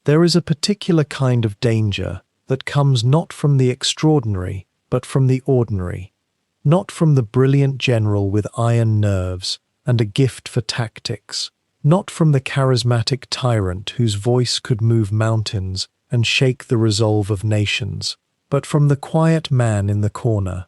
There is a particular kind of danger that comes not from the extraordinary, but from the ordinary, not from the brilliant general with iron nerves and a gift for tactics, not from the charismatic tyrant whose voice could move mountains and shake the resolve of nations, but from the quiet man in the corner,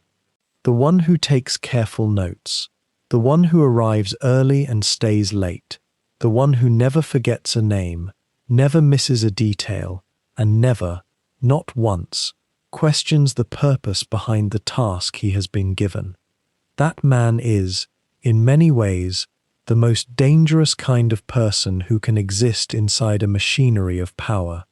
the one who takes careful notes, the one who arrives early and stays late, the one who never forgets a name, never misses a detail, and never, not once, questions the purpose behind the task he has been given. That man is, in many ways, the most dangerous kind of person who can exist inside a machinery of power,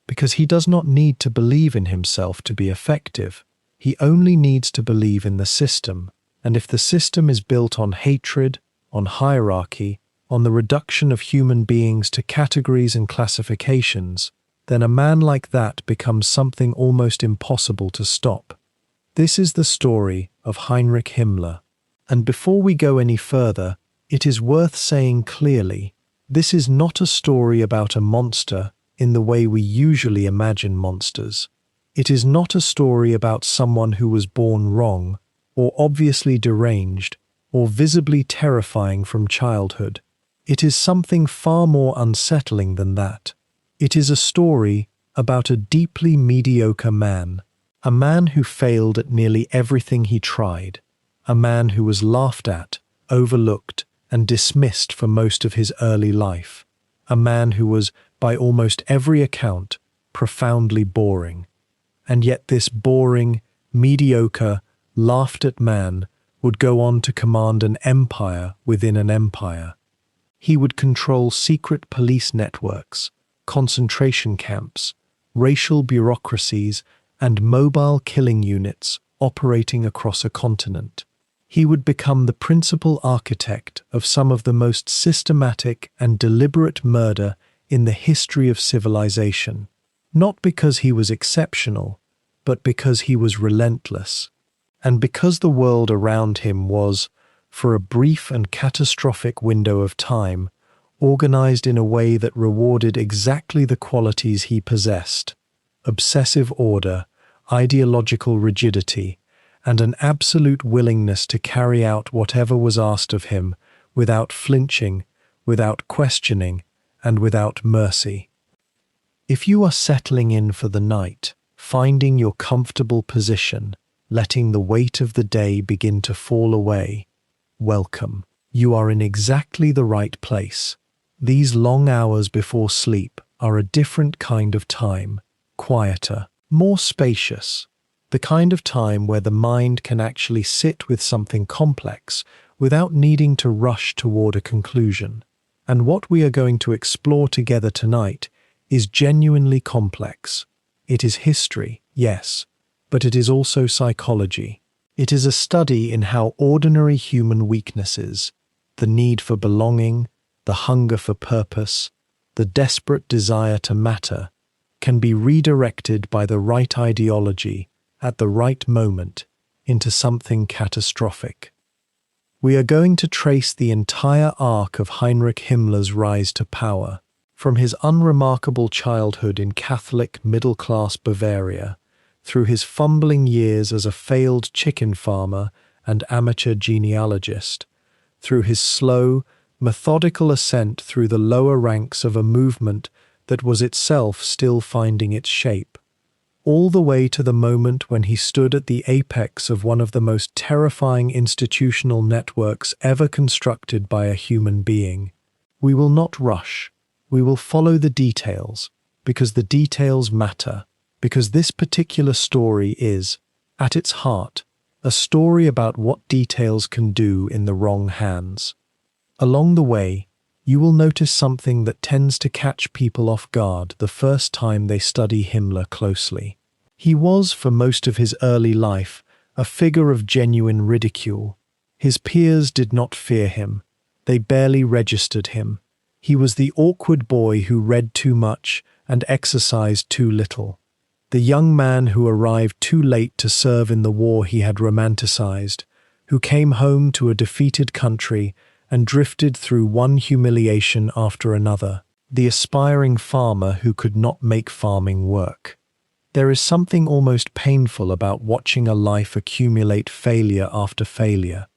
because he does not need to believe in himself to be effective. He only needs to believe in the system, and if the system is built on hatred, on hierarchy, on the reduction of human beings to categories and classifications, then a man like that becomes something almost impossible to stop. This is the story of Heinrich Himmler. And before we go any further, it is worth saying clearly, this is not a story about a monster in the way we usually imagine monsters. It is not a story about someone who was born wrong, or obviously deranged, or visibly terrifying from childhood. It is something far more unsettling than that. It is a story about a deeply mediocre man, a man who failed at nearly everything he tried, a man who was laughed at, overlooked, and dismissed for most of his early life, a man who was, by almost every account, profoundly boring. And yet this boring, mediocre, laughed-at man would go on to command an empire within an empire. He would control secret police networks, concentration camps, racial bureaucracies, and mobile killing units operating across a continent. He would become the principal architect of some of the most systematic and deliberate murder in the history of civilization, not because he was exceptional, but because he was relentless, and because the world around him was, for a brief and catastrophic window of time, organized in a way that rewarded exactly the qualities he possessed: obsessive order, ideological rigidity, and an absolute willingness to carry out whatever was asked of him without flinching, without questioning, and without mercy. If you are settling in for the night, finding your comfortable position, letting the weight of the day begin to fall away, welcome. You are in exactly the right place. These long hours before sleep are a different kind of time, quieter, more spacious, the kind of time where the mind can actually sit with something complex without needing to rush toward a conclusion. And what we are going to explore together tonight is genuinely complex. It is history, yes, but it is also psychology. It is a study in how ordinary human weaknesses, the need for belonging, the hunger for purpose, the desperate desire to matter, can be redirected by the right ideology at the right moment into something catastrophic. We are going to trace the entire arc of Heinrich Himmler's rise to power, from his unremarkable childhood in Catholic middle-class Bavaria, through his fumbling years as a failed chicken farmer and amateur genealogist, through his slow, methodical ascent through the lower ranks of a movement that was itself still finding its shape, all the way to the moment when he stood at the apex of one of the most terrifying institutional networks ever constructed by a human being. We will not rush. We will follow the details, because the details matter, because this particular story is, at its heart, a story about what details can do in the wrong hands. Along the way, you will notice something that tends to catch people off guard the first time they study Himmler closely. He was, for most of his early life, a figure of genuine ridicule. His peers did not fear him. They barely registered him. He was the awkward boy who read too much and exercised too little. The young man who arrived too late to serve in the war he had romanticized, who came home to a defeated country and drifted through one humiliation after another. the aspiring farmer who could not make farming work. There is something almost painful about watching a life accumulate failure after failure,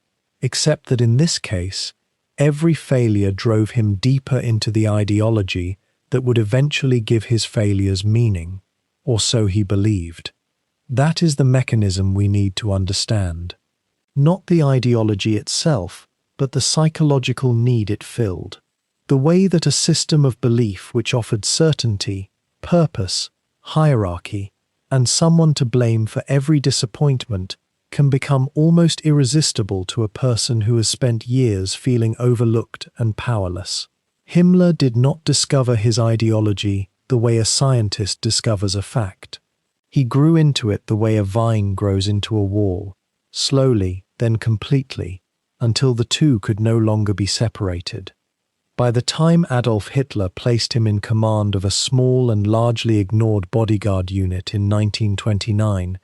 except that in this case, every failure drove him deeper into the ideology that would eventually give his failures meaning, or so he believed. That is the mechanism we need to understand. Not the ideology itself, but the psychological need it filled. The way that a system of belief which offered certainty, purpose, hierarchy, and someone to blame for every disappointment can become almost irresistible to a person who has spent years feeling overlooked and powerless. Himmler did not discover his ideology the way a scientist discovers a fact. He grew into it the way a vine grows into a wall, slowly, then completely, until the two could no longer be separated. By the time Adolf Hitler placed him in command of a small and largely ignored bodyguard unit in 1929,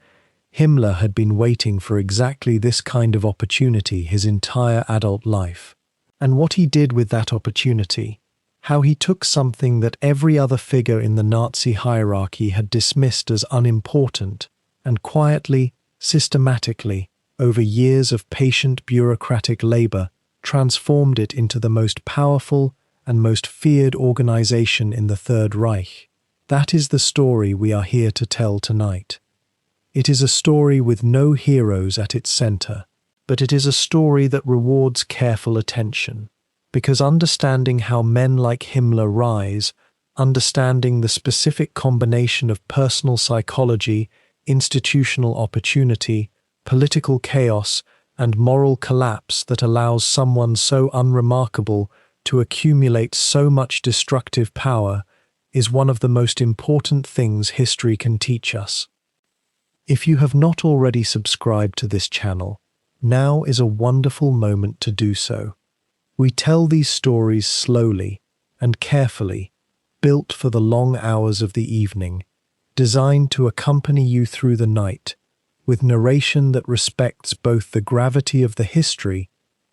Himmler had been waiting for exactly this kind of opportunity his entire adult life. And what he did with that opportunity, how he took something that every other figure in the Nazi hierarchy had dismissed as unimportant, and quietly, systematically, over years of patient bureaucratic labor, transformed it into the most powerful and most feared organization in the Third Reich. That is the story we are here to tell tonight. It is a story with no heroes at its center, but it is a story that rewards careful attention, because understanding how men like Himmler rise, understanding the specific combination of personal psychology, institutional opportunity, political chaos, and moral collapse that allows someone so unremarkable to accumulate so much destructive power is one of the most important things history can teach us. If you have not already subscribed to this channel, now is a wonderful moment to do so. We tell these stories slowly and carefully, built for the long hours of the evening, designed to accompany you through the night, with narration that respects both the gravity of the history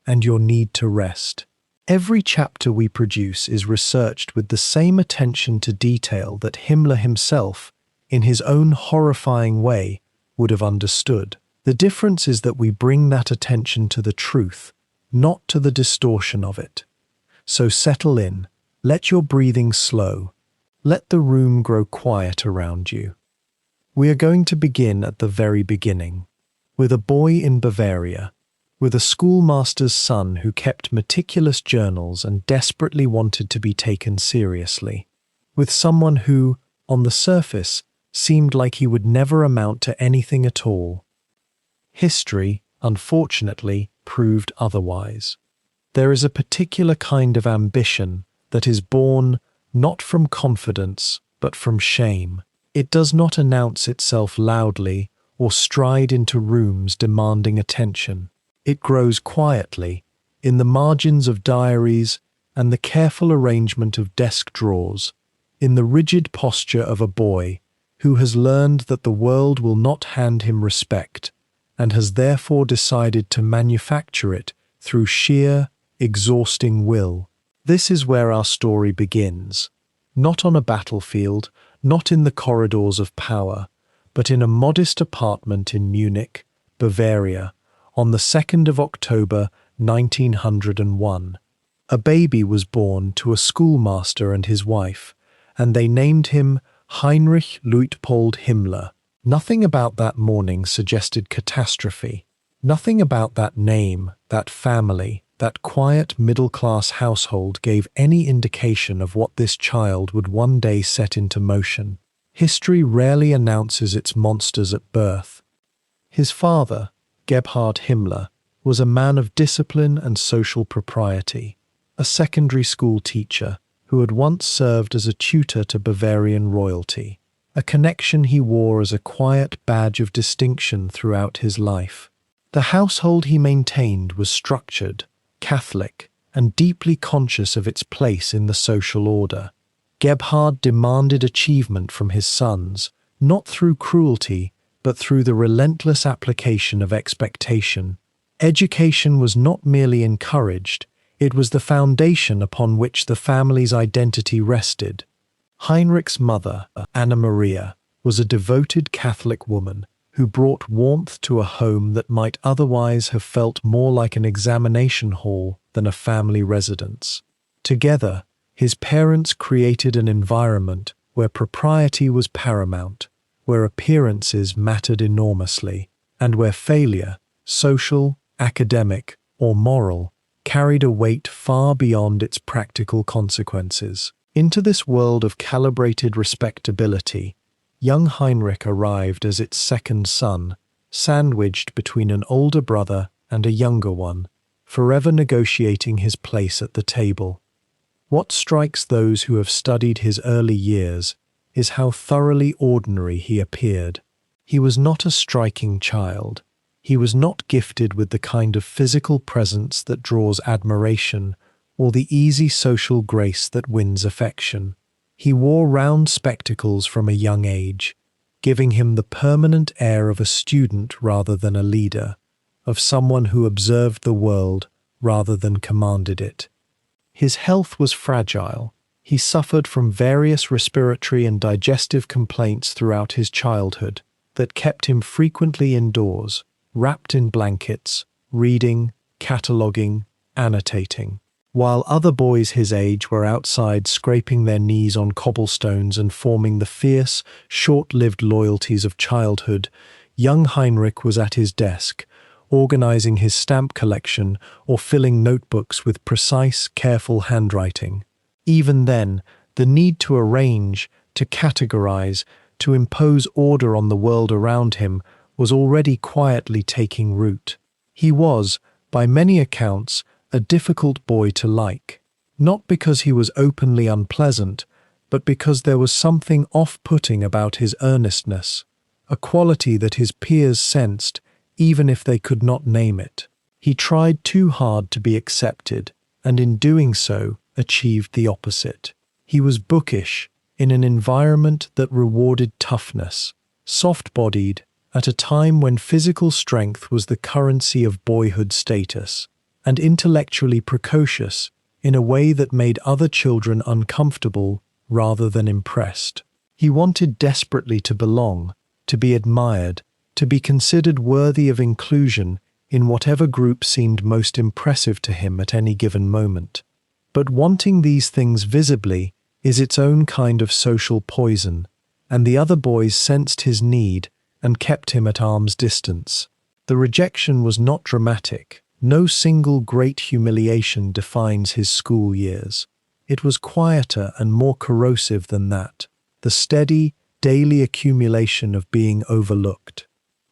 and your need to rest. Every chapter we produce is researched with the same attention to detail that Himmler himself, in his own horrifying way, would have understood. The difference is that we bring that attention to the truth, not to the distortion of it. So settle in, let your breathing slow, let the room grow quiet around you. We are going to begin at the very beginning, with a boy in Bavaria, with a schoolmaster's son who kept meticulous journals and desperately wanted to be taken seriously, with someone who, on the surface, seemed like he would never amount to anything at all. History, unfortunately, proved otherwise. There is a particular kind of ambition that is born not from confidence, but from shame. It does not announce itself loudly or stride into rooms demanding attention. It grows quietly, in the margins of diaries and the careful arrangement of desk drawers, in the rigid posture of a boy who has learned that the world will not hand him respect and has therefore decided to manufacture it through sheer, exhausting will. This is where our story begins, not on a battlefield, not in the corridors of power, but in a modest apartment in Munich, Bavaria, on the 2nd of October 1901. A baby was born to a schoolmaster and his wife, and they named him Heinrich Luitpold Himmler. Nothing about that morning suggested catastrophe. Nothing about that name, that family, that quiet middle-class household gave any indication of what this child would one day set into motion. History rarely announces its monsters at birth. His father, Gebhard Himmler, was a man of discipline and social propriety, a secondary school teacher who had once served as a tutor to Bavarian royalty, a connection he wore as a quiet badge of distinction throughout his life. The household he maintained was structured, Catholic, and deeply conscious of its place in the social order. Gebhard demanded achievement from his sons, not through cruelty, but through the relentless application of expectation. Education was not merely encouraged, It was the foundation upon which the family's identity rested. Heinrich's mother, Anna Maria, was a devoted Catholic woman who brought warmth to a home that might otherwise have felt more like an examination hall than a family residence. Together, his parents created an environment where propriety was paramount, where appearances mattered enormously, and where failure, social, academic, or moral, carried a weight far beyond its practical consequences. Into this world of calibrated respectability, young Heinrich arrived as its second son, sandwiched between an older brother and a younger one, forever negotiating his place at the table. What strikes those who have studied his early years is how thoroughly ordinary he appeared. He was not a striking child. He was not gifted with the kind of physical presence that draws admiration or the easy social grace that wins affection. He wore round spectacles from a young age, giving him the permanent air of a student rather than a leader, of someone who observed the world rather than commanded it. His health was fragile. He suffered from various respiratory and digestive complaints throughout his childhood that kept him frequently indoors, wrapped in blankets, reading, cataloguing, annotating. While other boys his age were outside scraping their knees on cobblestones and forming the fierce, short-lived loyalties of childhood, young Heinrich was at his desk, organizing his stamp collection or filling notebooks with precise, careful handwriting. Even then, the need to arrange, to categorize, to impose order on the world around him was already quietly taking root. He was, by many accounts, a difficult boy to like, not because he was openly unpleasant, but because there was something off-putting about his earnestness, a quality that his peers sensed, even if they could not name it. He tried too hard to be accepted, and in doing so, achieved the opposite. He was bookish, in an environment that rewarded toughness, soft-bodied, at a time when physical strength was the currency of boyhood status, and intellectually precocious in a way that made other children uncomfortable rather than impressed. He wanted desperately to belong, to be admired, to be considered worthy of inclusion in whatever group seemed most impressive to him at any given moment. But wanting these things visibly is its own kind of social poison, and the other boys sensed his need and kept him at arm's distance. The rejection was not dramatic. No single great humiliation defines his school years. It was quieter and more corrosive than that, the steady, daily accumulation of being overlooked.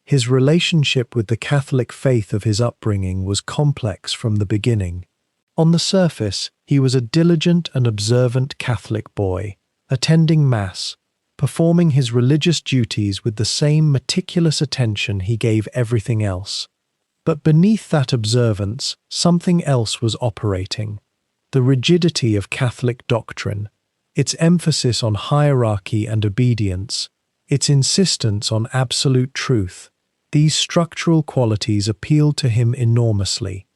His relationship with the Catholic faith of his upbringing was complex from the beginning. On the surface, he was a diligent and observant Catholic boy, attending Mass, performing his religious duties with the same meticulous attention he gave everything else. But beneath that observance, something else was operating. The rigidity of Catholic doctrine, its emphasis on hierarchy and obedience, its insistence on absolute truth, these structural qualities appealed to him enormously.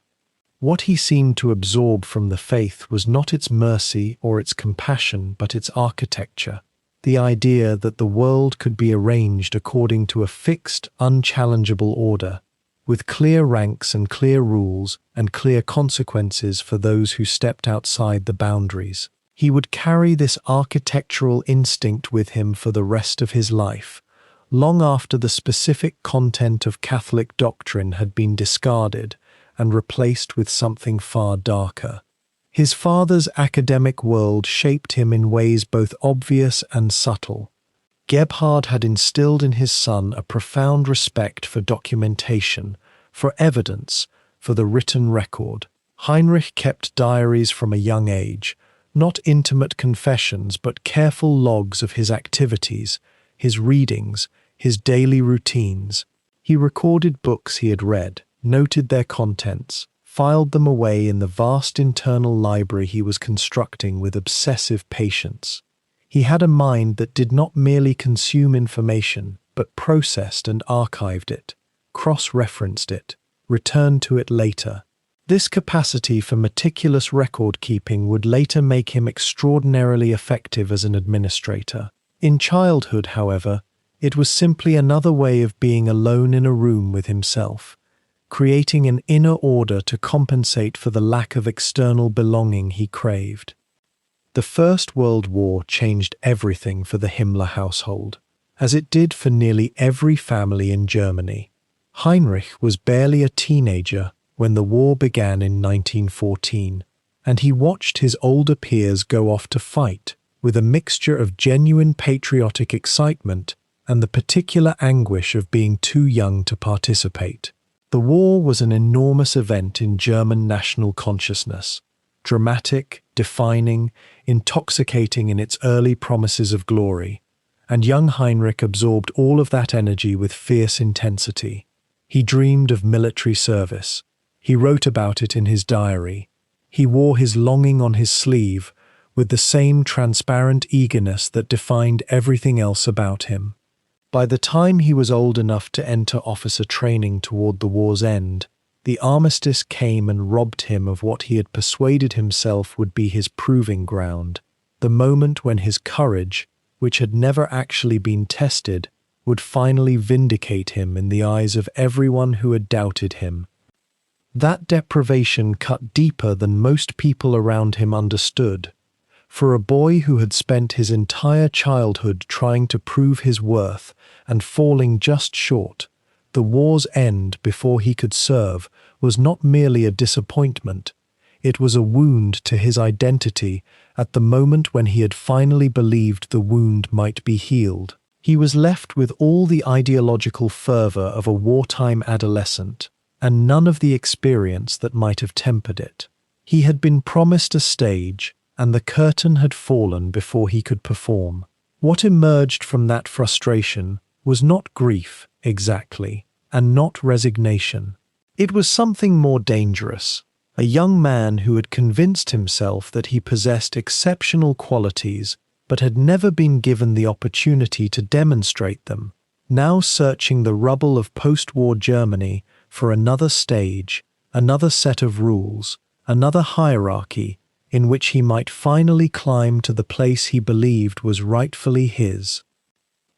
What he seemed to absorb from the faith was not its mercy or its compassion, but its architecture, the idea that the world could be arranged according to a fixed, unchallengeable order, with clear ranks and clear rules and clear consequences for those who stepped outside the boundaries. He would carry this architectural instinct with him for the rest of his life, long after the specific content of Catholic doctrine had been discarded and replaced with something far darker. His father's academic world shaped him in ways both obvious and subtle. Gebhard had instilled in his son a profound respect for documentation, for evidence, for the written record. Heinrich kept diaries from a young age, not intimate confessions but careful logs of his activities, his readings, his daily routines. He recorded books he had read, noted their contents, filed them away in the vast internal library he was constructing with obsessive patience. He had a mind that did not merely consume information, but processed and archived it, cross-referenced it, returned to it later. This capacity for meticulous record-keeping would later make him extraordinarily effective as an administrator. In childhood, however, it was simply another way of being alone in a room with himself, creating an inner order to compensate for the lack of external belonging he craved. The First World War changed everything for the Himmler household, as it did for nearly every family in Germany. Heinrich was barely a teenager when the war began in 1914, and he watched his older peers go off to fight with a mixture of genuine patriotic excitement and the particular anguish of being too young to participate. The war was an enormous event in German national consciousness, dramatic, defining, intoxicating in its early promises of glory, and young Heinrich absorbed all of that energy with fierce intensity. He dreamed of military service. He wrote about it in his diary. He wore his longing on his sleeve with the same transparent eagerness that defined everything else about him. By the time he was old enough to enter officer training toward the war's end, the armistice came and robbed him of what he had persuaded himself would be his proving ground, the moment when his courage, which had never actually been tested, would finally vindicate him in the eyes of everyone who had doubted him. That deprivation cut deeper than most people around him understood. For a boy who had spent his entire childhood trying to prove his worth and falling just short, the war's end before he could serve was not merely a disappointment. It was a wound to his identity at the moment when he had finally believed the wound might be healed. He was left with all the ideological fervor of a wartime adolescent, and none of the experience that might have tempered it. He had been promised a stage, and the curtain had fallen before he could perform. What emerged from that frustration was not grief, exactly, and not resignation. It was something more dangerous. A young man who had convinced himself that he possessed exceptional qualities but had never been given the opportunity to demonstrate them, now searching the rubble of post-war Germany for another stage, another set of rules, another hierarchy in which he might finally climb to the place he believed was rightfully his.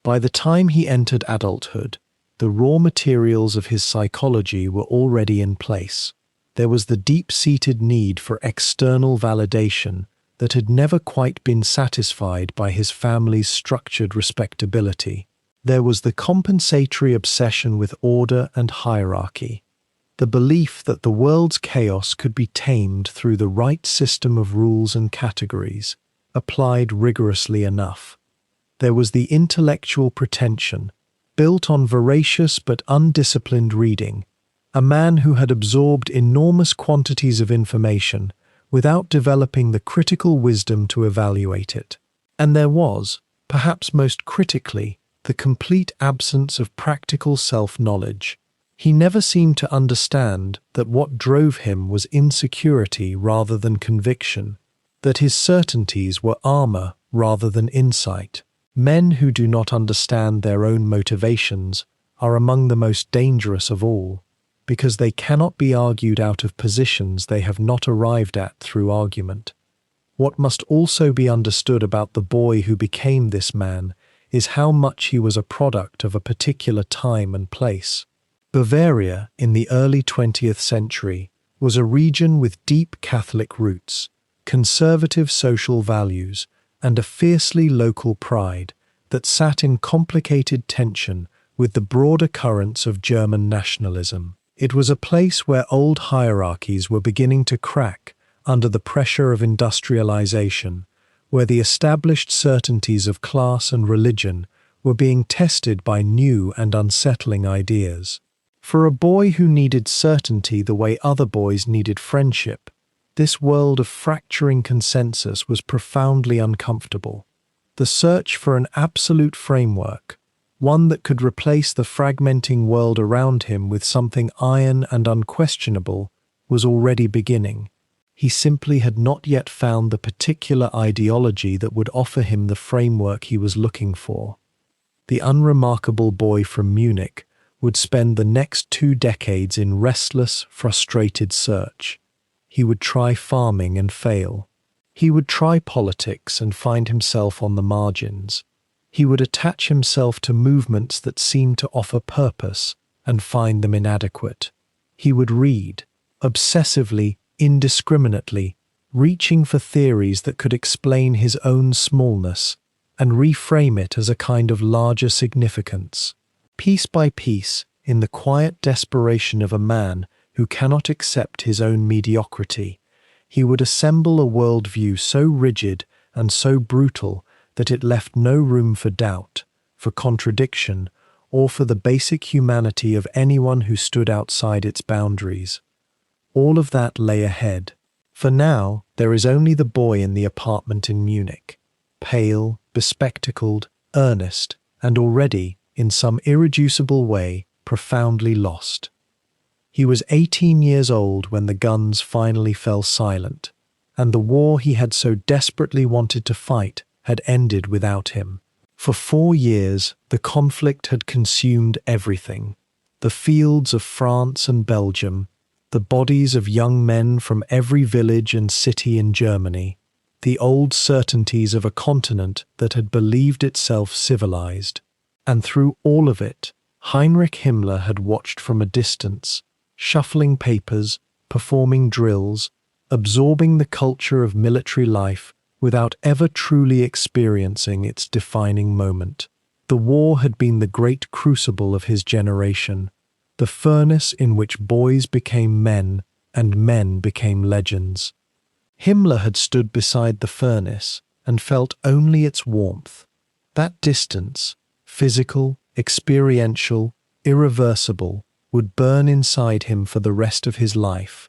By the time he entered adulthood, the raw materials of his psychology were already in place. There was the deep-seated need for external validation that had never quite been satisfied by his family's structured respectability. There was the compensatory obsession with order and hierarchy, the belief that the world's chaos could be tamed through the right system of rules and categories, applied rigorously enough. There was the intellectual pretension, built on voracious but undisciplined reading, a man who had absorbed enormous quantities of information without developing the critical wisdom to evaluate it. And there was, perhaps most critically, the complete absence of practical self-knowledge. He never seemed to understand that what drove him was insecurity rather than conviction, that his certainties were armor rather than insight. Men who do not understand their own motivations are among the most dangerous of all, because they cannot be argued out of positions they have not arrived at through argument. What must also be understood about the boy who became this man is how much he was a product of a particular time and place. Bavaria, in the early 20th century, was a region with deep Catholic roots, conservative social values, and a fiercely local pride that sat in complicated tension with the broader currents of German nationalism. It was a place where old hierarchies were beginning to crack under the pressure of industrialization, where the established certainties of class and religion were being tested by new and unsettling ideas. For a boy who needed certainty the way other boys needed friendship, this world of fracturing consensus was profoundly uncomfortable. The search for an absolute framework, one that could replace the fragmenting world around him with something iron and unquestionable, was already beginning. He simply had not yet found the particular ideology that would offer him the framework he was looking for. The unremarkable boy from Munich would spend the next 2 decades in restless, frustrated search. he would try farming and fail. He would try politics and find himself on the margins. He would attach himself to movements that seemed to offer purpose and find them inadequate. He would read, obsessively, indiscriminately, reaching for theories that could explain his own smallness and reframe it as a kind of larger significance. Piece by piece, in the quiet desperation of a man who cannot accept his own mediocrity, he would assemble a worldview so rigid and so brutal that it left no room for doubt, for contradiction, or for the basic humanity of anyone who stood outside its boundaries. All of that lay ahead. For now, there is only the boy in the apartment in Munich, pale, bespectacled, earnest, and already, in some irreducible way, profoundly lost. He was 18 years old when the guns finally fell silent, and the war he had so desperately wanted to fight had ended without him. For 4 years, the conflict had consumed everything: the fields of France and Belgium, the bodies of young men from every village and city in Germany, the old certainties of a continent that had believed itself civilized. And through all of it, Heinrich Himmler had watched from a distance, shuffling papers, performing drills, absorbing the culture of military life without ever truly experiencing its defining moment. The war had been the great crucible of his generation, the furnace in which boys became men and men became legends. Himmler had stood beside the furnace and felt only its warmth. That distance, physical, experiential, irreversible, would burn inside him for the rest of his life.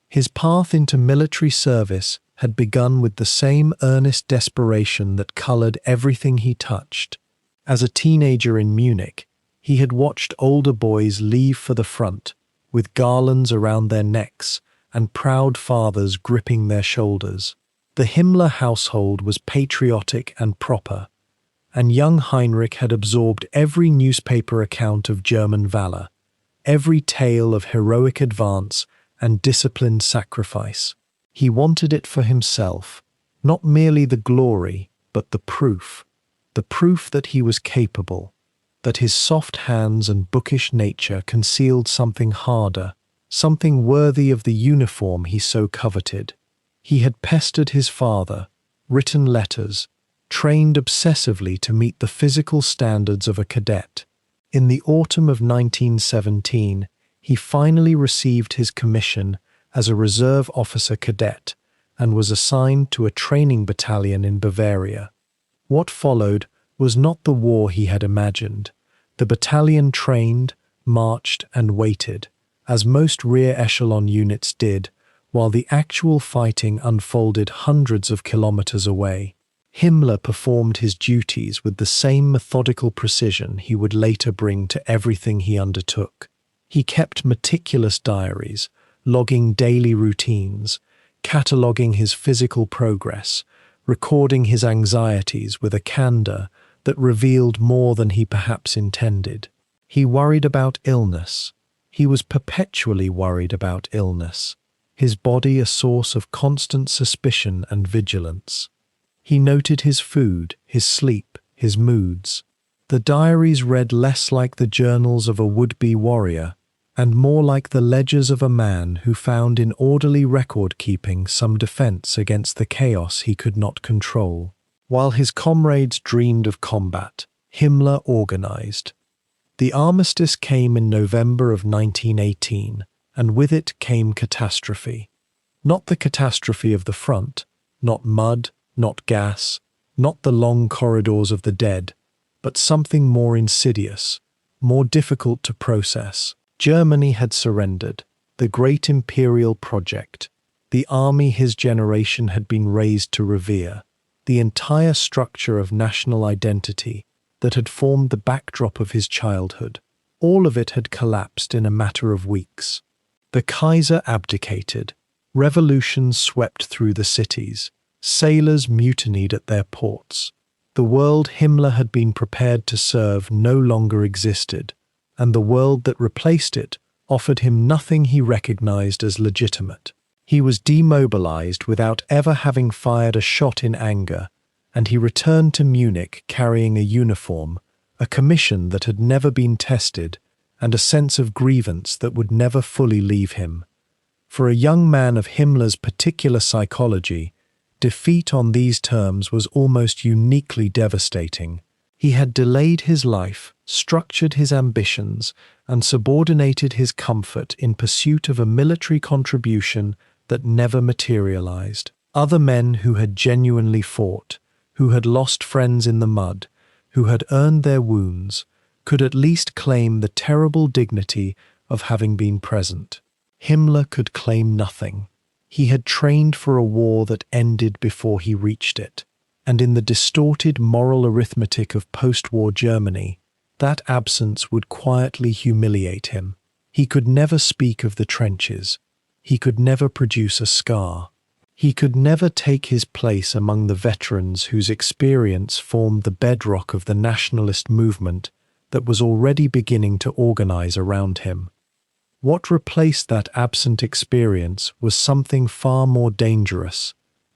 His path into military service had begun with the same earnest desperation that colored everything he touched. As a teenager in Munich, he had watched older boys leave for the front, with garlands around their necks and proud fathers gripping their shoulders. The Himmler household was patriotic and proper, and young Heinrich had absorbed every newspaper account of German valor, every tale of heroic advance and disciplined sacrifice. He wanted it for himself, not merely the glory, but the proof that he was capable, that his soft hands and bookish nature concealed something harder, something worthy of the uniform he so coveted. He had pestered his father, written letters, trained obsessively to meet the physical standards of a cadet. In the autumn of 1917, he finally received his commission as a reserve officer cadet and was assigned to a training battalion in Bavaria. What followed was not the war he had imagined. The battalion trained, marched, and waited, as most rear echelon units did, while the actual fighting unfolded hundreds of kilometers away. Himmler performed his duties with the same methodical precision he would later bring to everything he undertook. He kept meticulous diaries, logging daily routines, cataloguing his physical progress, recording his anxieties with a candor that revealed more than he perhaps intended. He worried about illness. He was perpetually worried about illness, his body a source of constant suspicion and vigilance. He noted his food, his sleep, his moods. The diaries read less like the journals of a would-be warrior and more like the ledgers of a man who found in orderly record-keeping some defense against the chaos he could not control. While his comrades dreamed of combat, Himmler organized. The armistice came in November of 1918, and with it came catastrophe. Not the catastrophe of the front, not mud, not gas, not the long corridors of the dead, but something more insidious, more difficult to process. Germany had surrendered, the great imperial project, the army his generation had been raised to revere, the entire structure of national identity that had formed the backdrop of his childhood. All of it had collapsed in a matter of weeks. The Kaiser abdicated, revolutions swept through the cities, sailors mutinied at their ports. The world Himmler had been prepared to serve no longer existed, and the world that replaced it offered him nothing he recognized as legitimate. He was demobilized without ever having fired a shot in anger, and he returned to Munich carrying a uniform, a commission that had never been tested, and a sense of grievance that would never fully leave him. For a young man of Himmler's particular psychology, defeat on these terms was almost uniquely devastating. He had delayed his life, structured his ambitions, and subordinated his comfort in pursuit of a military contribution that never materialized. Other men who had genuinely fought, who had lost friends in the mud, who had earned their wounds, could at least claim the terrible dignity of having been present. Himmler could claim nothing. He had trained for a war that ended before he reached it, and in the distorted moral arithmetic of post-war Germany, that absence would quietly humiliate him. He could never speak of the trenches. He could never produce a scar. He could never take his place among the veterans whose experience formed the bedrock of the nationalist movement that was already beginning to organize around him. What replaced that absent experience was something far more dangerous,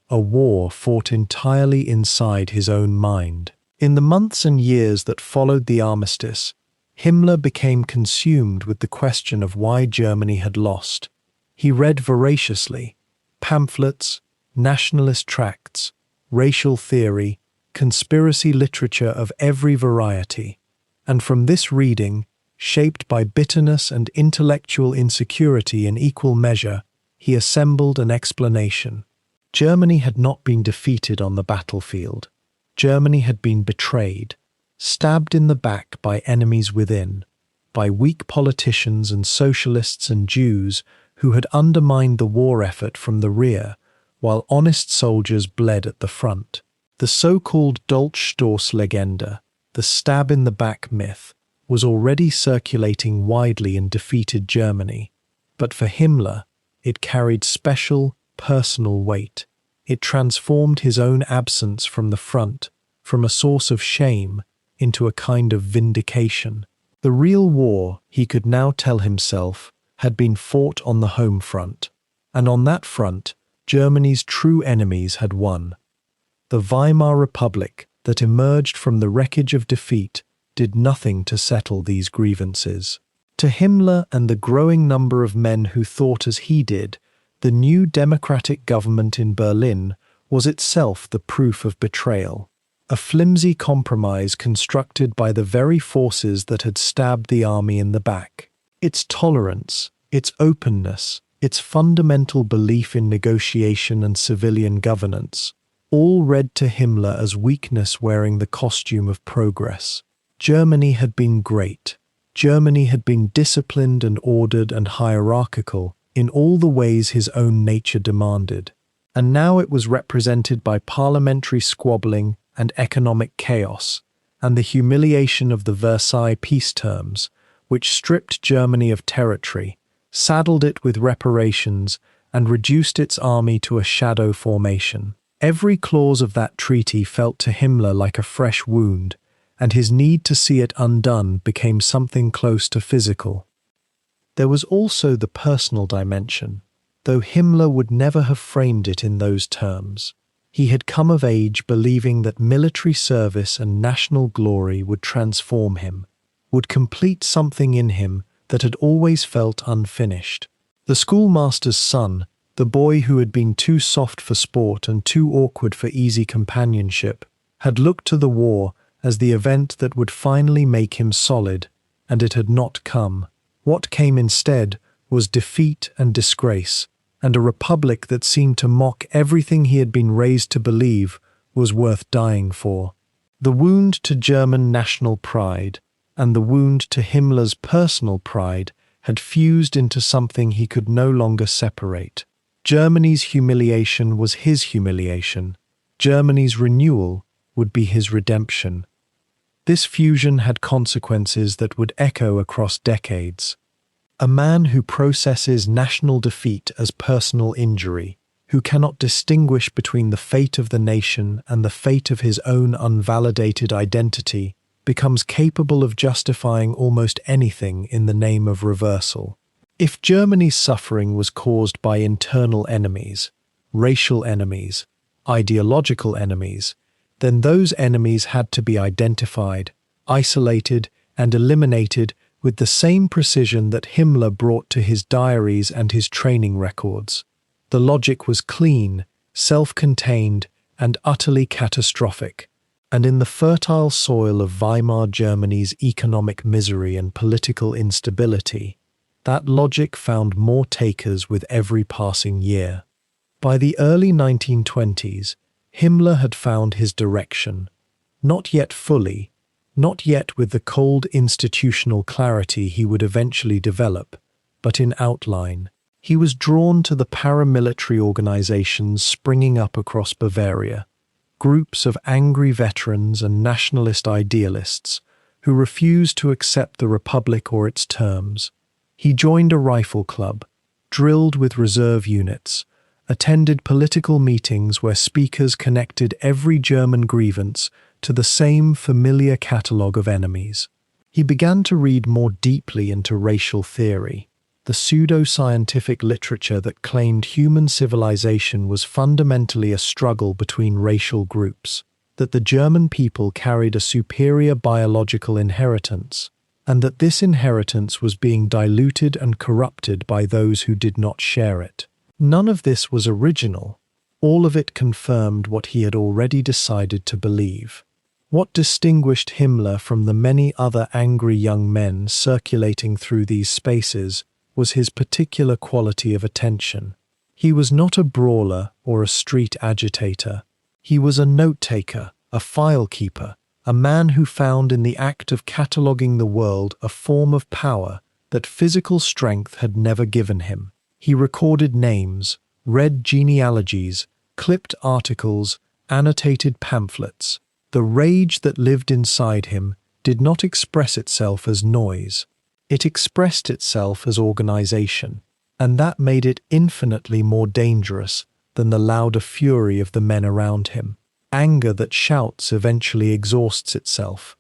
a war fought entirely inside his own mind. In the months and years that followed the armistice, Himmler became consumed with the question of why Germany had lost. He read voraciously pamphlets, nationalist tracts, racial theory, conspiracy literature of every variety, and from this reading, shaped by bitterness and intellectual insecurity in equal measure, he assembled an explanation. Germany had not been defeated on the battlefield. Germany had been betrayed, stabbed in the back by enemies within, by weak politicians and socialists and Jews who had undermined the war effort from the rear, while honest soldiers bled at the front. The so-called Dolchstoßlegende, the stab-in-the-back myth, was already circulating widely in defeated Germany, but for Himmler, it carried special, personal weight. It transformed his own absence from the front, from a source of shame, into a kind of vindication. The real war, he could now tell himself, had been fought on the home front, and on that front, Germany's true enemies had won. The Weimar Republic that emerged from the wreckage of defeat did nothing to settle these grievances. To Himmler and the growing number of men who thought as he did, the new democratic government in Berlin was itself the proof of betrayal, a flimsy compromise constructed by the very forces that had stabbed the army in the back. Its tolerance, its openness, its fundamental belief in negotiation and civilian governance, all read to Himmler as weakness wearing the costume of progress. Germany had been great. Germany had been disciplined and ordered and hierarchical in all the ways his own nature demanded. And now it was represented by parliamentary squabbling and economic chaos, and the humiliation of the Versailles peace terms, which stripped Germany of territory, saddled it with reparations, and reduced its army to a shadow formation. Every clause of that treaty felt to Himmler like a fresh wound, and his need to see it undone became something close to physical. There was also the personal dimension, though Himmler would never have framed it in those terms. He had come of age believing that military service and national glory would transform him, would complete something in him that had always felt unfinished. The schoolmaster's son, the boy who had been too soft for sport and too awkward for easy companionship, had looked to the war as the event that would finally make him solid, and it had not come. What came instead was defeat and disgrace, and a republic that seemed to mock everything he had been raised to believe was worth dying for. The wound to German national pride and the wound to Himmler's personal pride had fused into something he could no longer separate. Germany's humiliation was his humiliation. Germany's renewal would be his redemption. This fusion had consequences that would echo across decades. A man who processes national defeat as personal injury, who cannot distinguish between the fate of the nation and the fate of his own unvalidated identity, becomes capable of justifying almost anything in the name of reversal. If Germany's suffering was caused by internal enemies, racial enemies, ideological enemies, then those enemies had to be identified, isolated, and eliminated with the same precision that Himmler brought to his diaries and his training records. The logic was clean, self-contained, and utterly catastrophic. And in the fertile soil of Weimar Germany's economic misery and political instability, that logic found more takers with every passing year. By the early 1920s, Himmler had found his direction, not yet fully, not yet with the cold institutional clarity he would eventually develop, but in outline. He was drawn to the paramilitary organizations springing up across Bavaria, groups of angry veterans and nationalist idealists who refused to accept the Republic or its terms. He joined a rifle club, drilled with reserve units, attended political meetings where speakers connected every German grievance to the same familiar catalogue of enemies. He began to read more deeply into racial theory, the pseudo-scientific literature that claimed human civilization was fundamentally a struggle between racial groups, that the German people carried a superior biological inheritance, and that this inheritance was being diluted and corrupted by those who did not share it. None of this was original. All of it confirmed what he had already decided to believe. What distinguished Himmler from the many other angry young men circulating through these spaces was his particular quality of attention. He was not a brawler or a street agitator. He was a note-taker, a file-keeper, a man who found in the act of cataloguing the world a form of power that physical strength had never given him. He recorded names, read genealogies, clipped articles, annotated pamphlets. The rage that lived inside him did not express itself as noise. It expressed itself as organization, and that made it infinitely more dangerous than the louder fury of the men around him. Anger that shouts eventually exhausts itself.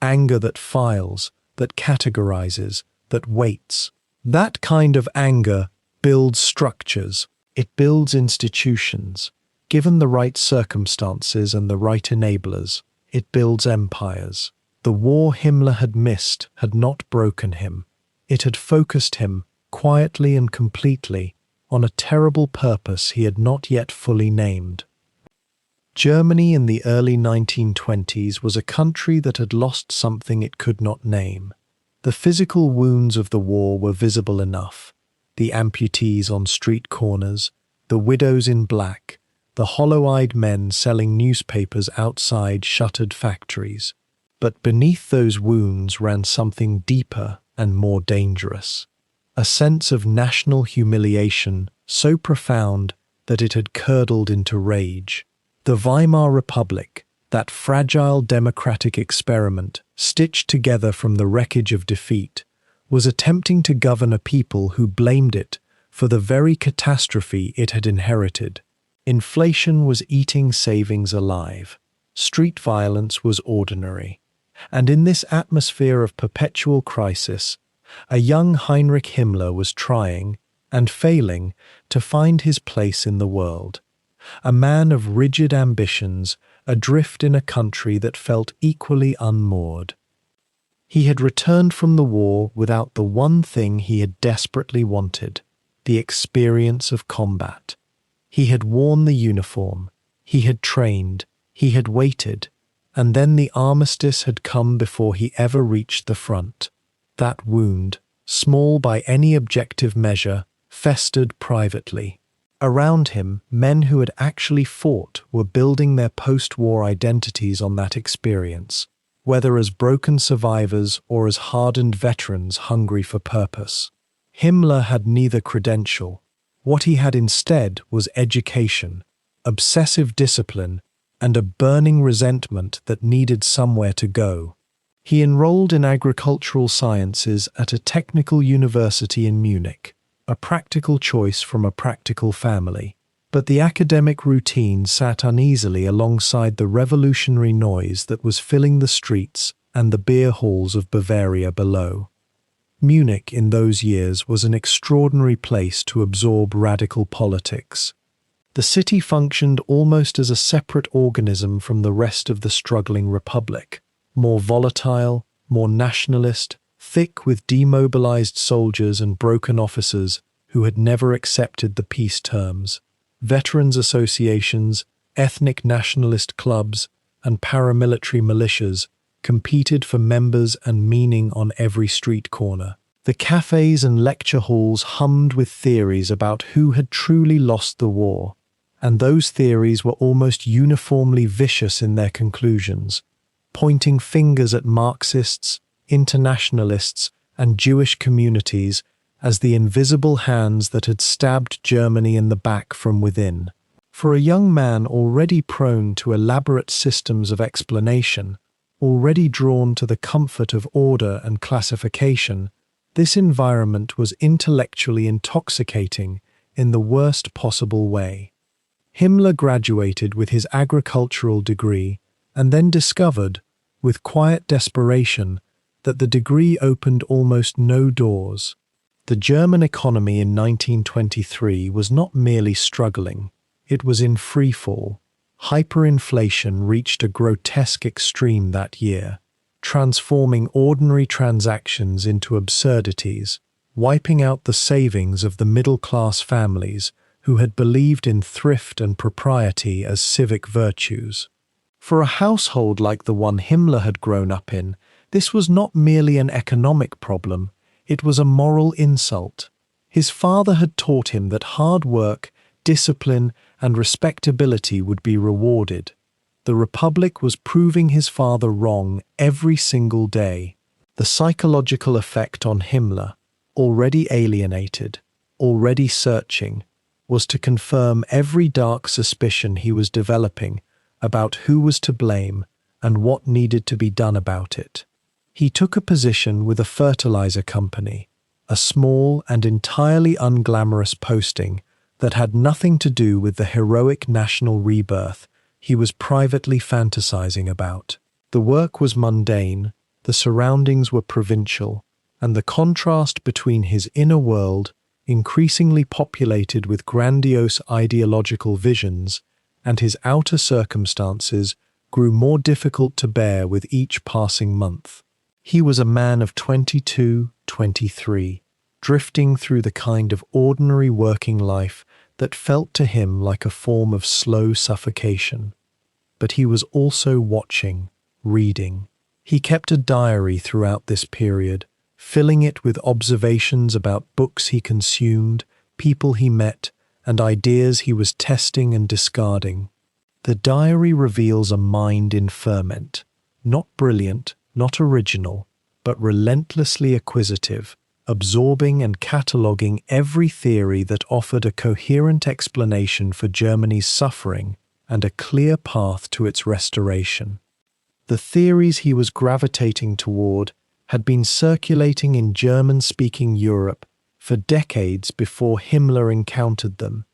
Anger that files, that categorizes, that waits. That kind of anger builds structures. It builds institutions. Given the right circumstances and the right enablers, it builds empires. The war Himmler had missed had not broken him. It had focused him, quietly and completely, on a terrible purpose he had not yet fully named. Germany in the early 1920s was a country that had lost something it could not name. The physical wounds of the war were visible enough. The amputees on street corners, the widows in black, the hollow-eyed men selling newspapers outside shuttered factories. But beneath those wounds ran something deeper and more dangerous. A sense of national humiliation so profound that it had curdled into rage. The Weimar Republic, that fragile democratic experiment stitched together from the wreckage of defeat, was attempting to govern a people who blamed it for the very catastrophe it had inherited. Inflation was eating savings alive. Street violence was ordinary. And in this atmosphere of perpetual crisis, a young Heinrich Himmler was trying, and failing, to find his place in the world. A man of rigid ambitions, adrift in a country that felt equally unmoored. He had returned from the war without the one thing he had desperately wanted, the experience of combat. He had worn the uniform, he had trained, he had waited, and then the armistice had come before he ever reached the front. That wound, small by any objective measure, festered privately. Around him, men who had actually fought were building their post-war identities on that experience, whether as broken survivors or as hardened veterans hungry for purpose. Himmler had neither credential. What he had instead was education, obsessive discipline, and a burning resentment that needed somewhere to go. He enrolled in agricultural sciences at a technical university in Munich, a practical choice from a practical family. But the academic routine sat uneasily alongside the revolutionary noise that was filling the streets and the beer halls of Bavaria below. Munich in those years was an extraordinary place to absorb radical politics. The city functioned almost as a separate organism from the rest of the struggling republic, more volatile, more nationalist, thick with demobilized soldiers and broken officers who had never accepted the peace terms. Veterans associations, ethnic nationalist clubs, and paramilitary militias competed for members and meaning on every street corner. The cafes and lecture halls hummed with theories about who had truly lost the war, and those theories were almost uniformly vicious in their conclusions, pointing fingers at Marxists, internationalists, and Jewish communities as the invisible hands that had stabbed Germany in the back from within. For a young man already prone to elaborate systems of explanation, already drawn to the comfort of order and classification, this environment was intellectually intoxicating in the worst possible way. Himmler graduated with his agricultural degree and then discovered, with quiet desperation, that the degree opened almost no doors. The German economy in 1923 was not merely struggling, it was in freefall. Hyperinflation reached a grotesque extreme that year, transforming ordinary transactions into absurdities, wiping out the savings of the middle-class families who had believed in thrift and propriety as civic virtues. For a household like the one Himmler had grown up in, this was not merely an economic problem, it was a moral insult. His father had taught him that hard work, discipline, and respectability would be rewarded. The Republic was proving his father wrong every single day. The psychological effect on Himmler, already alienated, already searching, was to confirm every dark suspicion he was developing about who was to blame and what needed to be done about it. He took a position with a fertilizer company, a small and entirely unglamorous posting that had nothing to do with the heroic national rebirth he was privately fantasizing about. The work was mundane, the surroundings were provincial, and the contrast between his inner world, increasingly populated with grandiose ideological visions, and his outer circumstances grew more difficult to bear with each passing month. He was a man of 22, 23, drifting through the kind of ordinary working life that felt to him like a form of slow suffocation. But he was also watching, reading. He kept a diary throughout this period, filling it with observations about books he consumed, people he met, and ideas he was testing and discarding. The diary reveals a mind in ferment, not brilliant, not original, but relentlessly acquisitive, absorbing and cataloguing every theory that offered a coherent explanation for Germany's suffering and a clear path to its restoration. The theories he was gravitating toward had been circulating in German-speaking Europe for decades before Himmler encountered them,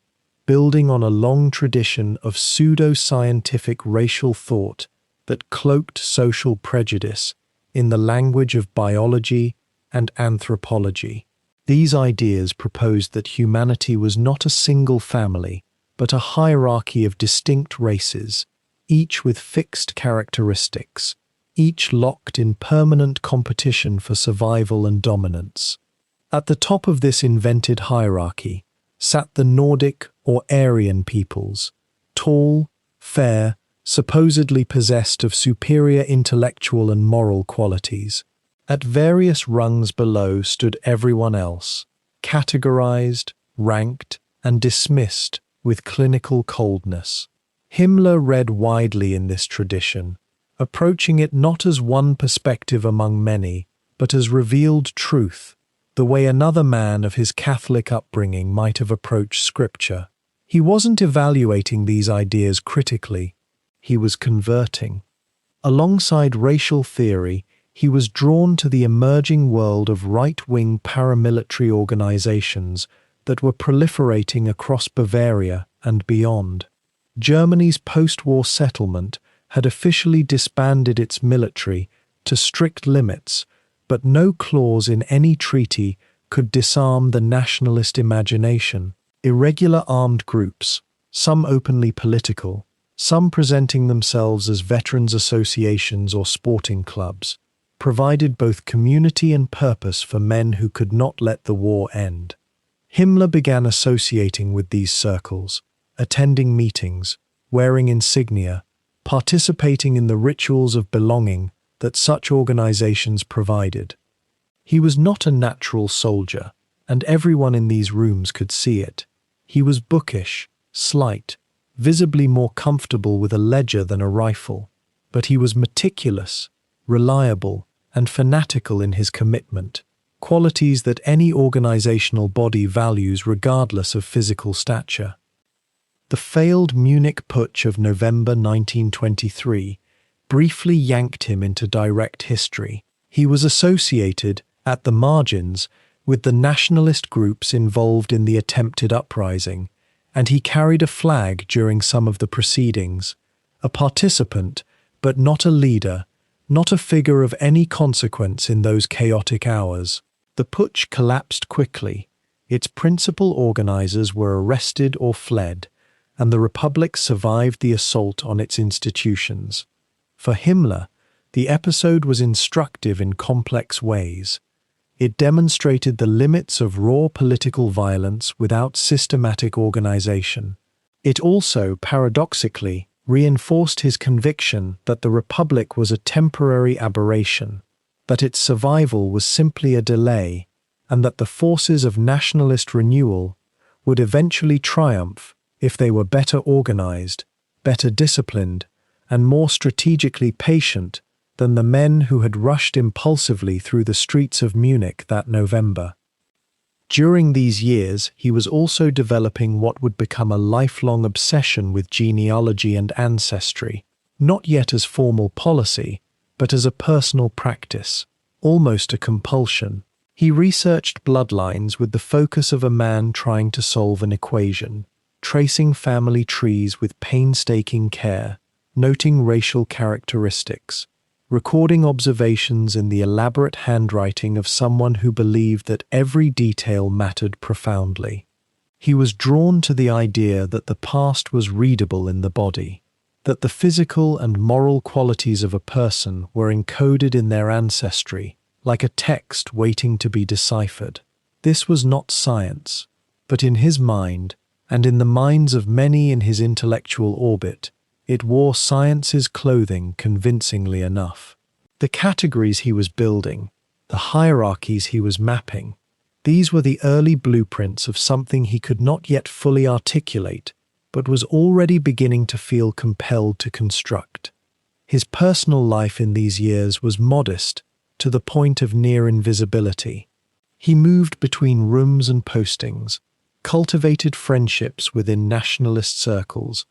building on a long tradition of pseudo-scientific racial thought that cloaked social prejudice in the language of biology and anthropology. These ideas proposed that humanity was not a single family, but a hierarchy of distinct races, each with fixed characteristics, each locked in permanent competition for survival and dominance. At the top of this invented hierarchy sat the Nordic or Aryan peoples, tall, fair, supposedly possessed of superior intellectual and moral qualities. At various rungs below stood everyone else, categorized, ranked, and dismissed with clinical coldness. Himmler read widely in this tradition, approaching it not as one perspective among many, but as revealed truth, the way another man of his Catholic upbringing might have approached Scripture. He wasn't evaluating these ideas critically, he was converting. Alongside racial theory, he was drawn to the emerging world of right-wing paramilitary organizations that were proliferating across Bavaria and beyond. Germany's post-war settlement had officially disbanded its military to strict limits, but no clause in any treaty could disarm the nationalist imagination. Irregular armed groups, some openly political, some presenting themselves as veterans' associations or sporting clubs, provided both community and purpose for men who could not let the war end. Himmler began associating with these circles, attending meetings, wearing insignia, participating in the rituals of belonging that such organizations provided. He was not a natural soldier, and everyone in these rooms could see it. He was bookish, slight, visibly more comfortable with a ledger than a rifle, but he was meticulous, reliable, and fanatical in his commitment, qualities that any organizational body values regardless of physical stature. The failed Munich Putsch of November 1923 briefly yanked him into direct history. He was associated, at the margins, with the nationalist groups involved in the attempted uprising, and he carried a flag during some of the proceedings. A participant, but not a leader, not a figure of any consequence in those chaotic hours. The putsch collapsed quickly. Its principal organizers were arrested or fled, and the Republic survived the assault on its institutions. For Himmler, the episode was instructive in complex ways. It demonstrated the limits of raw political violence without systematic organization. It also, paradoxically, reinforced his conviction that the Republic was a temporary aberration, that its survival was simply a delay, and that the forces of nationalist renewal would eventually triumph if they were better organized, better disciplined, and more strategically patient than the men who had rushed impulsively through the streets of Munich that November. During these years, he was also developing what would become a lifelong obsession with genealogy and ancestry, not yet as formal policy, but as a personal practice, almost a compulsion. He researched bloodlines with the focus of a man trying to solve an equation, tracing family trees with painstaking care, noting racial characteristics, recording observations in the elaborate handwriting of someone who believed that every detail mattered profoundly. He was drawn to the idea that the past was readable in the body, that the physical and moral qualities of a person were encoded in their ancestry, like a text waiting to be deciphered. This was not science, but in his mind, and in the minds of many in his intellectual orbit, it wore science's clothing convincingly enough. The categories he was building, the hierarchies he was mapping, these were the early blueprints of something he could not yet fully articulate, but was already beginning to feel compelled to construct. His personal life in these years was modest, to the point of near invisibility. He moved between rooms and postings, cultivated friendships within nationalist circles,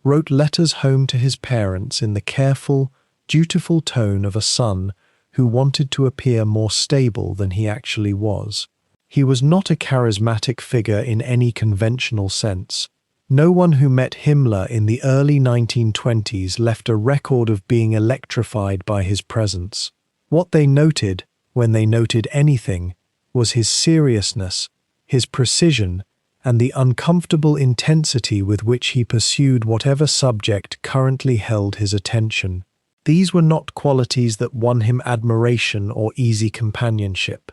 wrote letters home to his parents in the careful, dutiful tone of a son who wanted to appear more stable than he actually was. He was not a charismatic figure in any conventional sense. No one who met Himmler in the early 1920s left a record of being electrified by his presence. What they noted, when they noted anything, was his seriousness, his precision, and the uncomfortable intensity with which he pursued whatever subject currently held his attention. These were not qualities that won him admiration or easy companionship.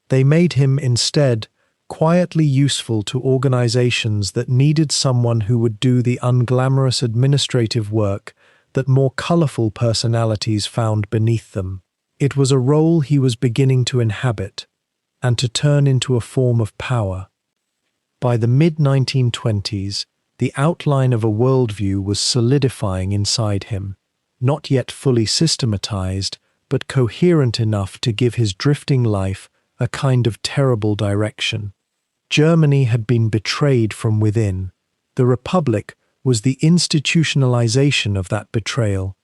They made him, instead, quietly useful to organizations that needed someone who would do the unglamorous administrative work that more colorful personalities found beneath them. It was a role he was beginning to inhabit, and to turn into a form of power. By the mid-1920s, the outline of a worldview was solidifying inside him, not yet fully systematized, but coherent enough to give his drifting life a kind of terrible direction. Germany had been betrayed from within. The Republic was the institutionalization of that betrayal.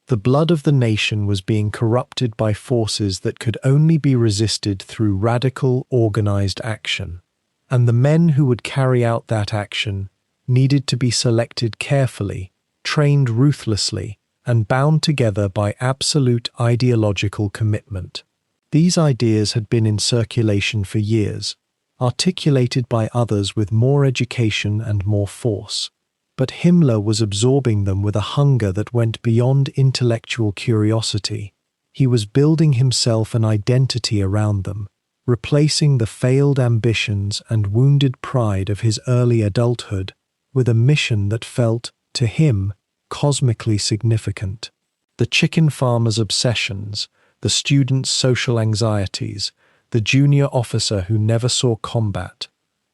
The blood of the nation was being corrupted by forces that could only be resisted through radical, organized action. And the men who would carry out that action needed to be selected carefully, trained ruthlessly, and bound together by absolute ideological commitment. These ideas had been in circulation for years, articulated by others with more education and more force. But Himmler was absorbing them with a hunger that went beyond intellectual curiosity. He was building himself an identity around them, replacing the failed ambitions and wounded pride of his early adulthood with a mission that felt, to him, cosmically significant. The chicken farmer's obsessions, the student's social anxieties, the junior officer who never saw combat,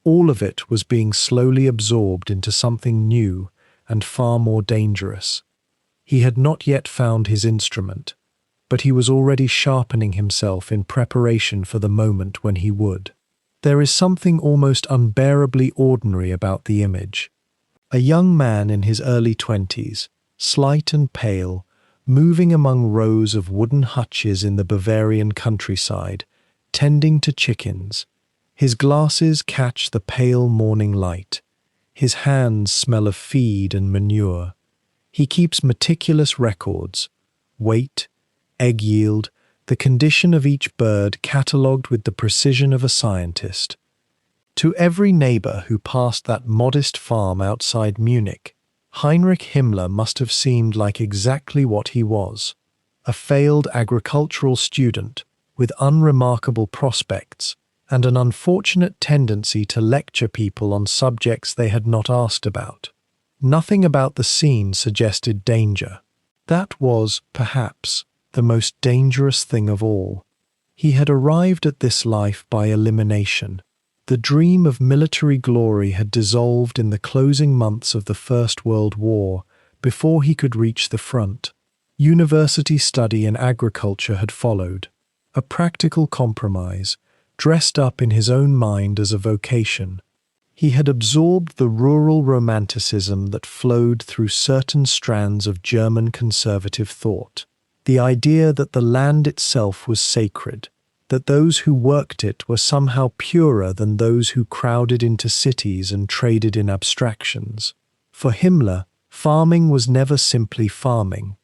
all of it was being slowly absorbed into something new and far more dangerous. He had not yet found his instrument, but he was already sharpening himself in preparation for the moment when he would. There is something almost unbearably ordinary about the image. A young man in his early 20s, slight and pale, moving among rows of wooden hutches in the Bavarian countryside, tending to chickens. His glasses catch the pale morning light. His hands smell of feed and manure. He keeps meticulous records: weight, egg yield, the condition of each bird catalogued with the precision of a scientist. To every neighbor who passed that modest farm outside Munich, Heinrich Himmler must have seemed like exactly what he was: a failed agricultural student with unremarkable prospects and an unfortunate tendency to lecture people on subjects they had not asked about. Nothing about the scene suggested danger. That was, perhaps, the most dangerous thing of all. He had arrived at this life by elimination. The dream of military glory had dissolved in the closing months of the First World War before he could reach the front. University study in agriculture had followed, a practical compromise, dressed up in his own mind as a vocation. He had absorbed the rural romanticism that flowed through certain strands of German conservative thought, the idea that the land itself was sacred, that those who worked it were somehow purer than those who crowded into cities and traded in abstractions. For Himmler, farming was never simply farming.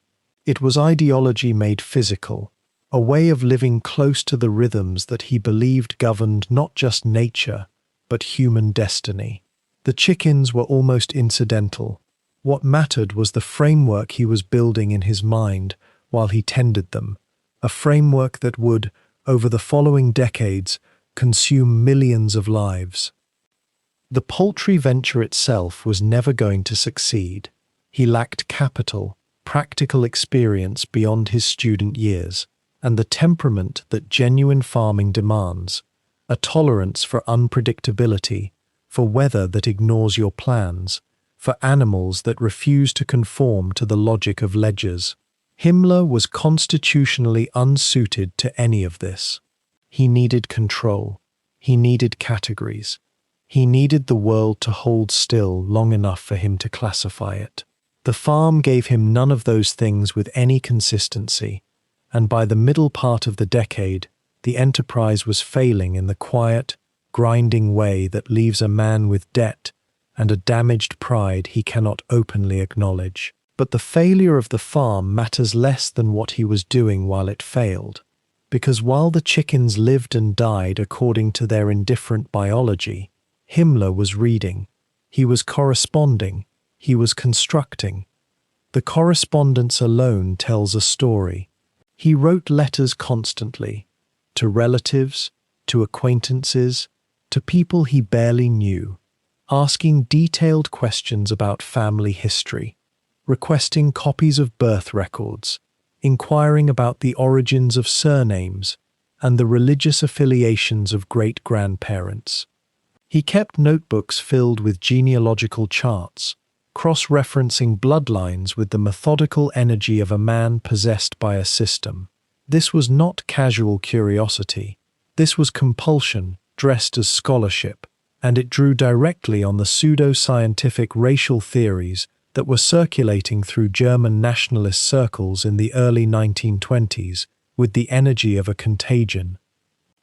It was ideology made physical, a way of living close to the rhythms that he believed governed not just nature, but human destiny. The chickens were almost incidental. What mattered was the framework he was building in his mind while he tended them, a framework that would, over the following decades, consume millions of lives. The poultry venture itself was never going to succeed. He lacked capital, practical experience beyond his student years, and the temperament that genuine farming demands, a tolerance for unpredictability, for weather that ignores your plans, for animals that refuse to conform to the logic of ledgers. Himmler was constitutionally unsuited to any of this. He needed control. He needed categories. He needed the world to hold still long enough for him to classify it. The farm gave him none of those things with any consistency, and by the middle part of the decade, the enterprise was failing in the quiet, grinding way that leaves a man with debt and a damaged pride he cannot openly acknowledge. But the failure of the farm matters less than what he was doing while it failed, because while the chickens lived and died according to their indifferent biology, Himmler was reading, he was corresponding, he was constructing. The correspondence alone tells a story. He wrote letters constantly, to relatives, to acquaintances, to people he barely knew, asking detailed questions about family history, requesting copies of birth records, inquiring about the origins of surnames and the religious affiliations of great-grandparents. He kept notebooks filled with genealogical charts, cross-referencing bloodlines with the methodical energy of a man possessed by a system. This was not casual curiosity. This was compulsion dressed as scholarship, and it drew directly on the pseudo-scientific racial theories that were circulating through German nationalist circles in the early 1920s with the energy of a contagion.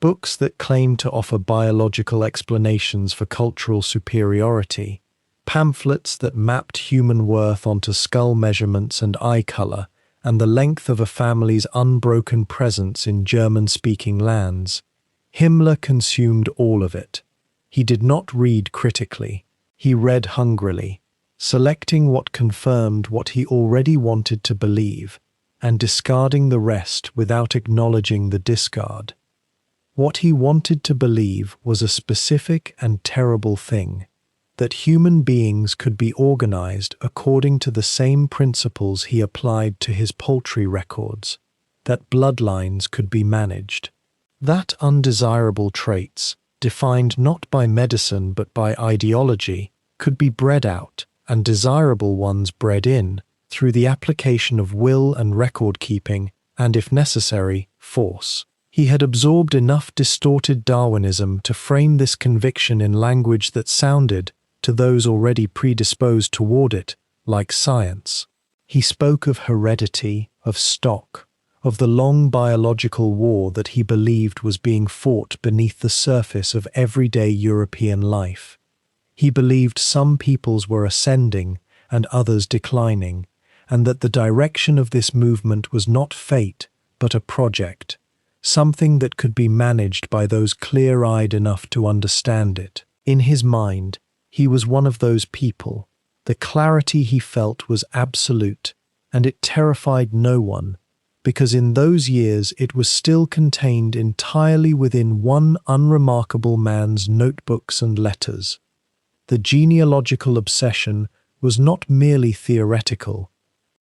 Books that claimed to offer biological explanations for cultural superiority, pamphlets that mapped human worth onto skull measurements and eye color, and the length of a family's unbroken presence in German-speaking lands, Himmler consumed all of it. He did not read critically. He read hungrily, selecting what confirmed what he already wanted to believe, and discarding the rest without acknowledging the discard. What he wanted to believe was a specific and terrible thing, that human beings could be organized according to the same principles he applied to his poultry records, that bloodlines could be managed. That undesirable traits, defined not by medicine but by ideology, could be bred out, and desirable ones bred in, through the application of will and record-keeping, and, if necessary, force. He had absorbed enough distorted Darwinism to frame this conviction in language that sounded, to those already predisposed toward it, like science. He spoke of heredity, of stock, of the long biological war that he believed was being fought beneath the surface of everyday European life. He believed some peoples were ascending and others declining, and that the direction of this movement was not fate, but a project, something that could be managed by those clear-eyed enough to understand it. In his mind, he was one of those people. The clarity he felt was absolute, and it terrified no one, because in those years it was still contained entirely within one unremarkable man's notebooks and letters. The genealogical obsession was not merely theoretical.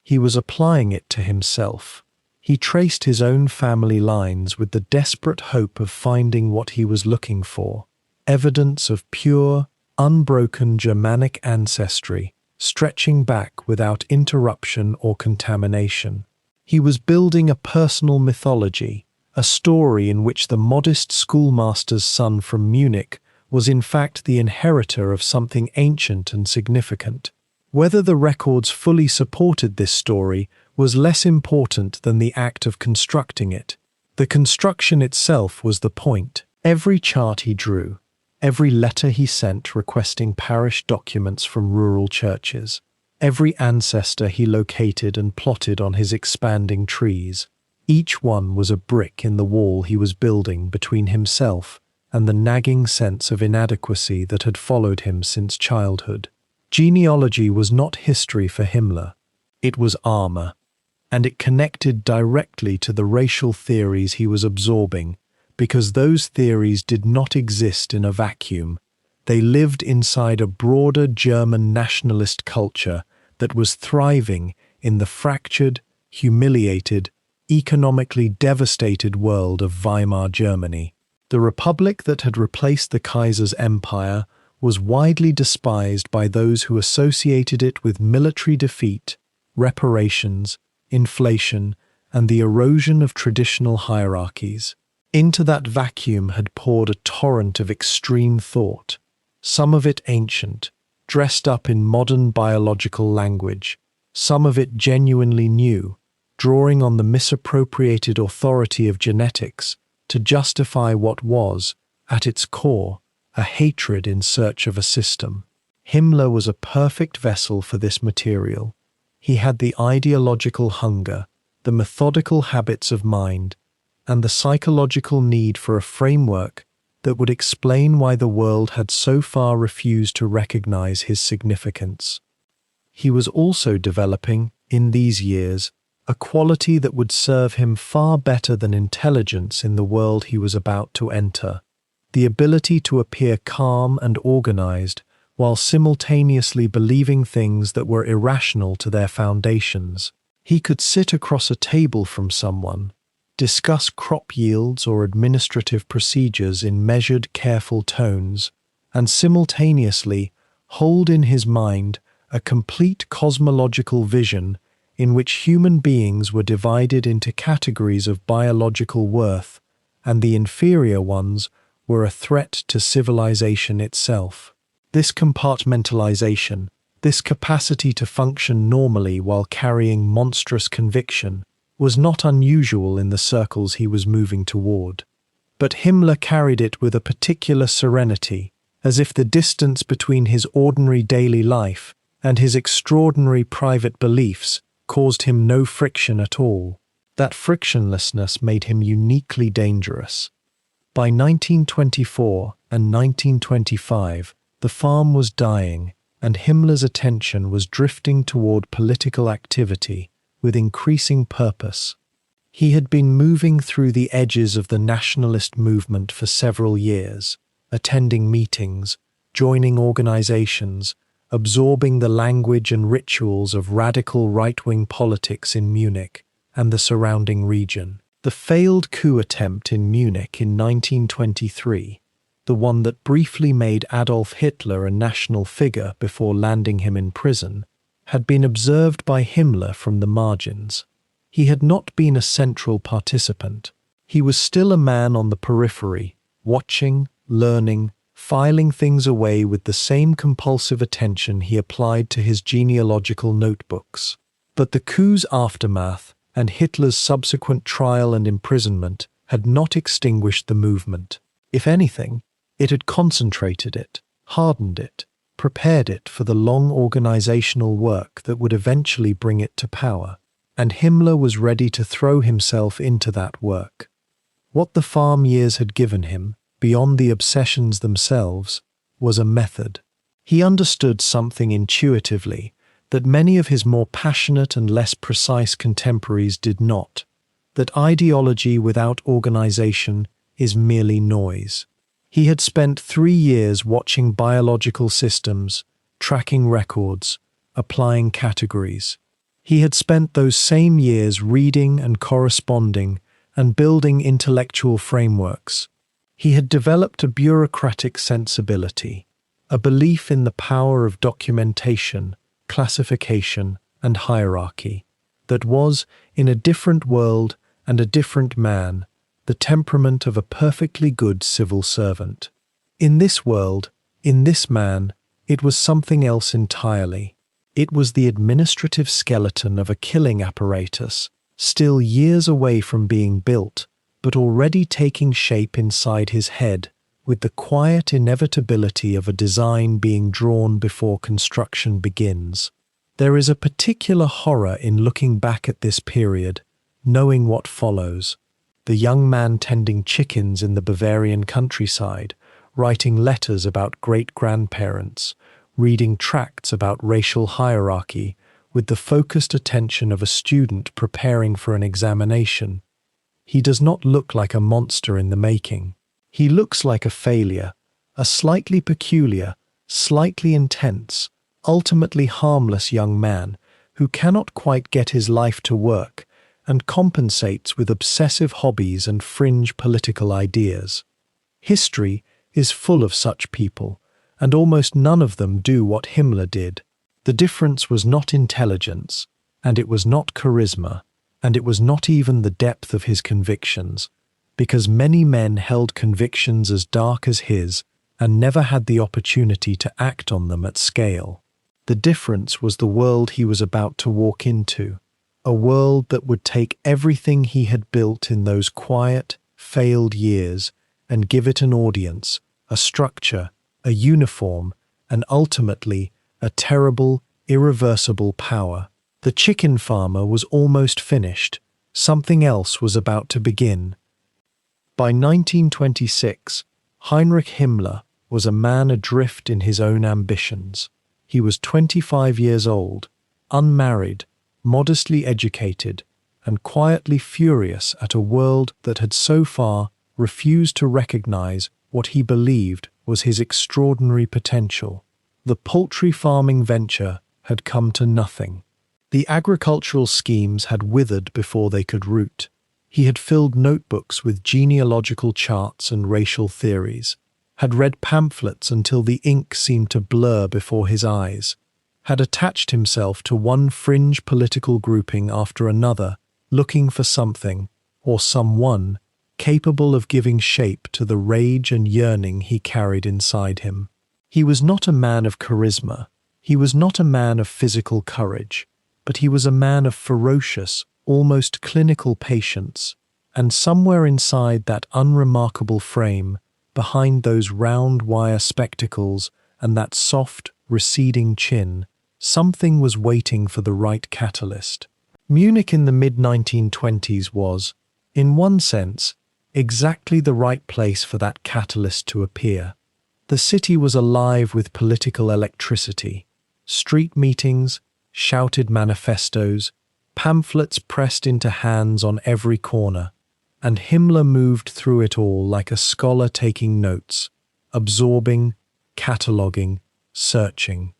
He was applying it to himself. He traced his own family lines with the desperate hope of finding what he was looking for, evidence of pure, unbroken Germanic ancestry, stretching back without interruption or contamination. He was building a personal mythology, a story in which the modest schoolmaster's son from Munich was in fact the inheritor of something ancient and significant. Whether the records fully supported this story was less important than the act of constructing it. The construction itself was the point. Every chart he drew, every letter he sent requesting parish documents from rural churches, every ancestor he located and plotted on his expanding trees, each one was a brick in the wall he was building between himself and the nagging sense of inadequacy that had followed him since childhood. Genealogy was not history for Himmler. It was armor, and it connected directly to the racial theories he was absorbing, because those theories did not exist in a vacuum. They lived inside a broader German nationalist culture that was thriving in the fractured, humiliated, economically devastated world of Weimar Germany. The republic that had replaced the Kaiser's empire was widely despised by those who associated it with military defeat, reparations, inflation, and the erosion of traditional hierarchies. Into that vacuum had poured a torrent of extreme thought, some of it ancient, dressed up in modern biological language, some of it genuinely new, drawing on the misappropriated authority of genetics to justify what was, at its core, a hatred in search of a system. Himmler was a perfect vessel for this material. He had the ideological hunger, the methodical habits of mind, and the psychological need for a framework that would explain why the world had so far refused to recognize his significance. He was also developing, in these years, a quality that would serve him far better than intelligence in the world he was about to enter: the ability to appear calm and organized while simultaneously believing things that were irrational to their foundations. He could sit across a table from someone, discuss crop yields or administrative procedures in measured, careful tones, and simultaneously hold in his mind a complete cosmological vision in which human beings were divided into categories of biological worth, and the inferior ones were a threat to civilization itself. This compartmentalization, this capacity to function normally while carrying monstrous conviction, was not unusual in the circles he was moving toward. But Himmler carried it with a particular serenity, as if the distance between his ordinary daily life and his extraordinary private beliefs caused him no friction at all. That frictionlessness made him uniquely dangerous. By 1924 and 1925, the farm was dying, and Himmler's attention was drifting toward political activity with increasing purpose. He had been moving through the edges of the nationalist movement for several years, attending meetings, joining organizations, absorbing the language and rituals of radical right-wing politics in Munich and the surrounding region. The failed coup attempt in Munich in 1923, the one that briefly made Adolf Hitler a national figure before landing him in prison, had been observed by Himmler from the margins. He had not been a central participant. He was still a man on the periphery, watching, learning, filing things away with the same compulsive attention he applied to his genealogical notebooks. But the coup's aftermath and Hitler's subsequent trial and imprisonment had not extinguished the movement. If anything, it had concentrated it, hardened it, prepared it for the long organizational work that would eventually bring it to power. And Himmler was ready to throw himself into that work. What the farm years had given him, beyond the obsessions themselves, was a method. He understood something intuitively that many of his more passionate and less precise contemporaries did not, that ideology without organization is merely noise. He had spent 3 years watching biological systems, tracking records, applying categories. He had spent those same years reading and corresponding and building intellectual frameworks. He had developed a bureaucratic sensibility, a belief in the power of documentation, classification, and hierarchy, that was, in a different world and a different man, the temperament of a perfectly good civil servant. In this world, in this man, it was something else entirely. It was the administrative skeleton of a killing apparatus, still years away from being built, but already taking shape inside his head, with the quiet inevitability of a design being drawn before construction begins. There is a particular horror in looking back at this period, knowing what follows. The young man tending chickens in the Bavarian countryside, writing letters about great-grandparents, reading tracts about racial hierarchy, with the focused attention of a student preparing for an examination. He does not look like a monster in the making. He looks like a failure, a slightly peculiar, slightly intense, ultimately harmless young man who cannot quite get his life to work and compensates with obsessive hobbies and fringe political ideas. History is full of such people, and almost none of them do what Himmler did. The difference was not intelligence, and it was not charisma, and it was not even the depth of his convictions, because many men held convictions as dark as his and never had the opportunity to act on them at scale. The difference was the world he was about to walk into, a world that would take everything he had built in those quiet, failed years and give it an audience, a structure, a uniform, and ultimately a terrible, irreversible power. The chicken farmer was almost finished. Something else was about to begin. By 1926, Heinrich Himmler was a man adrift in his own ambitions. He was 25 years old, unmarried, modestly educated, and quietly furious at a world that had so far refused to recognize what he believed was his extraordinary potential. The poultry farming venture had come to nothing. The agricultural schemes had withered before they could root. He had filled notebooks with genealogical charts and racial theories, had read pamphlets until the ink seemed to blur before his eyes, had attached himself to one fringe political grouping after another, looking for something, or someone, capable of giving shape to the rage and yearning he carried inside him. He was not a man of charisma, he was not a man of physical courage, but he was a man of ferocious, almost clinical patience, and somewhere inside that unremarkable frame, behind those round wire spectacles and that soft, receding chin, something was waiting for the right catalyst. Munich in the mid-1920s was, in one sense, exactly the right place for that catalyst to appear. The city was alive with political electricity. Street meetings, shouted manifestos, pamphlets pressed into hands on every corner, and Himmler moved through it all like a scholar taking notes, absorbing, cataloguing, searching.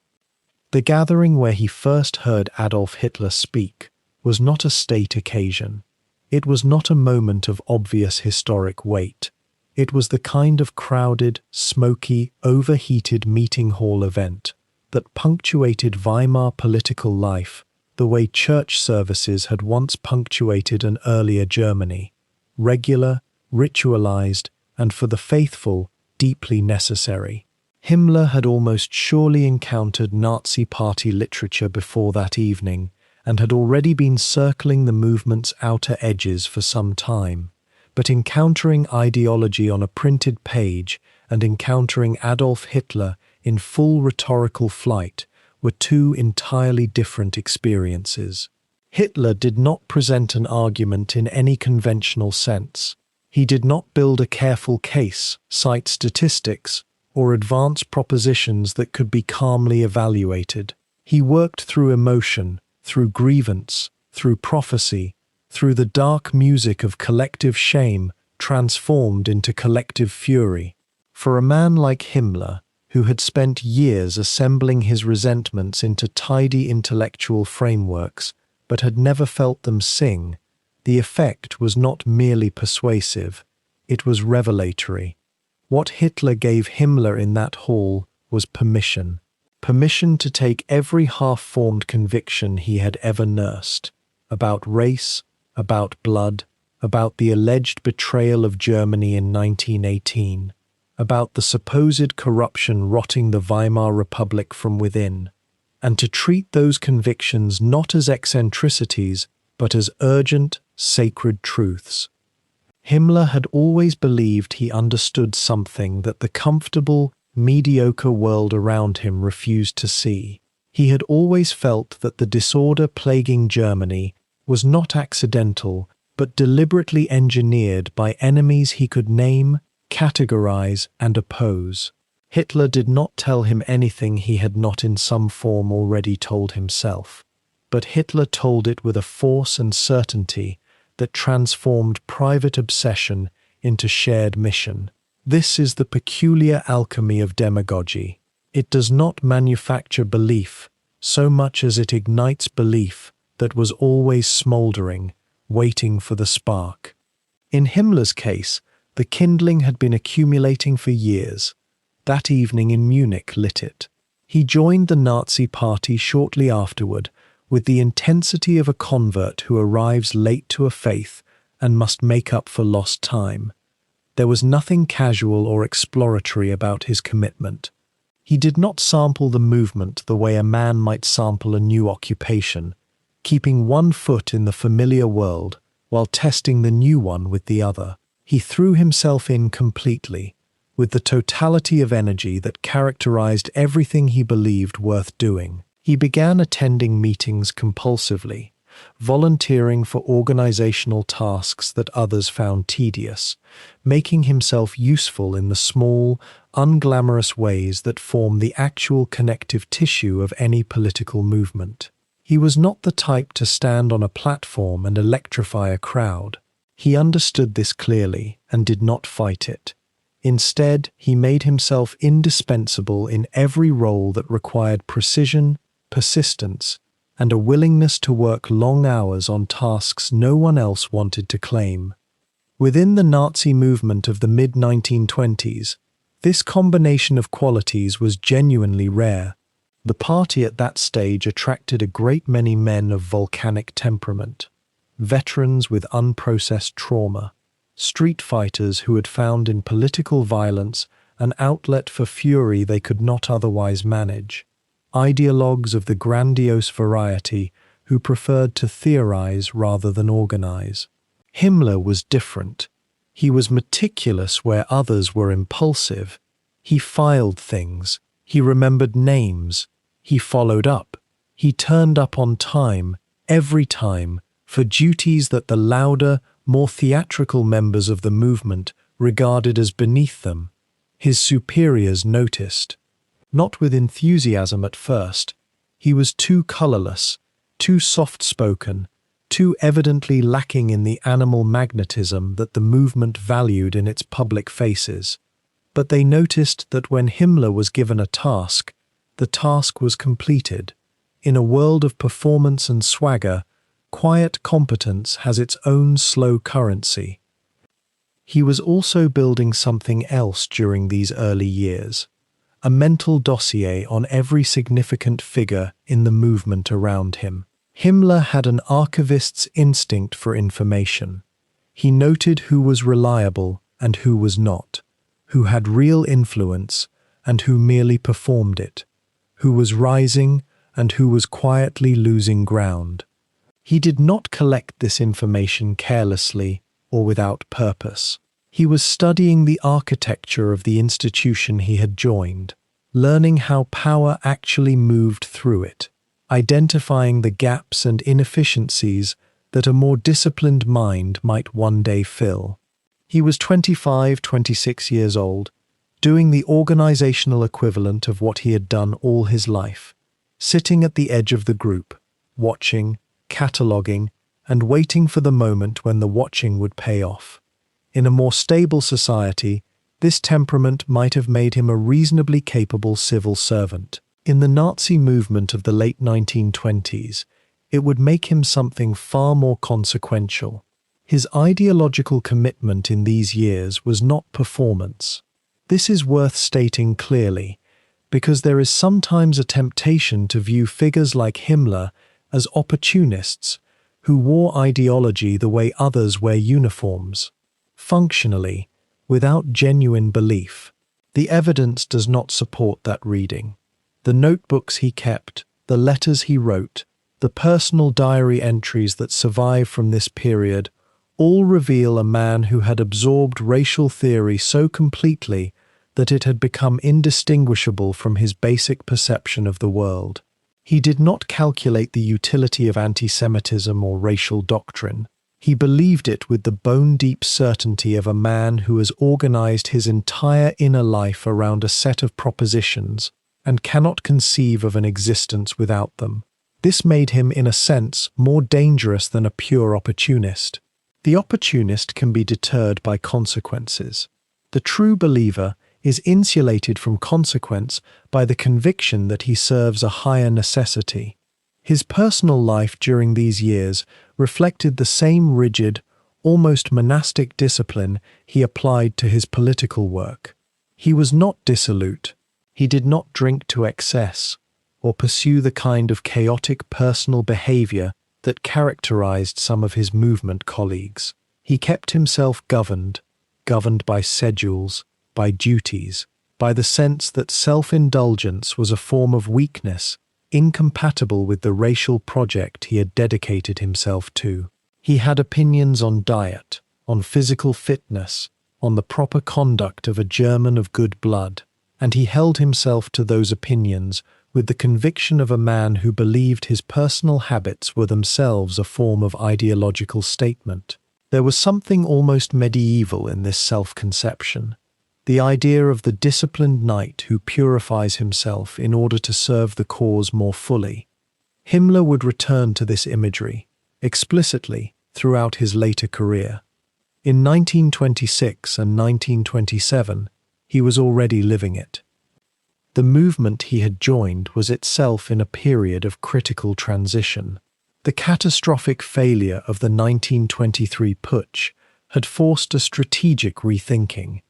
The gathering where he first heard Adolf Hitler speak was not a state occasion. It was not a moment of obvious historic weight. It was the kind of crowded, smoky, overheated meeting hall event that punctuated Weimar political life the way church services had once punctuated an earlier Germany, regular, ritualized, and for the faithful, deeply necessary. Himmler had almost surely encountered Nazi Party literature before that evening and had already been circling the movement's outer edges for some time, but encountering ideology on a printed page and encountering Adolf Hitler in full rhetorical flight were two entirely different experiences. Hitler did not present an argument in any conventional sense. He did not build a careful case, cite statistics, or advance propositions that could be calmly evaluated. He worked through emotion, through grievance, through prophecy, through the dark music of collective shame transformed into collective fury. For a man like Himmler, who had spent years assembling his resentments into tidy intellectual frameworks, but had never felt them sing, the effect was not merely persuasive, it was revelatory. What Hitler gave Himmler in that hall was permission. Permission to take every half-formed conviction he had ever nursed, about race, about blood, about the alleged betrayal of Germany in 1918, about the supposed corruption rotting the Weimar Republic from within, and to treat those convictions not as eccentricities, but as urgent, sacred truths. Himmler had always believed he understood something that the comfortable, mediocre world around him refused to see. He had always felt that the disorder plaguing Germany was not accidental, but deliberately engineered by enemies he could name, categorize, and oppose. Hitler did not tell him anything he had not in some form already told himself, but Hitler told it with a force and certainty that transformed private obsession into shared mission. This is the peculiar alchemy of demagogy. It does not manufacture belief so much as it ignites belief that was always smoldering, waiting for the spark. In Himmler's case, the kindling had been accumulating for years. That evening in Munich lit it. He joined the Nazi Party shortly afterward, with the intensity of a convert who arrives late to a faith and must make up for lost time. There was nothing casual or exploratory about his commitment. He did not sample the movement the way a man might sample a new occupation, keeping one foot in the familiar world while testing the new one with the other. He threw himself in completely, with the totality of energy that characterized everything he believed worth doing. He began attending meetings compulsively, volunteering for organizational tasks that others found tedious, making himself useful in the small, unglamorous ways that form the actual connective tissue of any political movement. He was not the type to stand on a platform and electrify a crowd. He understood this clearly and did not fight it. Instead, he made himself indispensable in every role that required precision, persistence, and a willingness to work long hours on tasks no one else wanted to claim. Within the Nazi movement of the mid-1920s, this combination of qualities was genuinely rare. The party at that stage attracted a great many men of volcanic temperament, veterans with unprocessed trauma, street fighters who had found in political violence an outlet for fury they could not otherwise manage, ideologues of the grandiose variety who preferred to theorize rather than organize. Himmler was different. He was meticulous where others were impulsive. He filed things. He remembered names. He followed up. He turned up on time. every time, for duties that the louder, more theatrical members of the movement regarded as beneath them. His superiors noticed. Not with enthusiasm at first. He was too colourless, too soft-spoken, too evidently lacking in the animal magnetism that the movement valued in its public faces. But they noticed that when Himmler was given a task, the task was completed. In a world of performance and swagger, quiet competence has its own slow currency. He was also building something else during these early years, a mental dossier on every significant figure in the movement around him. Himmler had an archivist's instinct for information. He noted who was reliable and who was not, who had real influence and who merely performed it, who was rising and who was quietly losing ground. He did not collect this information carelessly or without purpose. He was studying the architecture of the institution he had joined, learning how power actually moved through it, identifying the gaps and inefficiencies that a more disciplined mind might one day fill. He was 25, 26 years old, doing the organizational equivalent of what he had done all his life, sitting at the edge of the group, watching, cataloguing, and waiting for the moment when the watching would pay off. In a more stable society, this temperament might have made him a reasonably capable civil servant. In the Nazi movement of the late 1920s, it would make him something far more consequential. His ideological commitment in these years was not performance. This is worth stating clearly, because there is sometimes a temptation to view figures like Himmler as opportunists who wore ideology the way others wear uniforms. Functionally, without genuine belief. The evidence does not support that reading. The notebooks he kept, the letters he wrote, the personal diary entries that survive from this period all reveal a man who had absorbed racial theory so completely that it had become indistinguishable from his basic perception of the world. He did not calculate the utility of anti-Semitism or racial doctrine. He believed it with the bone-deep certainty of a man who has organized his entire inner life around a set of propositions and cannot conceive of an existence without them. This made him, in a sense, more dangerous than a pure opportunist. The opportunist can be deterred by consequences. The true believer is insulated from consequence by the conviction that he serves a higher necessity. His personal life during these years reflected the same rigid, almost monastic discipline he applied to his political work. He was not dissolute. He did not drink to excess or pursue the kind of chaotic personal behavior that characterized some of his movement colleagues. He kept himself governed by schedules, by duties, by the sense that self-indulgence was a form of weakness incompatible with the racial project he had dedicated himself to. He had opinions on diet, on physical fitness, on the proper conduct of a German of good blood, and he held himself to those opinions with the conviction of a man who believed his personal habits were themselves a form of ideological statement. There was something almost medieval in this self-conception, the idea of the disciplined knight who purifies himself in order to serve the cause more fully. Himmler would return to this imagery, explicitly, throughout his later career. In 1926 and 1927, he was already living it. The movement he had joined was itself in a period of critical transition. The catastrophic failure of the 1923 putsch had forced a strategic rethinking,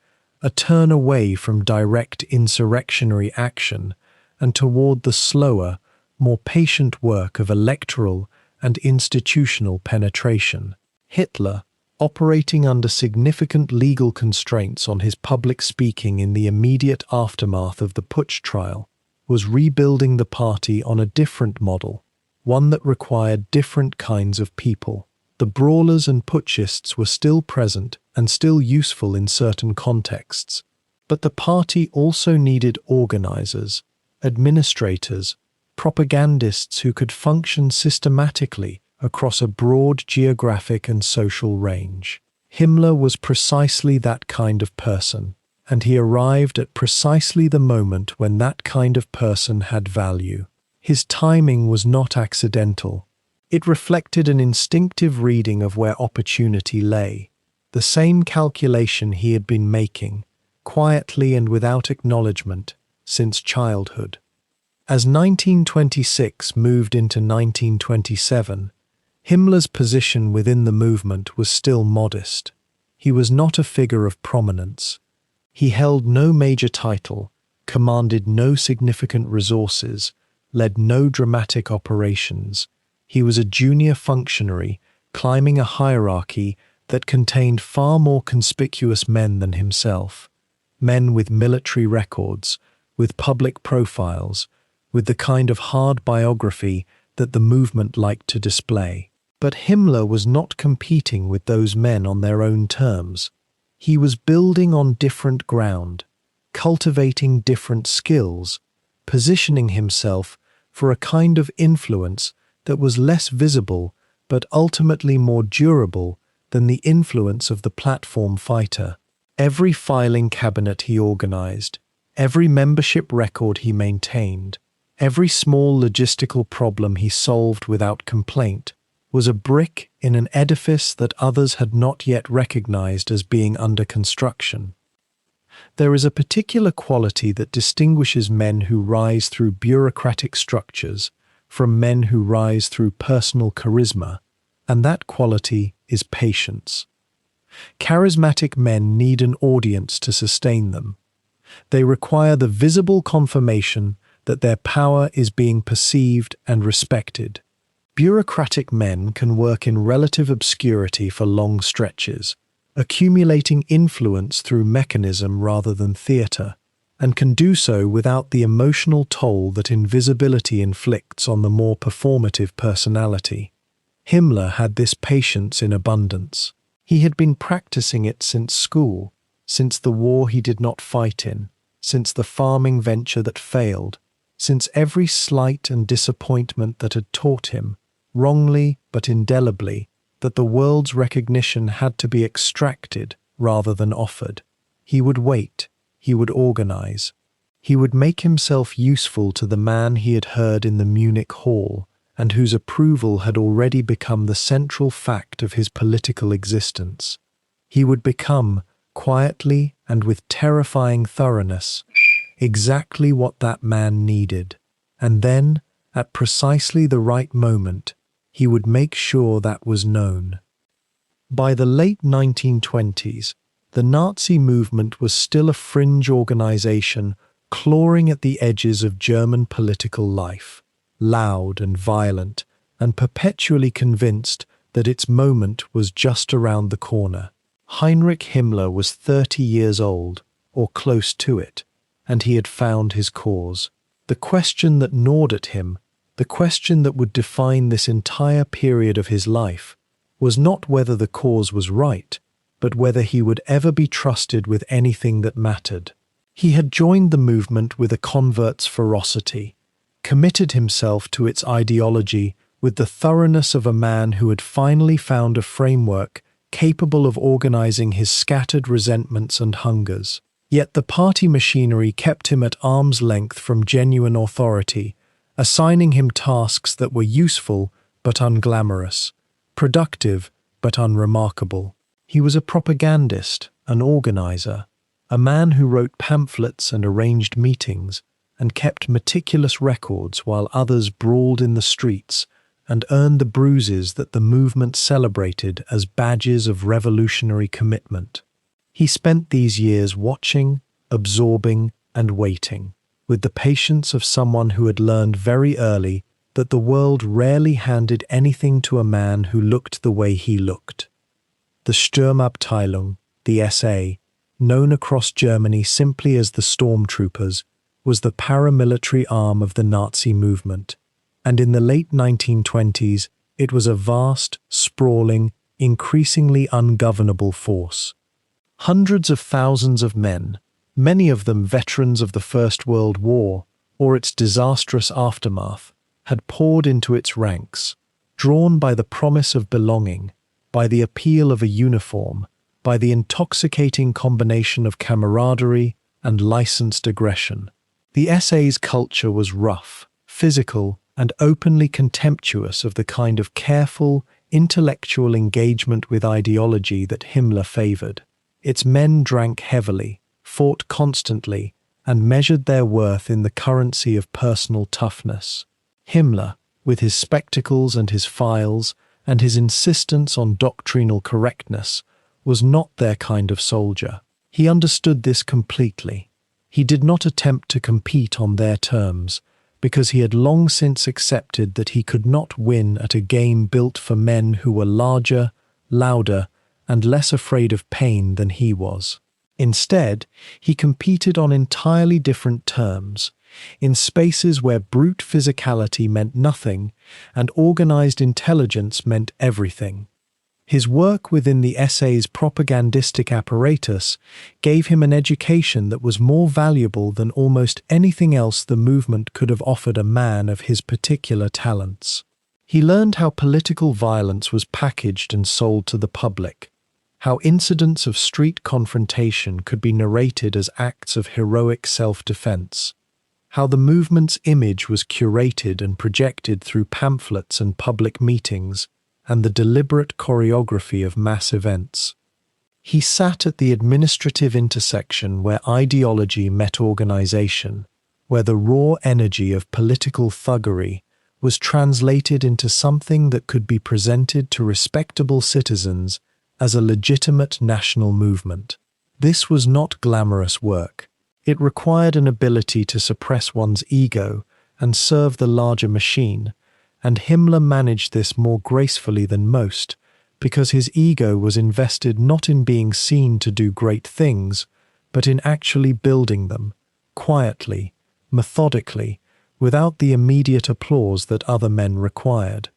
a turn away from direct insurrectionary action and toward the slower, more patient work of electoral and institutional penetration. Hitler, operating under significant legal constraints on his public speaking in the immediate aftermath of the putsch trial, was rebuilding the party on a different model, one that required different kinds of people. The brawlers and putschists were still present and still useful in certain contexts, but the party also needed organizers, administrators, propagandists who could function systematically across a broad geographic and social range. Himmler was precisely that kind of person, and he arrived at precisely the moment when that kind of person had value. His timing was not accidental. It reflected an instinctive reading of where opportunity lay, the same calculation he had been making, quietly and without acknowledgement, since childhood. As 1926 moved into 1927, Himmler's position within the movement was still modest. He was not a figure of prominence. He held no major title, commanded no significant resources, led no dramatic operations. He was a junior functionary climbing a hierarchy that contained far more conspicuous men than himself. Men with military records, with public profiles, with the kind of hard biography that the movement liked to display. But Himmler was not competing with those men on their own terms. He was building on different ground, cultivating different skills, positioning himself for a kind of influence that was less visible but ultimately more durable than the influence of the platform fighter. Every filing cabinet he organized, every membership record he maintained, every small logistical problem he solved without complaint was a brick in an edifice that others had not yet recognized as being under construction. There is a particular quality that distinguishes men who rise through bureaucratic structures from men who rise through personal charisma, and that quality is patience. Charismatic men need an audience to sustain them. They require the visible confirmation that their power is being perceived and respected. Bureaucratic men can work in relative obscurity for long stretches, accumulating influence through mechanism rather than theatre, and can do so without the emotional toll that invisibility inflicts on the more performative personality. Himmler had this patience in abundance. He had been practicing it since school, since the war he did not fight in, since the farming venture that failed, since every slight and disappointment that had taught him, wrongly but indelibly, that the world's recognition had to be extracted rather than offered. He would wait, he would organize, he would make himself useful to the man he had heard in the Munich hall, and whose approval had already become the central fact of his political existence. He would become, quietly and with terrifying thoroughness, exactly what that man needed, and then, at precisely the right moment, he would make sure that was known. By the late 1920s, the Nazi movement was still a fringe organization clawing at the edges of German political life, loud and violent, and perpetually convinced that its moment was just around the corner. Heinrich Himmler was 30 years old, or close to it, and he had found his cause. The question that gnawed at him, the question that would define this entire period of his life, was not whether the cause was right, but whether he would ever be trusted with anything that mattered. He had joined the movement with a convert's ferocity, committed himself to its ideology with the thoroughness of a man who had finally found a framework capable of organizing his scattered resentments and hungers. Yet the party machinery kept him at arm's length from genuine authority, assigning him tasks that were useful but unglamorous, productive but unremarkable. He was a propagandist, an organizer, a man who wrote pamphlets and arranged meetings, and kept meticulous records while others brawled in the streets and earned the bruises that the movement celebrated as badges of revolutionary commitment. He spent these years watching, absorbing, and waiting, with the patience of someone who had learned very early that the world rarely handed anything to a man who looked the way he looked. The Sturmabteilung, the SA, known across Germany simply as the Stormtroopers, was the paramilitary arm of the Nazi movement, and in the late 1920s it was a vast, sprawling, increasingly ungovernable force. Hundreds of thousands of men, many of them veterans of the First World War or its disastrous aftermath, had poured into its ranks, drawn by the promise of belonging, by the appeal of a uniform, by the intoxicating combination of camaraderie and licensed aggression. The SA's culture was rough, physical, and openly contemptuous of the kind of careful, intellectual engagement with ideology that Himmler favored. Its men drank heavily, fought constantly, and measured their worth in the currency of personal toughness. Himmler, with his spectacles and his files, and his insistence on doctrinal correctness, was not their kind of soldier. He understood this completely. He did not attempt to compete on their terms, because he had long since accepted that he could not win at a game built for men who were larger, louder, and less afraid of pain than he was. Instead, he competed on entirely different terms, in spaces where brute physicality meant nothing and organized intelligence meant everything. His work within the SA's propagandistic apparatus gave him an education that was more valuable than almost anything else the movement could have offered a man of his particular talents. He learned how political violence was packaged and sold to the public, how incidents of street confrontation could be narrated as acts of heroic self-defense, how the movement's image was curated and projected through pamphlets and public meetings, and the deliberate choreography of mass events. He sat at the administrative intersection where ideology met organization, where the raw energy of political thuggery was translated into something that could be presented to respectable citizens as a legitimate national movement. This was not glamorous work. It required an ability to suppress one's ego and serve the larger machine, and Himmler managed this more gracefully than most, because his ego was invested not in being seen to do great things, but in actually building them, quietly, methodically, without the immediate applause that other men required.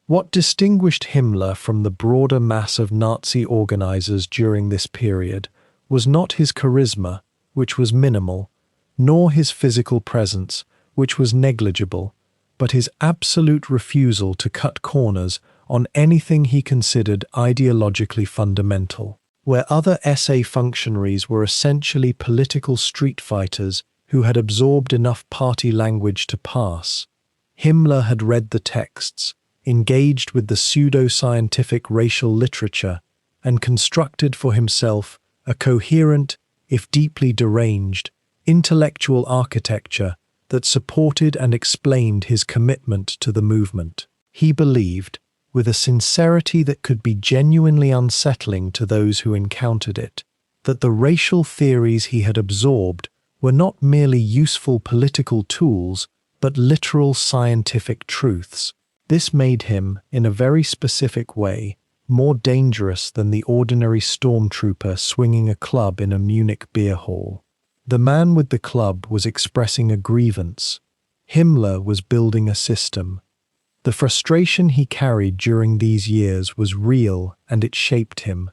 What distinguished Himmler from the broader mass of Nazi organizers during this period was not his charisma, which was minimal, nor his physical presence, which was negligible, but his absolute refusal to cut corners on anything he considered ideologically fundamental. Where other SA functionaries were essentially political street fighters who had absorbed enough party language to pass, Himmler had read the texts, engaged with the pseudo-scientific racial literature, and constructed for himself a coherent, if deeply deranged, intellectual architecture that supported and explained his commitment to the movement. He believed, with a sincerity that could be genuinely unsettling to those who encountered it, that the racial theories he had absorbed were not merely useful political tools, but literal scientific truths. This made him, in a very specific way, more dangerous than the ordinary stormtrooper swinging a club in a Munich beer hall. The man with the club was expressing a grievance. Himmler was building a system. The frustration he carried during these years was real, and it shaped him.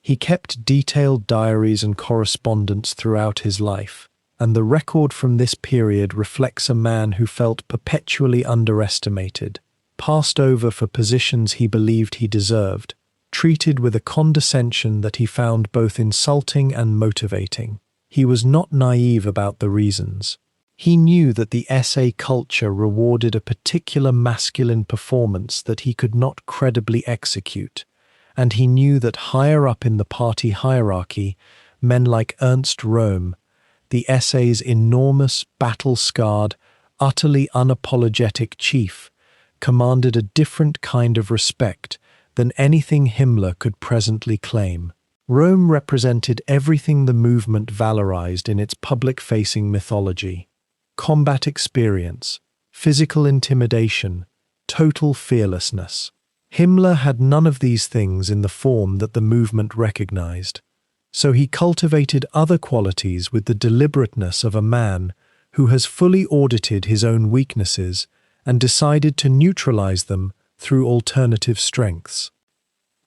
He kept detailed diaries and correspondence throughout his life, and the record from this period reflects a man who felt perpetually underestimated, passed over for positions he believed he deserved, treated with a condescension that he found both insulting and motivating. He was not naive about the reasons. He knew that the SA culture rewarded a particular masculine performance that he could not credibly execute, and he knew that higher up in the party hierarchy, men like Ernst Röhm, the SA's enormous, battle-scarred, utterly unapologetic chief, commanded a different kind of respect than anything Himmler could presently claim. Röhm represented everything the movement valorized in its public-facing mythology: combat experience, physical intimidation, total fearlessness. Himmler had none of these things in the form that the movement recognized, so he cultivated other qualities with the deliberateness of a man who has fully audited his own weaknesses and decided to neutralize them through alternative strengths.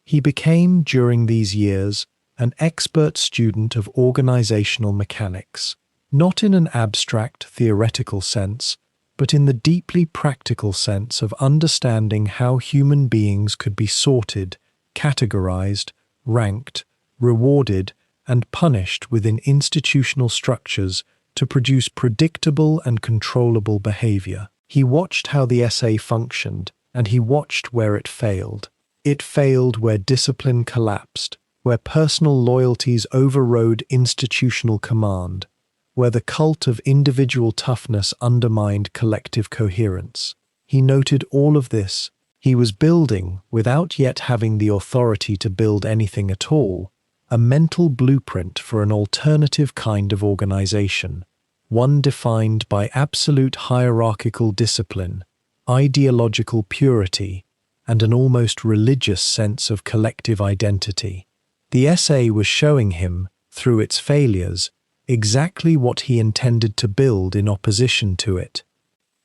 He became, during these years, an expert student of organizational mechanics, not in an abstract, theoretical sense, but in the deeply practical sense of understanding how human beings could be sorted, categorized, ranked, rewarded, and punished within institutional structures to produce predictable and controllable behavior. He watched how the SA functioned, and he watched where it failed. It failed where discipline collapsed, where personal loyalties overrode institutional command, where the cult of individual toughness undermined collective coherence. He noted all of this. He was building, without yet having the authority to build anything at all, a mental blueprint for an alternative kind of organization, one defined by absolute hierarchical discipline, ideological purity, and an almost religious sense of collective identity. The SA was showing him, through its failures, exactly what he intended to build in opposition to it.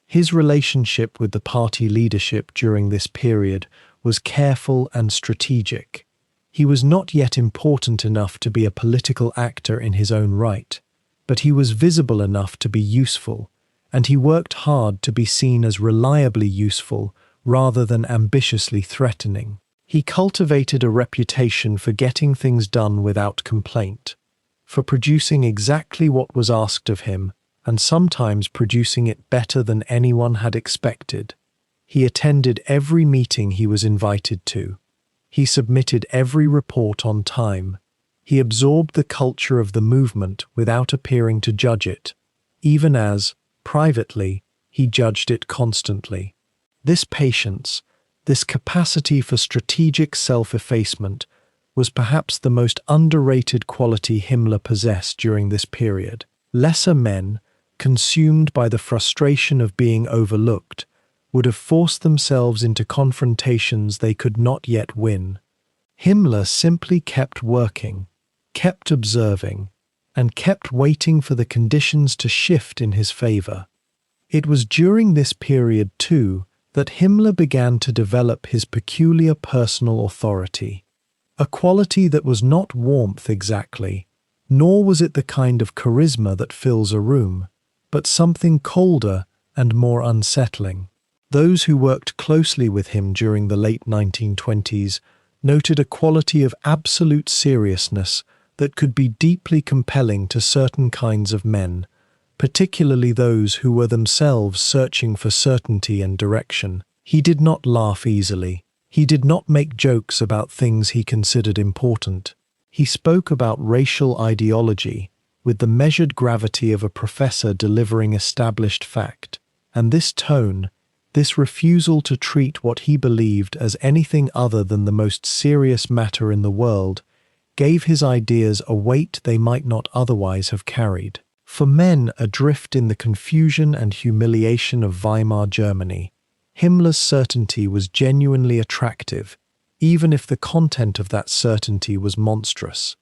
His relationship with the party leadership during this period was careful and strategic. He was not yet important enough to be a political actor in his own right, but he was visible enough to be useful, and he worked hard to be seen as reliably useful rather than ambitiously threatening. He cultivated a reputation for getting things done without complaint, for producing exactly what was asked of him, and sometimes producing it better than anyone had expected. He attended every meeting he was invited to. He submitted every report on time. He absorbed the culture of the movement without appearing to judge it, even as, privately, he judged it constantly. This patience, this capacity for strategic self-effacement, was perhaps the most underrated quality Himmler possessed during this period. Lesser men, consumed by the frustration of being overlooked, would have forced themselves into confrontations they could not yet win. Himmler simply kept working, kept observing, and kept waiting for the conditions to shift in his favor. It was during this period, too, that Himmler began to develop his peculiar personal authority, a quality that was not warmth exactly, nor was it the kind of charisma that fills a room, but something colder and more unsettling. Those who worked closely with him during the late 1920s noted a quality of absolute seriousness that could be deeply compelling to certain kinds of men, particularly those who were themselves searching for certainty and direction. He did not laugh easily. He did not make jokes about things he considered important. He spoke about racial ideology with the measured gravity of a professor delivering established fact, and this tone, this refusal to treat what he believed as anything other than the most serious matter in the world, gave his ideas a weight they might not otherwise have carried. For men adrift in the confusion and humiliation of Weimar Germany, Himmler's certainty was genuinely attractive, even if the content of that certainty was monstrous.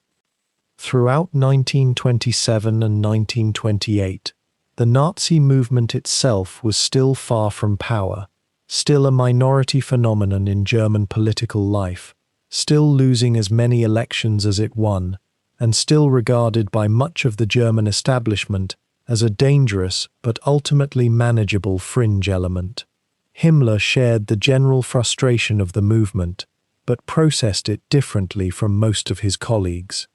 Throughout 1927 and 1928, the Nazi movement itself was still far from power, still a minority phenomenon in German political life, still losing as many elections as it won, and still regarded by much of the German establishment as a dangerous but ultimately manageable fringe element. Himmler shared the general frustration of the movement, but processed it differently from most of his colleagues.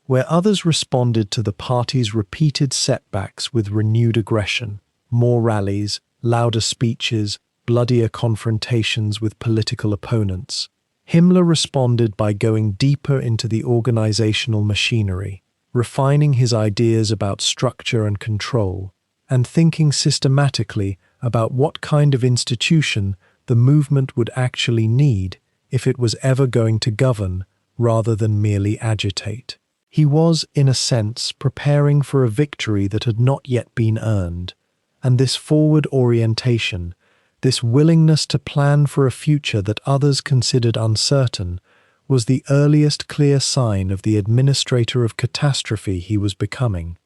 Where others responded to the party's repeated setbacks with renewed aggression, more rallies, louder speeches, bloodier confrontations with political opponents, Himmler responded by going deeper into the organizational machinery, refining his ideas about structure and control, and thinking systematically about what kind of institution the movement would actually need if it was ever going to govern rather than merely agitate. He was, in a sense, preparing for a victory that had not yet been earned, and this forward orientation, this willingness to plan for a future that others considered uncertain, was the earliest clear sign of the administrator of catastrophe he was becoming.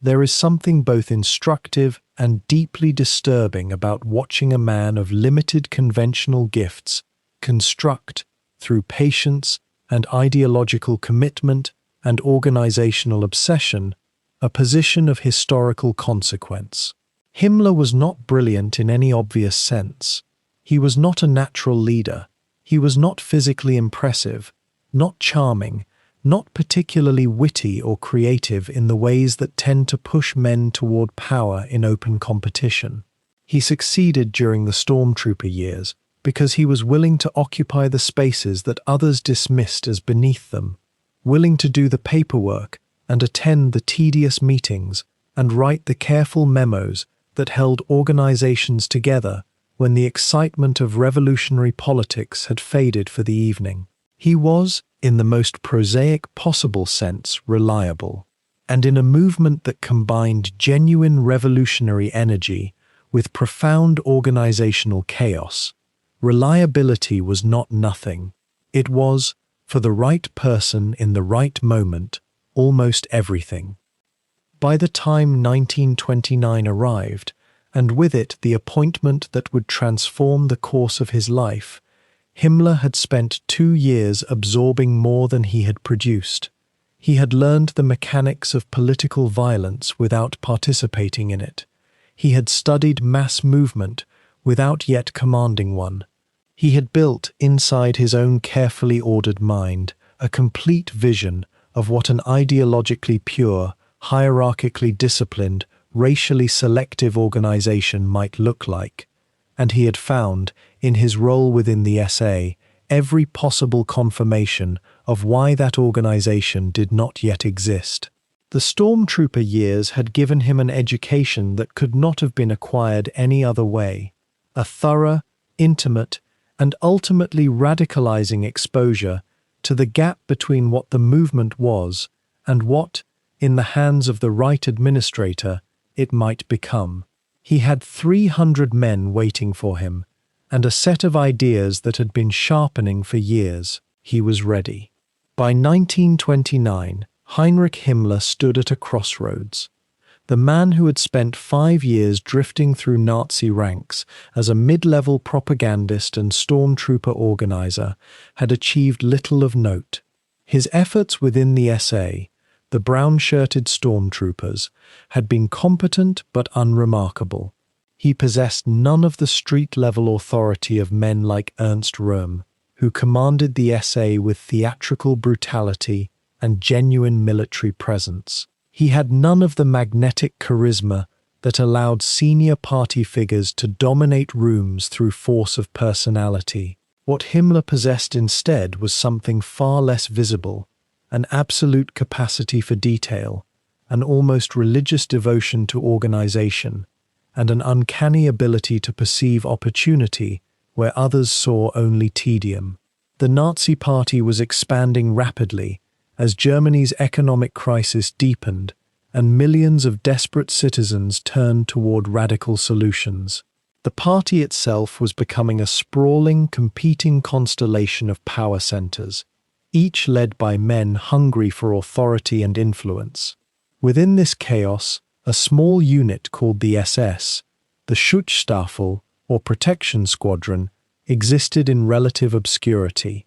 There is something both instructive and deeply disturbing about watching a man of limited conventional gifts construct, through patience and ideological commitment and organizational obsession, a position of historical consequence. Himmler was not brilliant in any obvious sense. He was not a natural leader. He was not physically impressive, not charming, not particularly witty or creative in the ways that tend to push men toward power in open competition. He succeeded during the stormtrooper years because he was willing to occupy the spaces that others dismissed as beneath them, willing to do the paperwork and attend the tedious meetings and write the careful memos that held organizations together when the excitement of revolutionary politics had faded for the evening. He was, in the most prosaic possible sense, reliable. And in a movement that combined genuine revolutionary energy with profound organizational chaos, reliability was not nothing. It was, for the right person in the right moment, almost everything. By the time 1929 arrived, and with it the appointment that would transform the course of his life, Himmler had spent 2 years absorbing more than he had produced. He had learned the mechanics of political violence without participating in it. He had studied mass movement without yet commanding one. He had built, inside his own carefully ordered mind, a complete vision of what an ideologically pure, hierarchically disciplined, racially selective organization might look like, and he had found, in his role within the SA, every possible confirmation of why that organization did not yet exist. The stormtrooper years had given him an education that could not have been acquired any other way, a thorough, intimate, and ultimately radicalizing exposure to the gap between what the movement was and what, in the hands of the right administrator, it might become. He had 300 men waiting for him, and a set of ideas that had been sharpening for years. He was ready. By 1929, Heinrich Himmler stood at a crossroads. The man who had spent 5 years drifting through Nazi ranks as a mid-level propagandist and stormtrooper organizer had achieved little of note. His efforts within the SA, the brown-shirted stormtroopers, had been competent but unremarkable. He possessed none of the street-level authority of men like Ernst Röhm, who commanded the SA with theatrical brutality and genuine military presence. He had none of the magnetic charisma that allowed senior party figures to dominate rooms through force of personality. What Himmler possessed instead was something far less visible, an absolute capacity for detail, an almost religious devotion to organization, and an uncanny ability to perceive opportunity where others saw only tedium. The Nazi Party was expanding rapidly as Germany's economic crisis deepened and millions of desperate citizens turned toward radical solutions. The party itself was becoming a sprawling, competing constellation of power centers, each led by men hungry for authority and influence. Within this chaos, a small unit called the SS, the Schutzstaffel, or Protection Squadron, existed in relative obscurity.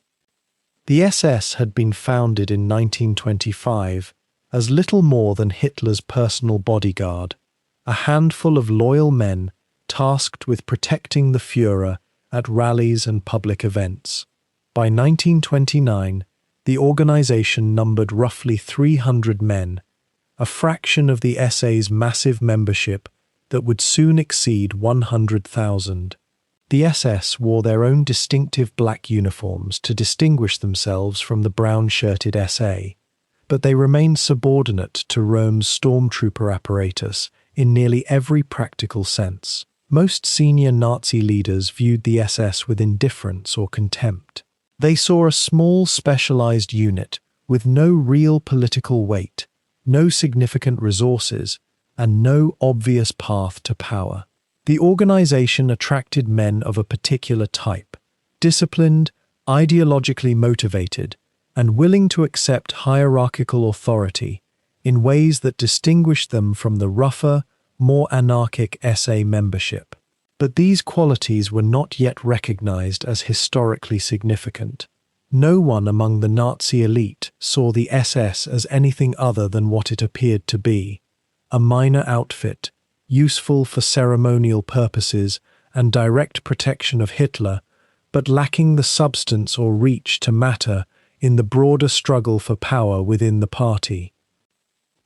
The SS had been founded in 1925 as little more than Hitler's personal bodyguard, a handful of loyal men tasked with protecting the Führer at rallies and public events. By 1929, the organization numbered roughly 300 men, a fraction of the SA's massive membership that would soon exceed 100,000. The SS wore their own distinctive black uniforms to distinguish themselves from the brown-shirted SA, but they remained subordinate to Röhm's stormtrooper apparatus in nearly every practical sense. Most senior Nazi leaders viewed the SS with indifference or contempt. They saw a small specialized unit with no real political weight, no significant resources, and no obvious path to power. The organization attracted men of a particular type, disciplined, ideologically motivated, and willing to accept hierarchical authority in ways that distinguished them from the rougher, more anarchic SA membership. But these qualities were not yet recognized as historically significant. No one among the Nazi elite saw the SS as anything other than what it appeared to be, a minor outfit useful for ceremonial purposes and direct protection of Hitler, but lacking the substance or reach to matter in the broader struggle for power within the party.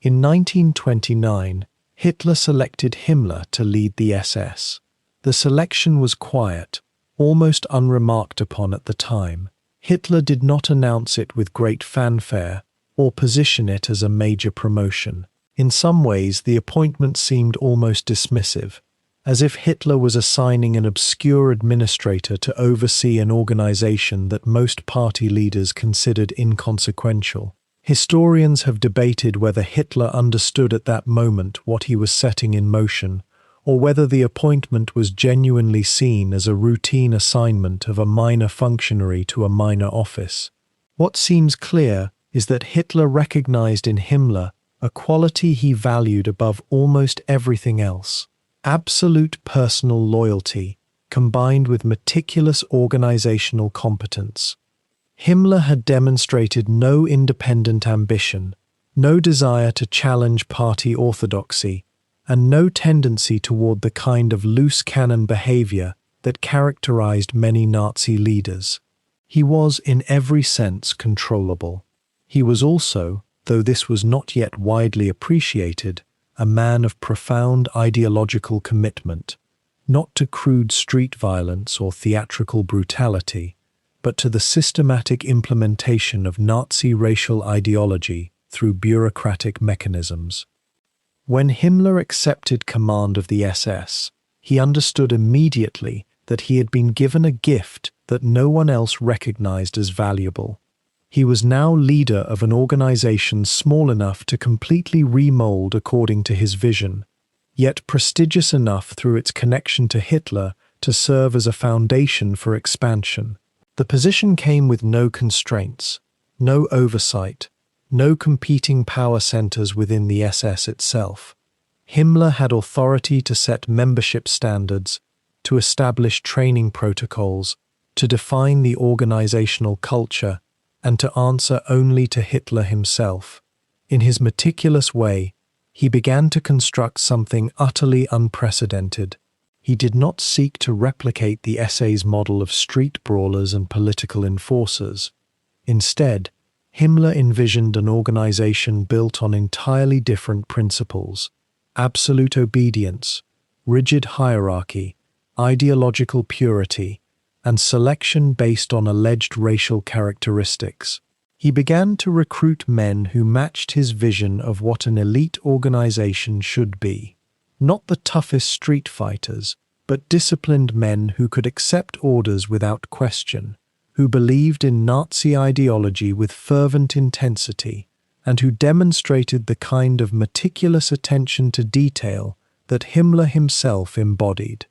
In 1929, Hitler selected Himmler to lead the SS. The selection was quiet, almost unremarked upon at the time. Hitler did not announce it with great fanfare or position it as a major promotion. In some ways, the appointment seemed almost dismissive, as if Hitler was assigning an obscure administrator to oversee an organization that most party leaders considered inconsequential. Historians have debated whether Hitler understood at that moment what he was setting in motion, or whether the appointment was genuinely seen as a routine assignment of a minor functionary to a minor office. What seems clear is that Hitler recognized in Himmler a quality he valued above almost everything else: absolute personal loyalty, combined with meticulous organizational competence. Himmler had demonstrated no independent ambition, no desire to challenge party orthodoxy, and no tendency toward the kind of loose cannon behavior that characterized many Nazi leaders. He was, in every sense, controllable. He was also, though this was not yet widely appreciated, a man of profound ideological commitment, not to crude street violence or theatrical brutality, but to the systematic implementation of Nazi racial ideology through bureaucratic mechanisms. When Himmler accepted command of the SS, he understood immediately that he had been given a gift that no one else recognized as valuable. He was now leader of an organization small enough to completely remold according to his vision, yet prestigious enough through its connection to Hitler to serve as a foundation for expansion. The position came with no constraints, no oversight, no competing power centers within the SS itself. Himmler had authority to set membership standards, to establish training protocols, to define the organizational culture, and to answer only to Hitler himself. In his meticulous way, he began to construct something utterly unprecedented. He did not seek to replicate the SA's model of street brawlers and political enforcers. Instead, Himmler envisioned an organization built on entirely different principles: absolute obedience, rigid hierarchy, ideological purity, and selection based on alleged racial characteristics. He began to recruit men who matched his vision of what an elite organization should be. Not the toughest street fighters, but disciplined men who could accept orders without question, who believed in Nazi ideology with fervent intensity, and who demonstrated the kind of meticulous attention to detail that Himmler himself embodied.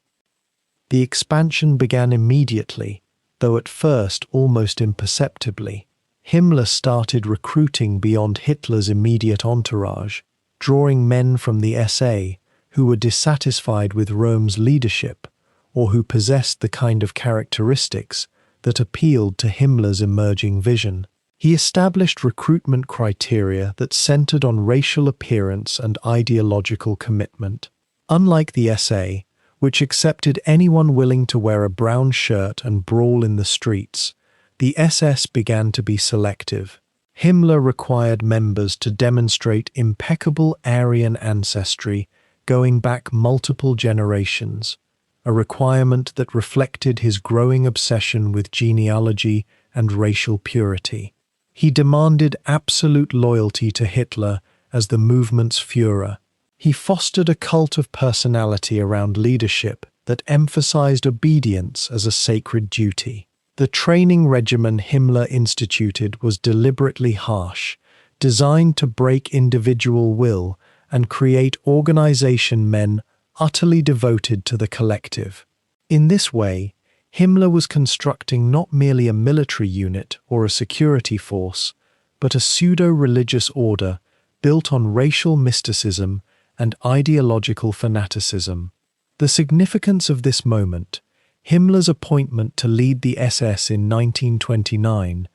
The expansion began immediately, though at first almost imperceptibly. Himmler started recruiting beyond Hitler's immediate entourage, drawing men from the SA who were dissatisfied with Rome's leadership or who possessed the kind of characteristics that appealed to Himmler's emerging vision. He established recruitment criteria that centered on racial appearance and ideological commitment. Unlike the SA, which accepted anyone willing to wear a brown shirt and brawl in the streets, the SS began to be selective. Himmler required members to demonstrate impeccable Aryan ancestry going back multiple generations, a requirement that reflected his growing obsession with genealogy and racial purity. He demanded absolute loyalty to Hitler as the movement's Führer. He fostered a cult of personality around leadership that emphasized obedience as a sacred duty. The training regimen Himmler instituted was deliberately harsh, designed to break individual will and create organization men utterly devoted to the collective. In this way, Himmler was constructing not merely a military unit or a security force, but a pseudo-religious order built on racial mysticism and ideological fanaticism. The significance of this moment, Himmler's appointment to lead the SS in 1929,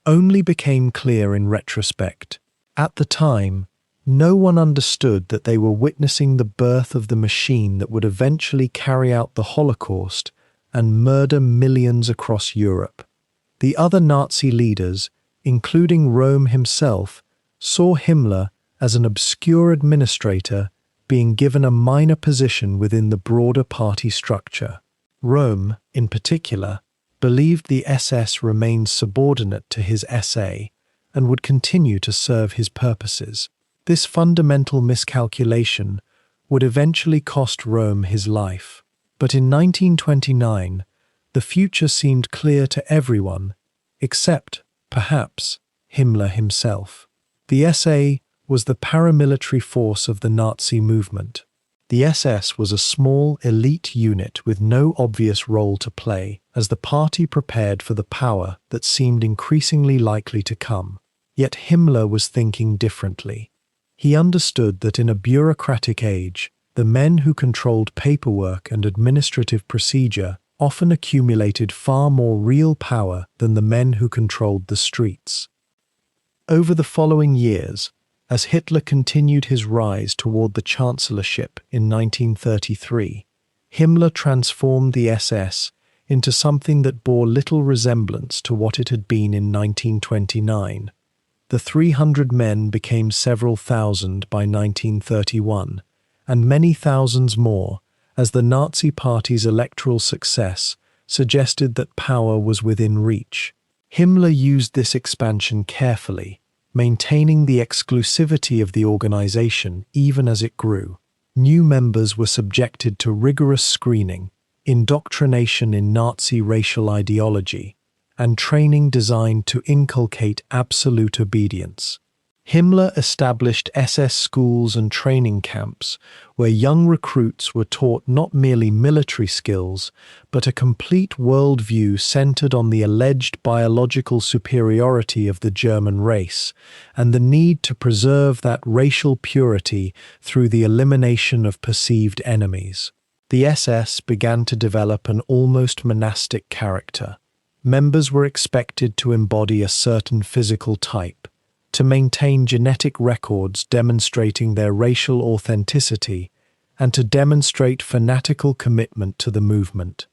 only became clear in retrospect. At the time, No one understood that they were witnessing the birth of the machine that would eventually carry out the Holocaust and murder millions across Europe. The other Nazi leaders, including Röhm himself, saw Himmler as an obscure administrator being given a minor position within the broader party structure. Röhm, in particular, believed the SS remained subordinate to his SA and would continue to serve his purposes. This fundamental miscalculation would eventually cost Röhm his life. But in 1929, the future seemed clear to everyone, except, perhaps, Himmler himself. The SA was the paramilitary force of the Nazi movement. The SS was a small, elite unit with no obvious role to play as the party prepared for the power that seemed increasingly likely to come. Yet Himmler was thinking differently. He understood that in a bureaucratic age, the men who controlled paperwork and administrative procedure often accumulated far more real power than the men who controlled the streets. Over the following years, as Hitler continued his rise toward the chancellorship in 1933, Himmler transformed the SS into something that bore little resemblance to what it had been in 1929. The 300 men became several thousand by 1931, and many thousands more as the Nazi Party's electoral success suggested that power was within reach. Himmler used this expansion carefully, maintaining the exclusivity of the organization even as it grew. New members were subjected to rigorous screening, indoctrination in Nazi racial ideology, and training designed to inculcate absolute obedience. Himmler established SS schools and training camps where young recruits were taught not merely military skills, but a complete worldview centered on the alleged biological superiority of the German race and the need to preserve that racial purity through the elimination of perceived enemies. The SS began to develop an almost monastic character. Members were expected to embody a certain physical type, to maintain genetic records demonstrating their racial authenticity, and to demonstrate fanatical commitment to the movement.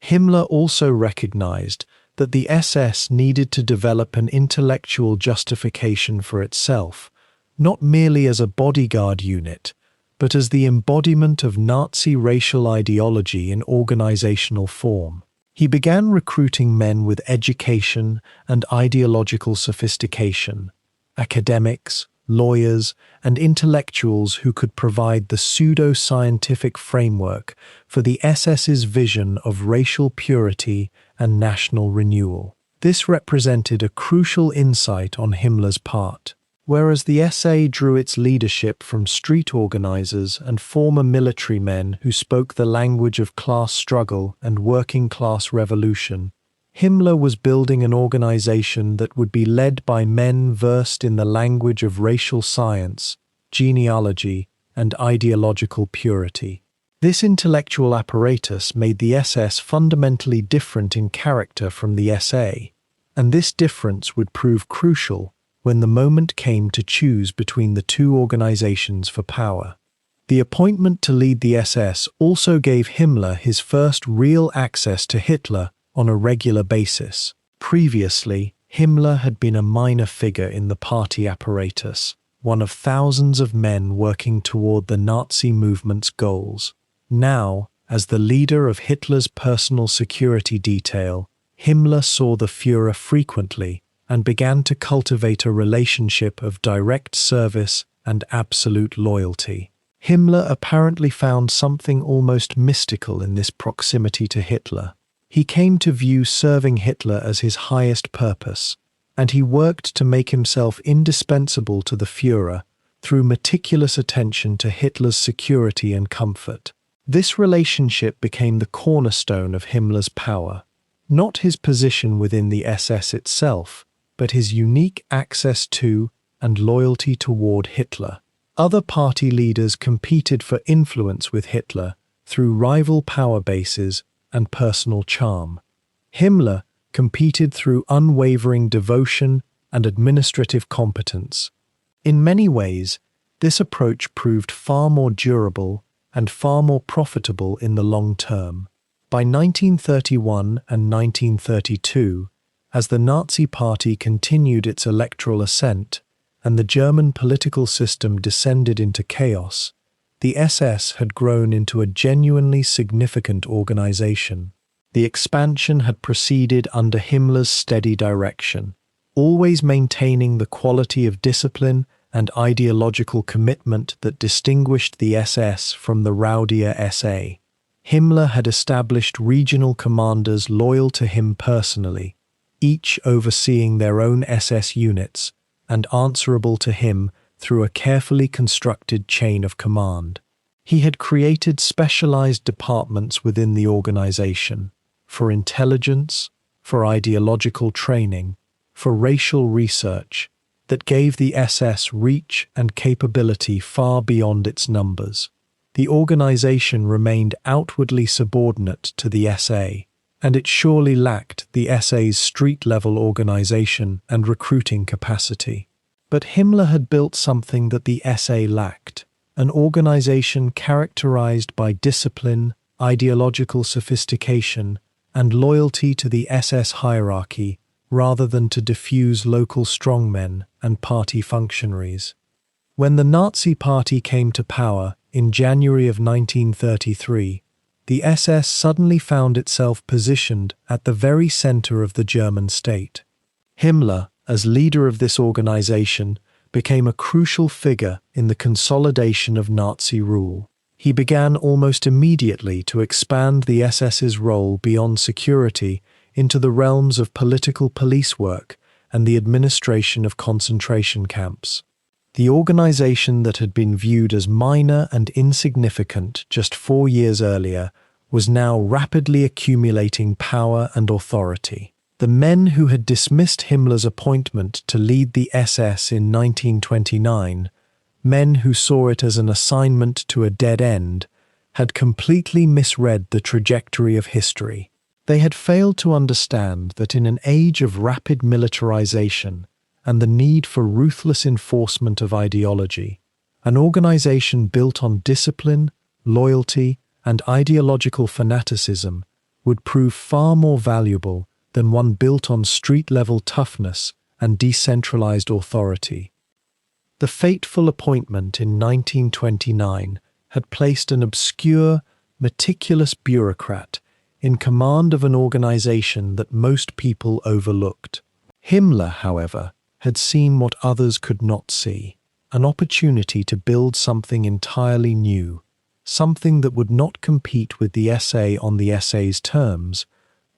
Himmler also recognized that the SS needed to develop an intellectual justification for itself, not merely as a bodyguard unit, but as the embodiment of Nazi racial ideology in organizational form. He began recruiting men with education and ideological sophistication, academics, lawyers, and intellectuals who could provide the pseudo-scientific framework for the SS's vision of racial purity and national renewal. This represented a crucial insight on Himmler's part. Whereas the SA drew its leadership from street organizers and former military men who spoke the language of class struggle and working-class revolution, Himmler was building an organization that would be led by men versed in the language of racial science, genealogy, and ideological purity. This intellectual apparatus made the SS fundamentally different in character from the SA, and this difference would prove crucial when the moment came to choose between the two organizations for power. The appointment to lead the SS also gave Himmler his first real access to Hitler on a regular basis. Previously, Himmler had been a minor figure in the party apparatus, one of thousands of men working toward the Nazi movement's goals. Now, as the leader of Hitler's personal security detail, Himmler saw the Führer frequently and began to cultivate a relationship of direct service and absolute loyalty. Himmler apparently found something almost mystical in this proximity to Hitler. He came to view serving Hitler as his highest purpose, and he worked to make himself indispensable to the Führer through meticulous attention to Hitler's security and comfort. This relationship became the cornerstone of Himmler's power, not his position within the SS itself, but his unique access to and loyalty toward Hitler. Other party leaders competed for influence with Hitler through rival power bases and personal charm. Himmler competed through unwavering devotion and administrative competence. In many ways, this approach proved far more durable and far more profitable in the long term. By 1931 and 1932, as the Nazi Party continued its electoral ascent and the German political system descended into chaos, the SS had grown into a genuinely significant organization. The expansion had proceeded under Himmler's steady direction, always maintaining the quality of discipline and ideological commitment that distinguished the SS from the rowdier SA. Himmler had established regional commanders loyal to him personally, each overseeing their own SS units and answerable to him through a carefully constructed chain of command. He had created specialized departments within the organization for intelligence, for ideological training, for racial research, that gave the SS reach and capability far beyond its numbers. The organization remained outwardly subordinate to the SA, and it surely lacked the SA's street-level organization and recruiting capacity. But Himmler had built something that the SA lacked, an organization characterized by discipline, ideological sophistication, and loyalty to the SS hierarchy rather than to diffuse local strongmen and party functionaries. When the Nazi Party came to power in January of 1933, the SS suddenly found itself positioned at the very center of the German state. Himmler, as leader of this organization, became a crucial figure in the consolidation of Nazi rule. He began almost immediately to expand the SS's role beyond security into the realms of political police work and the administration of concentration camps. The organization that had been viewed as minor and insignificant just 4 years earlier was now rapidly accumulating power and authority. The men who had dismissed Himmler's appointment to lead the SS in 1929, men who saw it as an assignment to a dead end, had completely misread the trajectory of history. They had failed to understand that in an age of rapid militarization and the need for ruthless enforcement of ideology, an organization built on discipline, loyalty, and ideological fanaticism would prove far more valuable than one built on street-level toughness and decentralized authority. The fateful appointment in 1929 had placed an obscure, meticulous bureaucrat in command of an organization that most people overlooked. Himmler, however, had seen what others could not see, an opportunity to build something entirely new, something that would not compete with the SA on the SA's terms,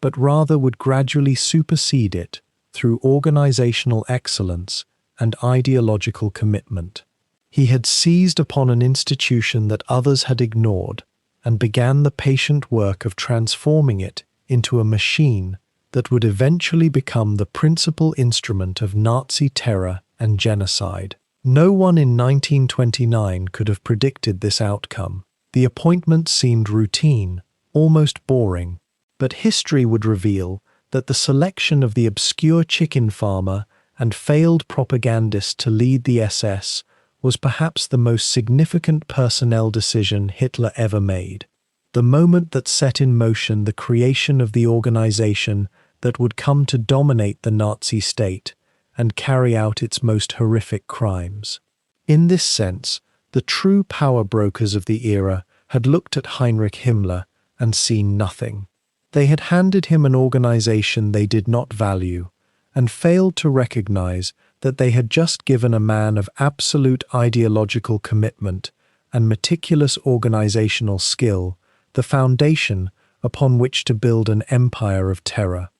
but rather would gradually supersede it through organizational excellence and ideological commitment. He had seized upon an institution that others had ignored and began the patient work of transforming it into a machine that would eventually become the principal instrument of Nazi terror and genocide. No one in 1929 could have predicted this outcome. The appointment seemed routine, almost boring, but history would reveal that the selection of the obscure chicken farmer and failed propagandist to lead the SS was perhaps the most significant personnel decision Hitler ever made, the moment that set in motion the creation of the organization that would come to dominate the Nazi state and carry out its most horrific crimes. In this sense, the true power brokers of the era had looked at Heinrich Himmler and seen nothing. They had handed him an organization they did not value and failed to recognize that they had just given a man of absolute ideological commitment and meticulous organizational skill the foundation upon which to build an empire of terror.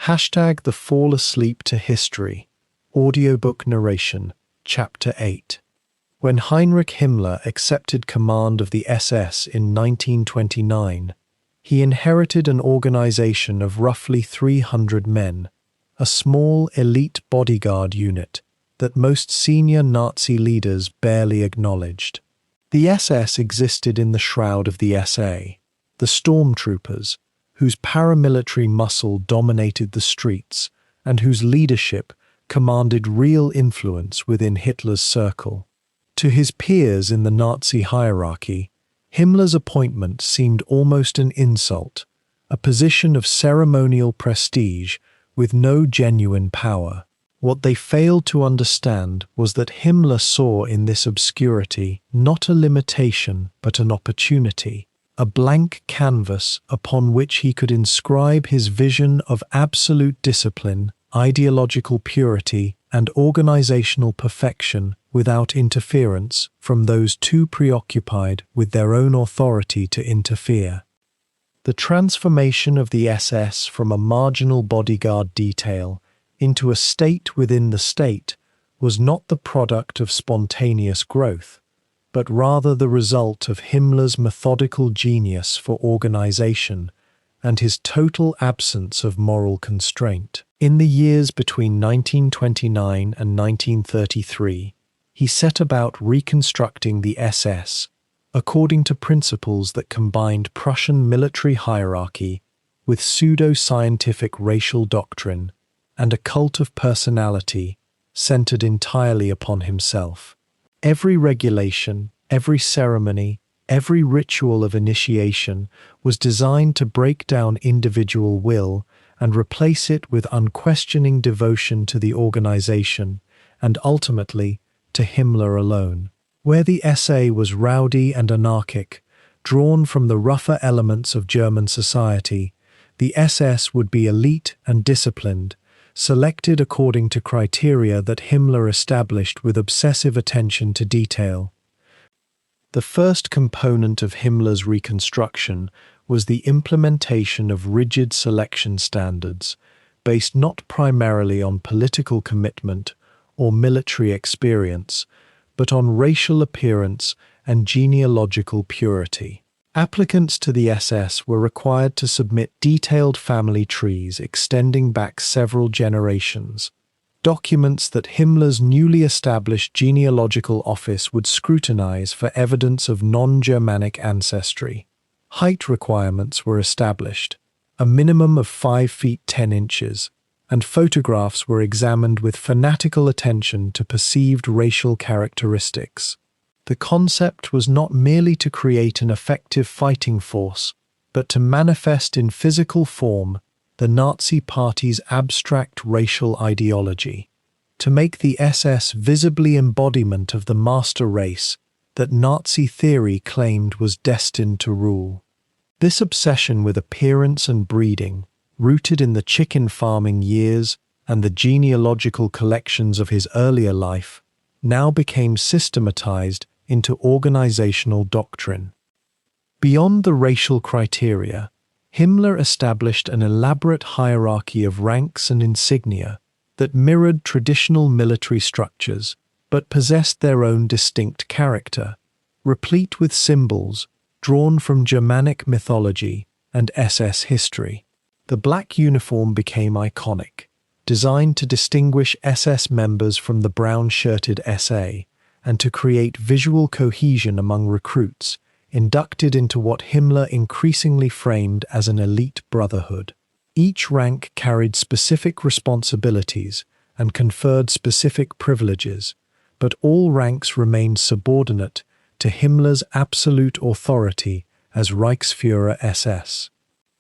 #The Fall Asleep to History, Audiobook Narration, Chapter 8. When Heinrich Himmler accepted command of the SS in 1929, he inherited an organization of roughly 300 men, a small elite bodyguard unit that most senior Nazi leaders barely acknowledged. The SS existed in the shroud of the SA, the stormtroopers, whose paramilitary muscle dominated the streets and whose leadership commanded real influence within Hitler's circle. To his peers in the Nazi hierarchy, Himmler's appointment seemed almost an insult, a position of ceremonial prestige with no genuine power. What they failed to understand was that Himmler saw in this obscurity not a limitation but an opportunity, a blank canvas upon which he could inscribe his vision of absolute discipline, ideological purity, and organizational perfection without interference from those too preoccupied with their own authority to interfere. The transformation of the SS from a marginal bodyguard detail into a state within the state was not the product of spontaneous growth, but rather the result of Himmler's methodical genius for organization and his total absence of moral constraint. In the years between 1929 and 1933, he set about reconstructing the SS according to principles that combined Prussian military hierarchy with pseudo-scientific racial doctrine and a cult of personality centered entirely upon himself. Every regulation, every ceremony, every ritual of initiation was designed to break down individual will and replace it with unquestioning devotion to the organization and ultimately to Himmler alone. Where the SA was rowdy and anarchic, drawn from the rougher elements of German society, the SS would be elite and disciplined, selected according to criteria that Himmler established with obsessive attention to detail. The first component of Himmler's reconstruction was the implementation of rigid selection standards, based not primarily on political commitment or military experience, but on racial appearance and genealogical purity. Applicants to the SS were required to submit detailed family trees extending back several generations, documents that Himmler's newly established genealogical office would scrutinize for evidence of non-Germanic ancestry. Height requirements were established, a minimum of 5 feet 10 inches, and photographs were examined with fanatical attention to perceived racial characteristics. The concept was not merely to create an effective fighting force, but to manifest in physical form the Nazi Party's abstract racial ideology, to make the SS visibly embodiment of the master race that Nazi theory claimed was destined to rule. This obsession with appearance and breeding, rooted in the chicken farming years and the genealogical collections of his earlier life, now became systematized into organizational doctrine. Beyond the racial criteria, Himmler established an elaborate hierarchy of ranks and insignia that mirrored traditional military structures, but possessed their own distinct character, replete with symbols drawn from Germanic mythology and SS history. The black uniform became iconic, designed to distinguish SS members from the brown-shirted SA and to create visual cohesion among recruits, inducted into what Himmler increasingly framed as an elite brotherhood. Each rank carried specific responsibilities and conferred specific privileges, but all ranks remained subordinate to Himmler's absolute authority as Reichsführer-SS.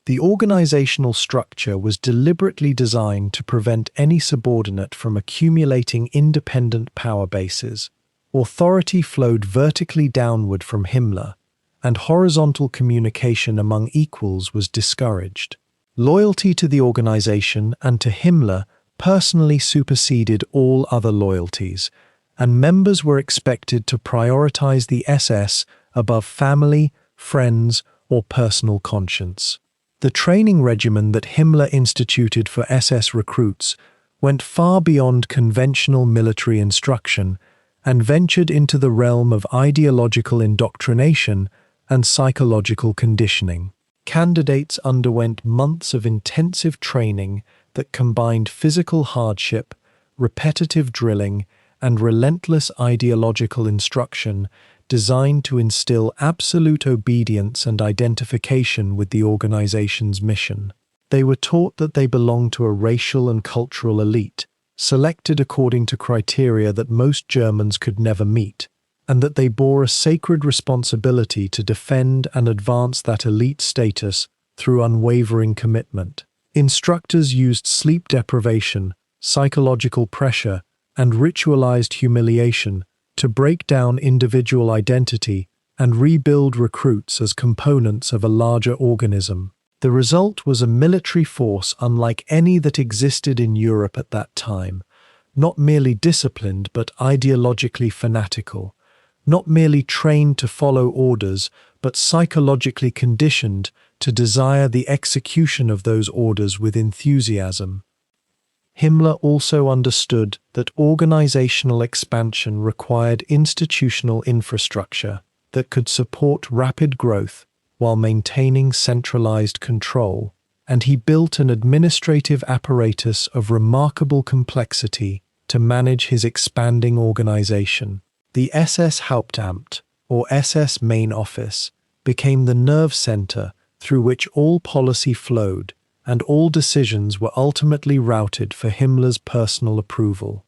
The organizational structure was deliberately designed to prevent any subordinate from accumulating independent power bases. Authority flowed vertically downward from Himmler, and horizontal communication among equals was discouraged. Loyalty to the organization and to Himmler personally superseded all other loyalties, and members were expected to prioritize the SS above family, friends, or personal conscience. The training regimen that Himmler instituted for SS recruits went far beyond conventional military instruction and ventured into the realm of ideological indoctrination and psychological conditioning. Candidates underwent months of intensive training that combined physical hardship, repetitive drilling, and relentless ideological instruction designed to instill absolute obedience and identification with the organization's mission. They were taught that they belonged to a racial and cultural elite, selected according to criteria that most Germans could never meet, and that they bore a sacred responsibility to defend and advance that elite status through unwavering commitment. Instructors used sleep deprivation, psychological pressure, and ritualized humiliation to break down individual identity and rebuild recruits as components of a larger organism. The result was a military force unlike any that existed in Europe at that time, not merely disciplined but ideologically fanatical, not merely trained to follow orders but psychologically conditioned to desire the execution of those orders with enthusiasm. Himmler also understood that organizational expansion required institutional infrastructure that could support rapid growth while maintaining centralized control, and he built an administrative apparatus of remarkable complexity to manage his expanding organization. The SS Hauptamt, or SS Main Office, became the nerve center through which all policy flowed, and all decisions were ultimately routed for Himmler's personal approval.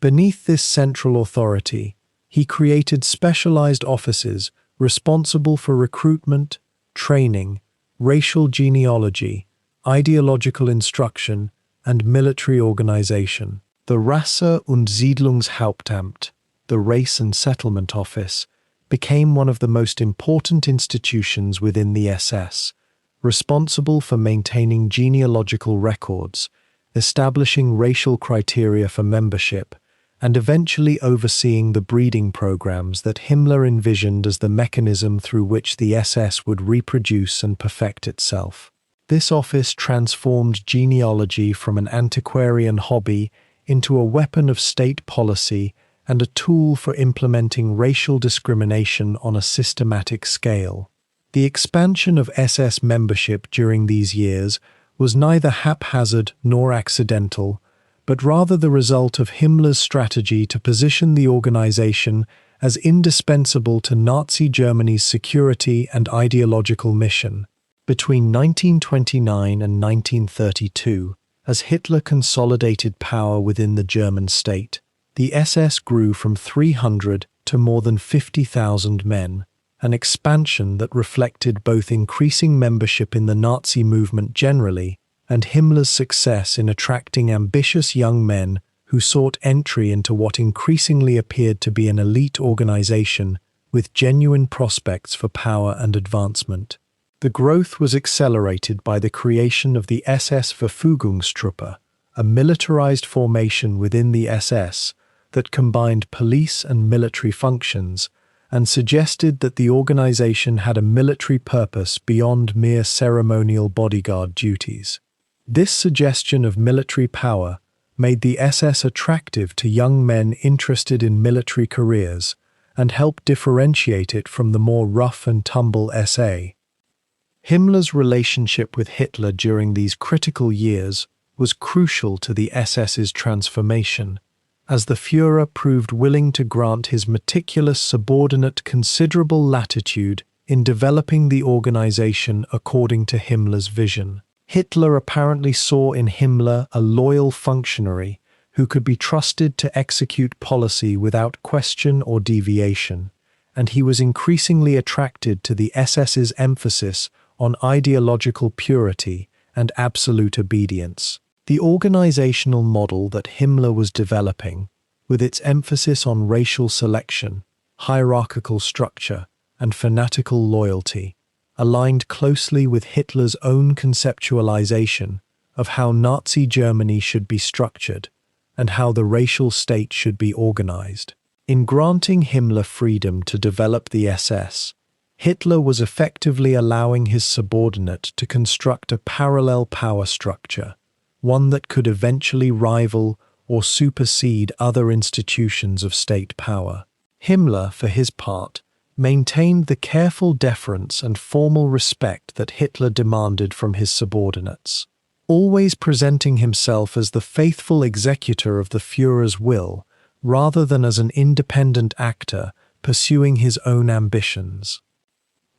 Beneath this central authority, he created specialized offices responsible for recruitment, training, racial genealogy, ideological instruction, and military organization. The Rasse- und Siedlungshauptamt, the Race and Settlement Office, became one of the most important institutions within the SS, responsible for maintaining genealogical records, establishing racial criteria for membership, and eventually overseeing the breeding programs that Himmler envisioned as the mechanism through which the SS would reproduce and perfect itself. This office transformed genealogy from an antiquarian hobby into a weapon of state policy and a tool for implementing racial discrimination on a systematic scale. The expansion of SS membership during these years was neither haphazard nor accidental, but rather the result of Himmler's strategy to position the organization as indispensable to Nazi Germany's security and ideological mission. Between 1929 and 1932, as Hitler consolidated power within the German state, the SS grew from 300 to more than 50,000 men, an expansion that reflected both increasing membership in the Nazi movement generally and Himmler's success in attracting ambitious young men who sought entry into what increasingly appeared to be an elite organization with genuine prospects for power and advancement. The growth was accelerated by the creation of the SS Verfügungstruppe, a militarized formation within the SS that combined police and military functions and suggested that the organization had a military purpose beyond mere ceremonial bodyguard duties. This suggestion of military power made the SS attractive to young men interested in military careers and helped differentiate it from the more rough-and-tumble SA. Himmler's relationship with Hitler during these critical years was crucial to the SS's transformation, as the Führer proved willing to grant his meticulous subordinate considerable latitude in developing the organization according to Himmler's vision. Hitler apparently saw in Himmler a loyal functionary who could be trusted to execute policy without question or deviation, and he was increasingly attracted to the SS's emphasis on ideological purity and absolute obedience. The organizational model that Himmler was developing, with its emphasis on racial selection, hierarchical structure, and fanatical loyalty, aligned closely with Hitler's own conceptualization of how Nazi Germany should be structured and how the racial state should be organized. In granting Himmler freedom to develop the SS, Hitler was effectively allowing his subordinate to construct a parallel power structure, one that could eventually rival or supersede other institutions of state power. Himmler, for his part, maintained the careful deference and formal respect that Hitler demanded from his subordinates, always presenting himself as the faithful executor of the Führer's will, rather than as an independent actor pursuing his own ambitions.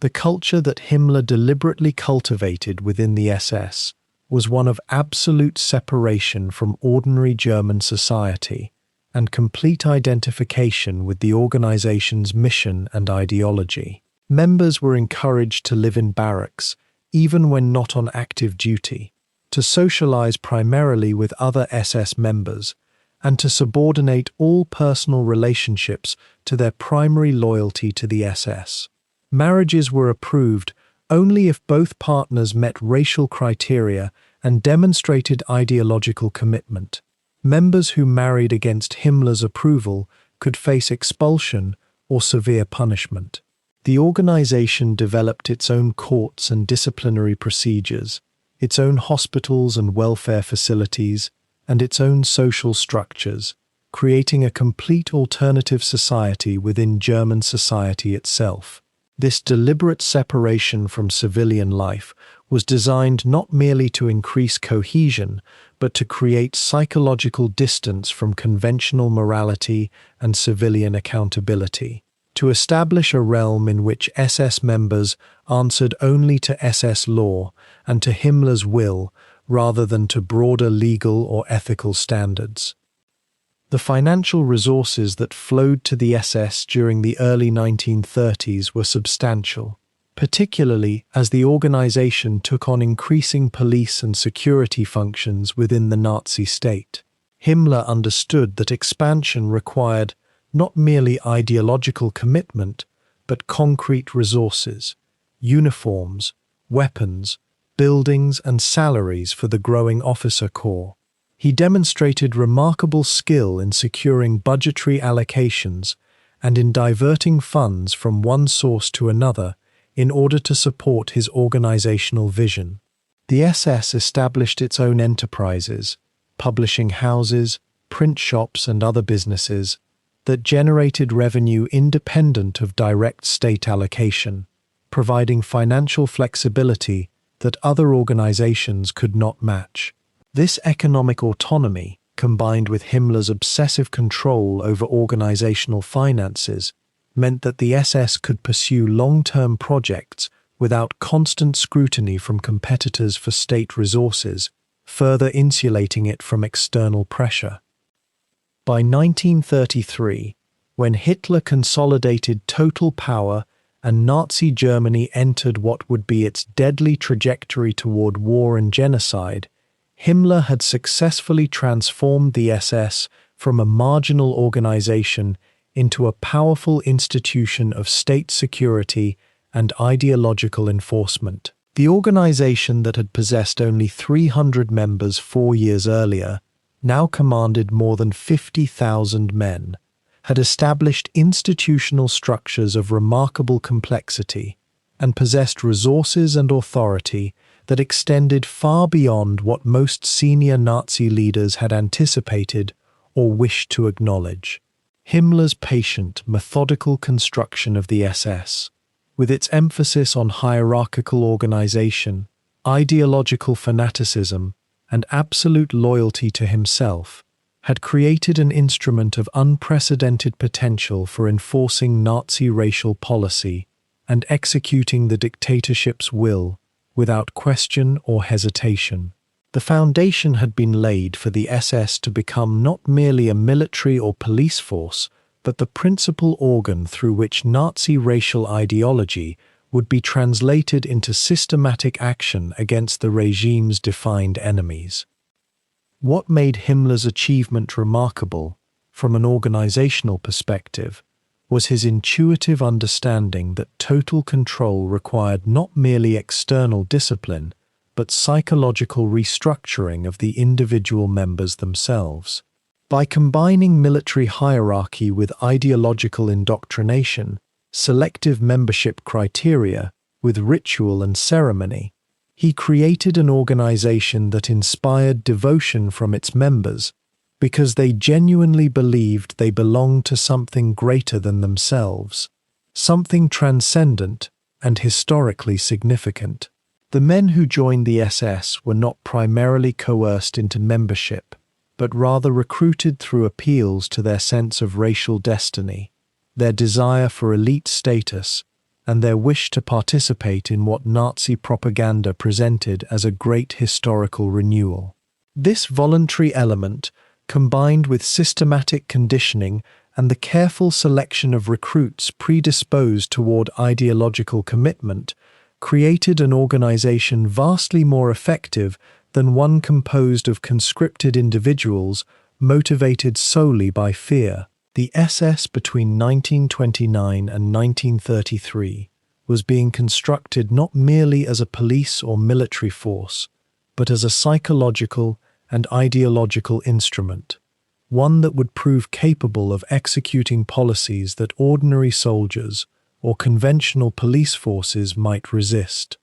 The culture that Himmler deliberately cultivated within the SS was one of absolute separation from ordinary German society and complete identification with the organization's mission and ideology. Members were encouraged to live in barracks, even when not on active duty, to socialize primarily with other SS members, and to subordinate all personal relationships to their primary loyalty to the SS. Marriages were approved only if both partners met racial criteria and demonstrated ideological commitment. Members who married against Himmler's approval could face expulsion or severe punishment. The organization developed its own courts and disciplinary procedures, its own hospitals and welfare facilities, and its own social structures, creating a complete alternative society within German society itself. This deliberate separation from civilian life was designed not merely to increase cohesion, but to create psychological distance from conventional morality and civilian accountability, to establish a realm in which SS members answered only to SS law and to Himmler's will rather than to broader legal or ethical standards. The financial resources that flowed to the SS during the early 1930s were substantial, particularly as the organization took on increasing police and security functions within the Nazi state. Himmler understood that expansion required not merely ideological commitment, but concrete resources, uniforms, weapons, buildings, and salaries for the growing officer corps. He demonstrated remarkable skill in securing budgetary allocations and in diverting funds from one source to another in order to support his organizational vision. The SS established its own enterprises, publishing houses, print shops, and other businesses that generated revenue independent of direct state allocation, providing financial flexibility that other organizations could not match. This economic autonomy, combined with Himmler's obsessive control over organizational finances, meant that the SS could pursue long-term projects without constant scrutiny from competitors for state resources, further insulating it from external pressure. By 1933, when Hitler consolidated total power and Nazi Germany entered what would be its deadly trajectory toward war and genocide, Himmler had successfully transformed the SS from a marginal organization into a powerful institution of state security and ideological enforcement. The organization that had possessed only 300 members 4 years earlier now commanded more than 50,000 men, had established institutional structures of remarkable complexity, and possessed resources and authority that extended far beyond what most senior Nazi leaders had anticipated or wished to acknowledge. Himmler's patient, methodical construction of the SS, with its emphasis on hierarchical organization, ideological fanaticism, and absolute loyalty to himself, had created an instrument of unprecedented potential for enforcing Nazi racial policy and executing the dictatorship's will without question or hesitation. The foundation had been laid for the SS to become not merely a military or police force, but the principal organ through which Nazi racial ideology would be translated into systematic action against the regime's defined enemies. What made Himmler's achievement remarkable, from an organizational perspective, was his intuitive understanding that total control required not merely external discipline, but psychological restructuring of the individual members themselves. By combining military hierarchy with ideological indoctrination, selective membership criteria with ritual and ceremony, he created an organization that inspired devotion from its members because they genuinely believed they belonged to something greater than themselves, something transcendent and historically significant. The men who joined the SS were not primarily coerced into membership, but rather recruited through appeals to their sense of racial destiny, their desire for elite status, and their wish to participate in what Nazi propaganda presented as a great historical renewal. This voluntary element, combined with systematic conditioning and the careful selection of recruits predisposed toward ideological commitment, created an organization vastly more effective than one composed of conscripted individuals motivated solely by fear. The SS between 1929 and 1933 was being constructed not merely as a police or military force, but as a psychological and ideological instrument, one that would prove capable of executing policies that ordinary soldiers or conventional police forces might resist.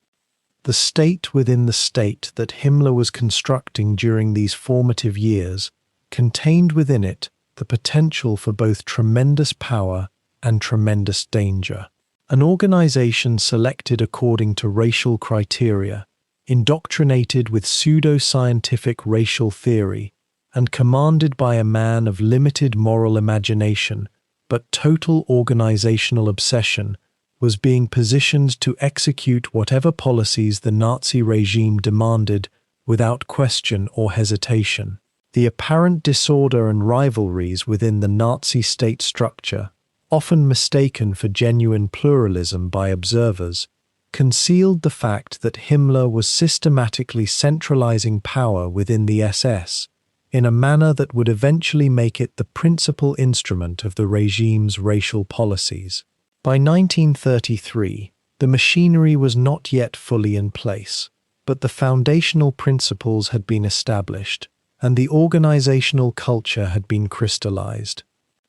The state within the state that Himmler was constructing during these formative years contained within it the potential for both tremendous power and tremendous danger. An organization selected according to racial criteria, indoctrinated with pseudo-scientific racial theory, and commanded by a man of limited moral imagination but total organizational obsession, was being positioned to execute whatever policies the Nazi regime demanded without question or hesitation. The apparent disorder and rivalries within the Nazi state structure, often mistaken for genuine pluralism by observers, concealed the fact that Himmler was systematically centralizing power within the SS in a manner that would eventually make it the principal instrument of the regime's racial policies. By 1933, the machinery was not yet fully in place, but the foundational principles had been established, and the organizational culture had been crystallized.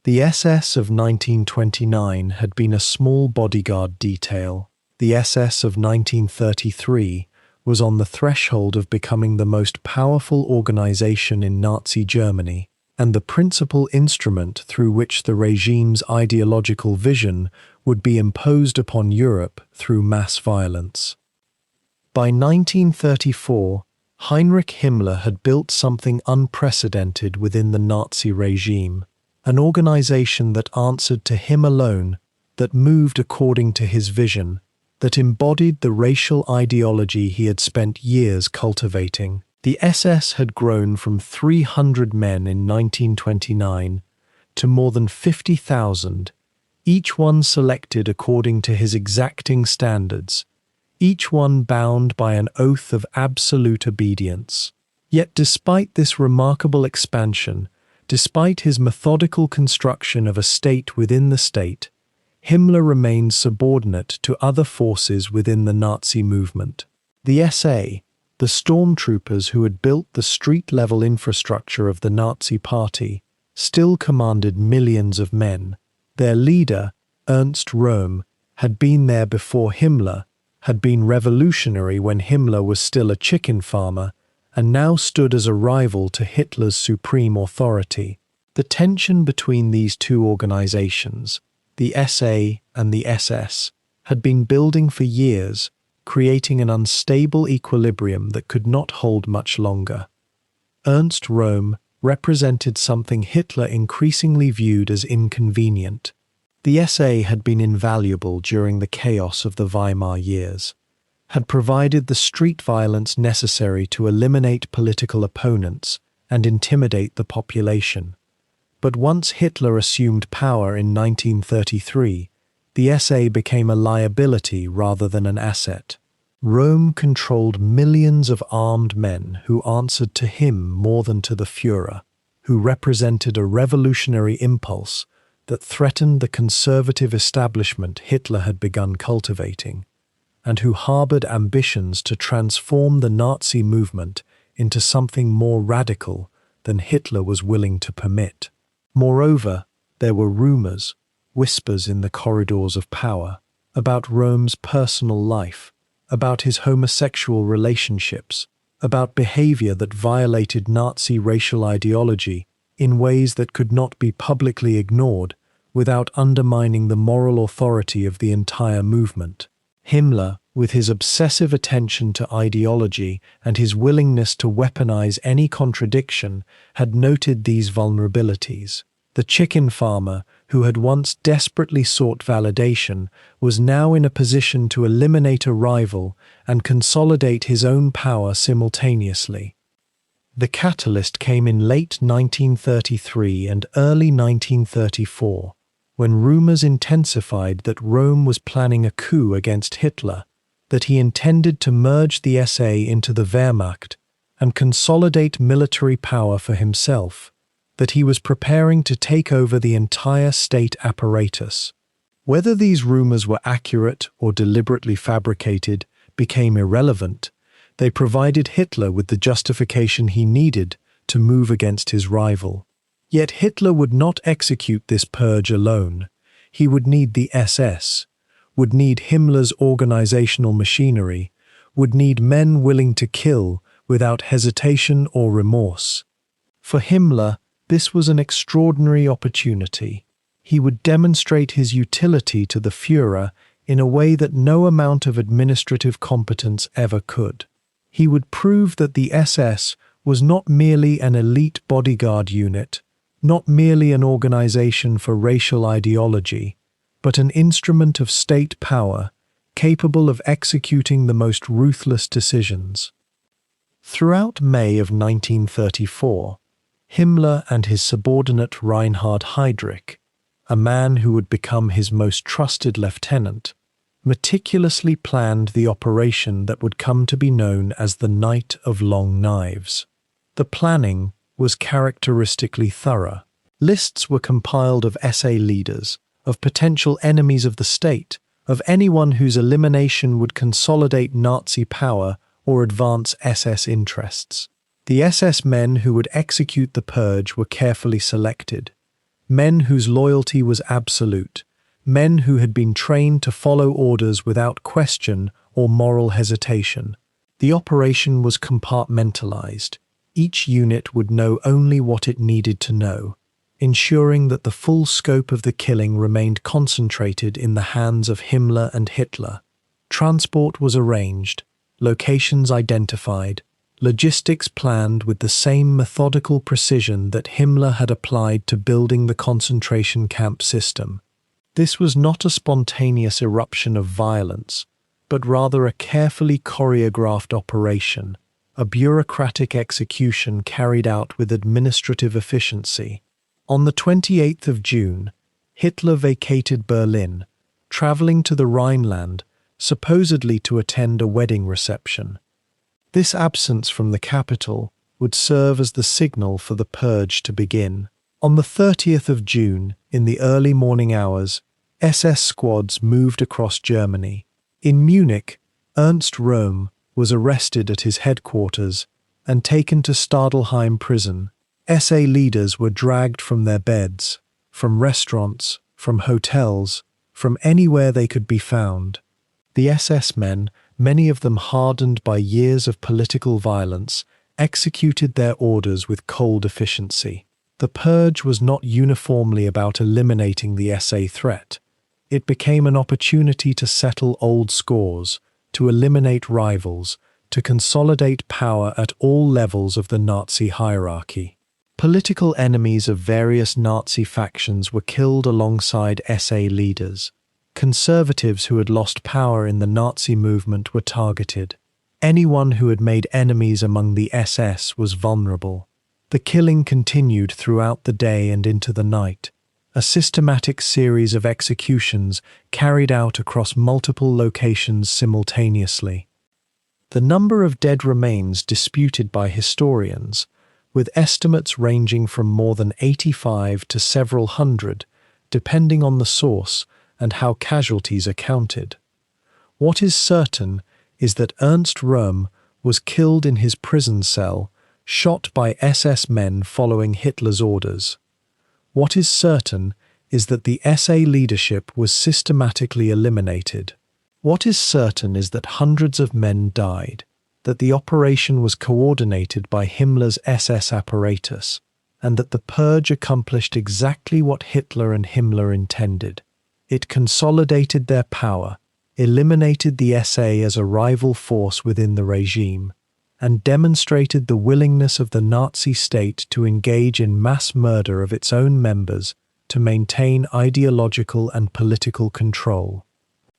The SS of 1929 had been a small bodyguard detail. The SS of 1933 was on the threshold of becoming the most powerful organization in Nazi Germany, and the principal instrument through which the regime's ideological vision would be imposed upon Europe through mass violence. By 1934, Heinrich Himmler had built something unprecedented within the Nazi regime, an organization that answered to him alone, that moved according to his vision, that embodied the racial ideology he had spent years cultivating. The SS had grown from 300 men in 1929 to more than 50,000, each one selected according to his exacting standards, each one bound by an oath of absolute obedience. Yet despite this remarkable expansion, despite his methodical construction of a state within the state, Himmler remained subordinate to other forces within the Nazi movement. The SA, the stormtroopers who had built the street-level infrastructure of the Nazi Party, still commanded millions of men. Their leader, Ernst Röhm, had been there before Himmler, had been revolutionary when Himmler was still a chicken farmer, and now stood as a rival to Hitler's supreme authority. The tension between these two organizations, the SA and the SS, had been building for years, creating an unstable equilibrium that could not hold much longer. Ernst Röhm represented something Hitler increasingly viewed as inconvenient. The SA had been invaluable during the chaos of the Weimar years, had provided the street violence necessary to eliminate political opponents and intimidate the population. But once Hitler assumed power in 1933, the SA became a liability rather than an asset. Rome controlled millions of armed men who answered to him more than to the Führer, who represented a revolutionary impulse that threatened the conservative establishment Hitler had begun cultivating, and who harbored ambitions to transform the Nazi movement into something more radical than Hitler was willing to permit. Moreover, there were rumors, whispers in the corridors of power, about Rome's personal life, about his homosexual relationships, about behavior that violated Nazi racial ideology in ways that could not be publicly ignored without undermining the moral authority of the entire movement. Himmler, with his obsessive attention to ideology and his willingness to weaponize any contradiction, had noted these vulnerabilities. The chicken farmer, who had once desperately sought validation, was now in a position to eliminate a rival and consolidate his own power simultaneously. The catalyst came in late 1933 and early 1934, when rumors intensified that Rome was planning a coup against Hitler, that he intended to merge the SA into the Wehrmacht and consolidate military power for himself, that he was preparing to take over the entire state apparatus. Whether these rumors were accurate or deliberately fabricated became irrelevant. They provided Hitler with the justification he needed to move against his rival. Yet Hitler would not execute this purge alone. He would need the SS, would need Himmler's organizational machinery, would need men willing to kill without hesitation or remorse. For Himmler, this was an extraordinary opportunity. He would demonstrate his utility to the Führer in a way that no amount of administrative competence ever could. He would prove that the SS was not merely an elite bodyguard unit, not merely an organization for racial ideology, but an instrument of state power, capable of executing the most ruthless decisions. Throughout May of 1934, Himmler and his subordinate Reinhard Heydrich, a man who would become his most trusted lieutenant, meticulously planned the operation that would come to be known as the Night of Long Knives. The planning was characteristically thorough. Lists were compiled of SA leaders, of potential enemies of the state, of anyone whose elimination would consolidate Nazi power or advance SS interests. The SS men who would execute the purge were carefully selected, men whose loyalty was absolute, men who had been trained to follow orders without question or moral hesitation. The operation was compartmentalized. Each unit would know only what it needed to know, ensuring that the full scope of the killing remained concentrated in the hands of Himmler and Hitler. Transport was arranged, locations identified, logistics planned with the same methodical precision that Himmler had applied to building the concentration camp system. This was not a spontaneous eruption of violence, but rather a carefully choreographed operation, a bureaucratic execution carried out with administrative efficiency. On the 28th of June, Hitler vacated Berlin, traveling to the Rhineland, supposedly to attend a wedding reception. This absence from the capital would serve as the signal for the purge to begin. On the 30th of June, in the early morning hours, SS squads moved across Germany. In Munich, Ernst Röhm was arrested at his headquarters and taken to Stadelheim prison. SA leaders were dragged from their beds, from restaurants, from hotels, from anywhere they could be found. The SS men, many of them hardened by years of political violence, executed their orders with cold efficiency. The purge was not uniformly about eliminating the SA threat. It became an opportunity to settle old scores, to eliminate rivals, to consolidate power at all levels of the Nazi hierarchy. Political enemies of various Nazi factions were killed alongside SA leaders. Conservatives who had lost power in the Nazi movement were targeted. Anyone who had made enemies among the SS was vulnerable. The killing continued throughout the day and into the night, a systematic series of executions carried out across multiple locations simultaneously. The number of dead remains disputed by historians, with estimates ranging from more than 85 to several hundred, depending on the source and how casualties are counted. What is certain is that Ernst Röhm was killed in his prison cell, shot by SS men following Hitler's orders. What is certain is that the SA leadership was systematically eliminated. What is certain is that hundreds of men died, that the operation was coordinated by Himmler's SS apparatus, and that the purge accomplished exactly what Hitler and Himmler intended. It consolidated their power, eliminated the SA as a rival force within the regime, and demonstrated the willingness of the Nazi state to engage in mass murder of its own members to maintain ideological and political control.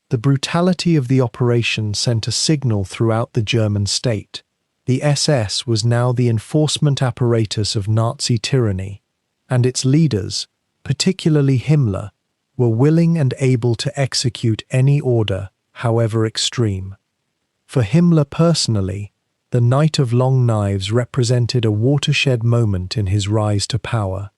The brutality of the operation sent a signal throughout the German state. The SS was now the enforcement apparatus of Nazi tyranny, and its leaders, particularly Himmler, were willing and able to execute any order, however extreme. For Himmler personally, the Night of Long Knives represented a watershed moment in his rise to power.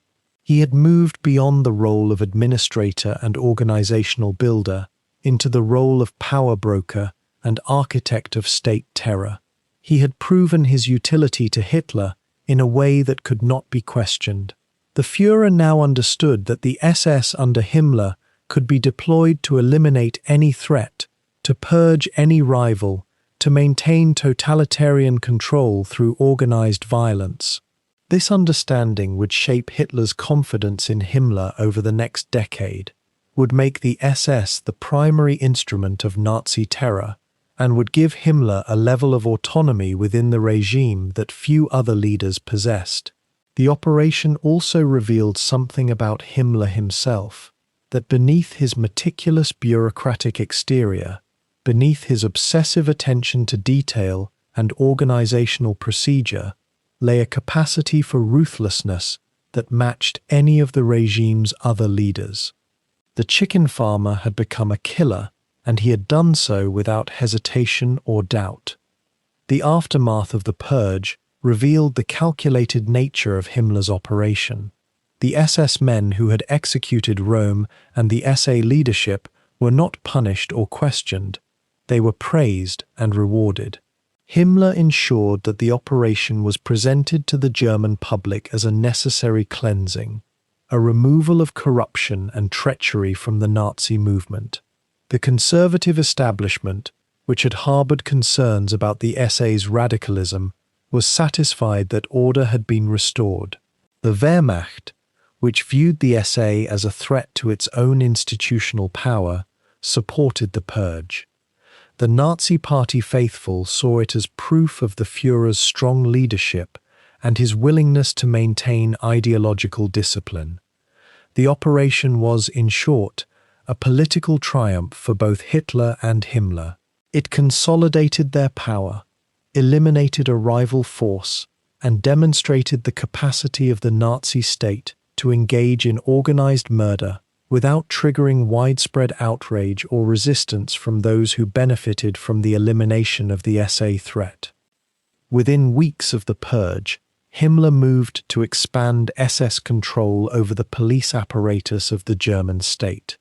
He had moved beyond the role of administrator and organizational builder into the role of power broker and architect of state terror. He had proven his utility to Hitler in a way that could not be questioned. The Führer now understood that the SS under Himmler could be deployed to eliminate any threat, to purge any rival, to maintain totalitarian control through organized violence. This understanding would shape Hitler's confidence in Himmler over the next decade, would make the SS the primary instrument of Nazi terror, and would give Himmler a level of autonomy within the regime that few other leaders possessed. The operation also revealed something about Himmler himself, that beneath his meticulous bureaucratic exterior, beneath his obsessive attention to detail and organizational procedure, lay a capacity for ruthlessness that matched any of the regime's other leaders. The chicken farmer had become a killer, and he had done so without hesitation or doubt. The aftermath of the purge revealed the calculated nature of Himmler's operation. The SS men who had executed Röhm and the SA leadership were not punished or questioned. They were praised and rewarded. Himmler ensured that the operation was presented to the German public as a necessary cleansing, a removal of corruption and treachery from the Nazi movement. The conservative establishment, which had harbored concerns about the SA's radicalism, was satisfied that order had been restored. The Wehrmacht, which viewed the SA as a threat to its own institutional power, supported the purge. The Nazi Party faithful saw it as proof of the Führer's strong leadership and his willingness to maintain ideological discipline. The operation was, in short, a political triumph for both Hitler and Himmler. It consolidated their power, eliminated a rival force, and demonstrated the capacity of the Nazi state to engage in organized murder without triggering widespread outrage or resistance from those who benefited from the elimination of the SA threat. Within weeks of the purge, Himmler moved to expand SS control over the police apparatus of the German state.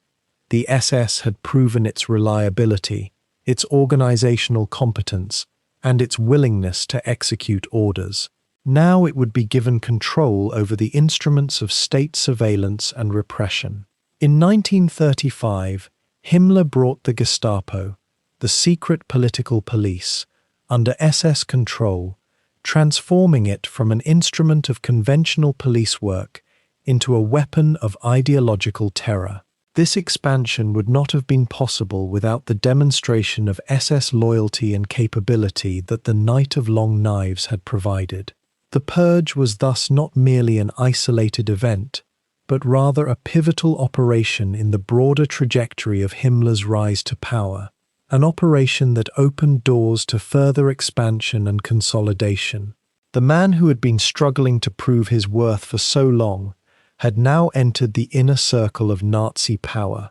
The SS had proven its reliability, its organizational competence, and its willingness to execute orders. Now it would be given control over the instruments of state surveillance and repression. In 1935, Himmler brought the Gestapo, the secret political police, under SS control, transforming it from an instrument of conventional police work into a weapon of ideological terror. This expansion would not have been possible without the demonstration of SS loyalty and capability that the Night of Long Knives had provided. The purge was thus not merely an isolated event, but rather a pivotal operation in the broader trajectory of Himmler's rise to power, an operation that opened doors to further expansion and consolidation. The man who had been struggling to prove his worth for so long had now entered the inner circle of Nazi power,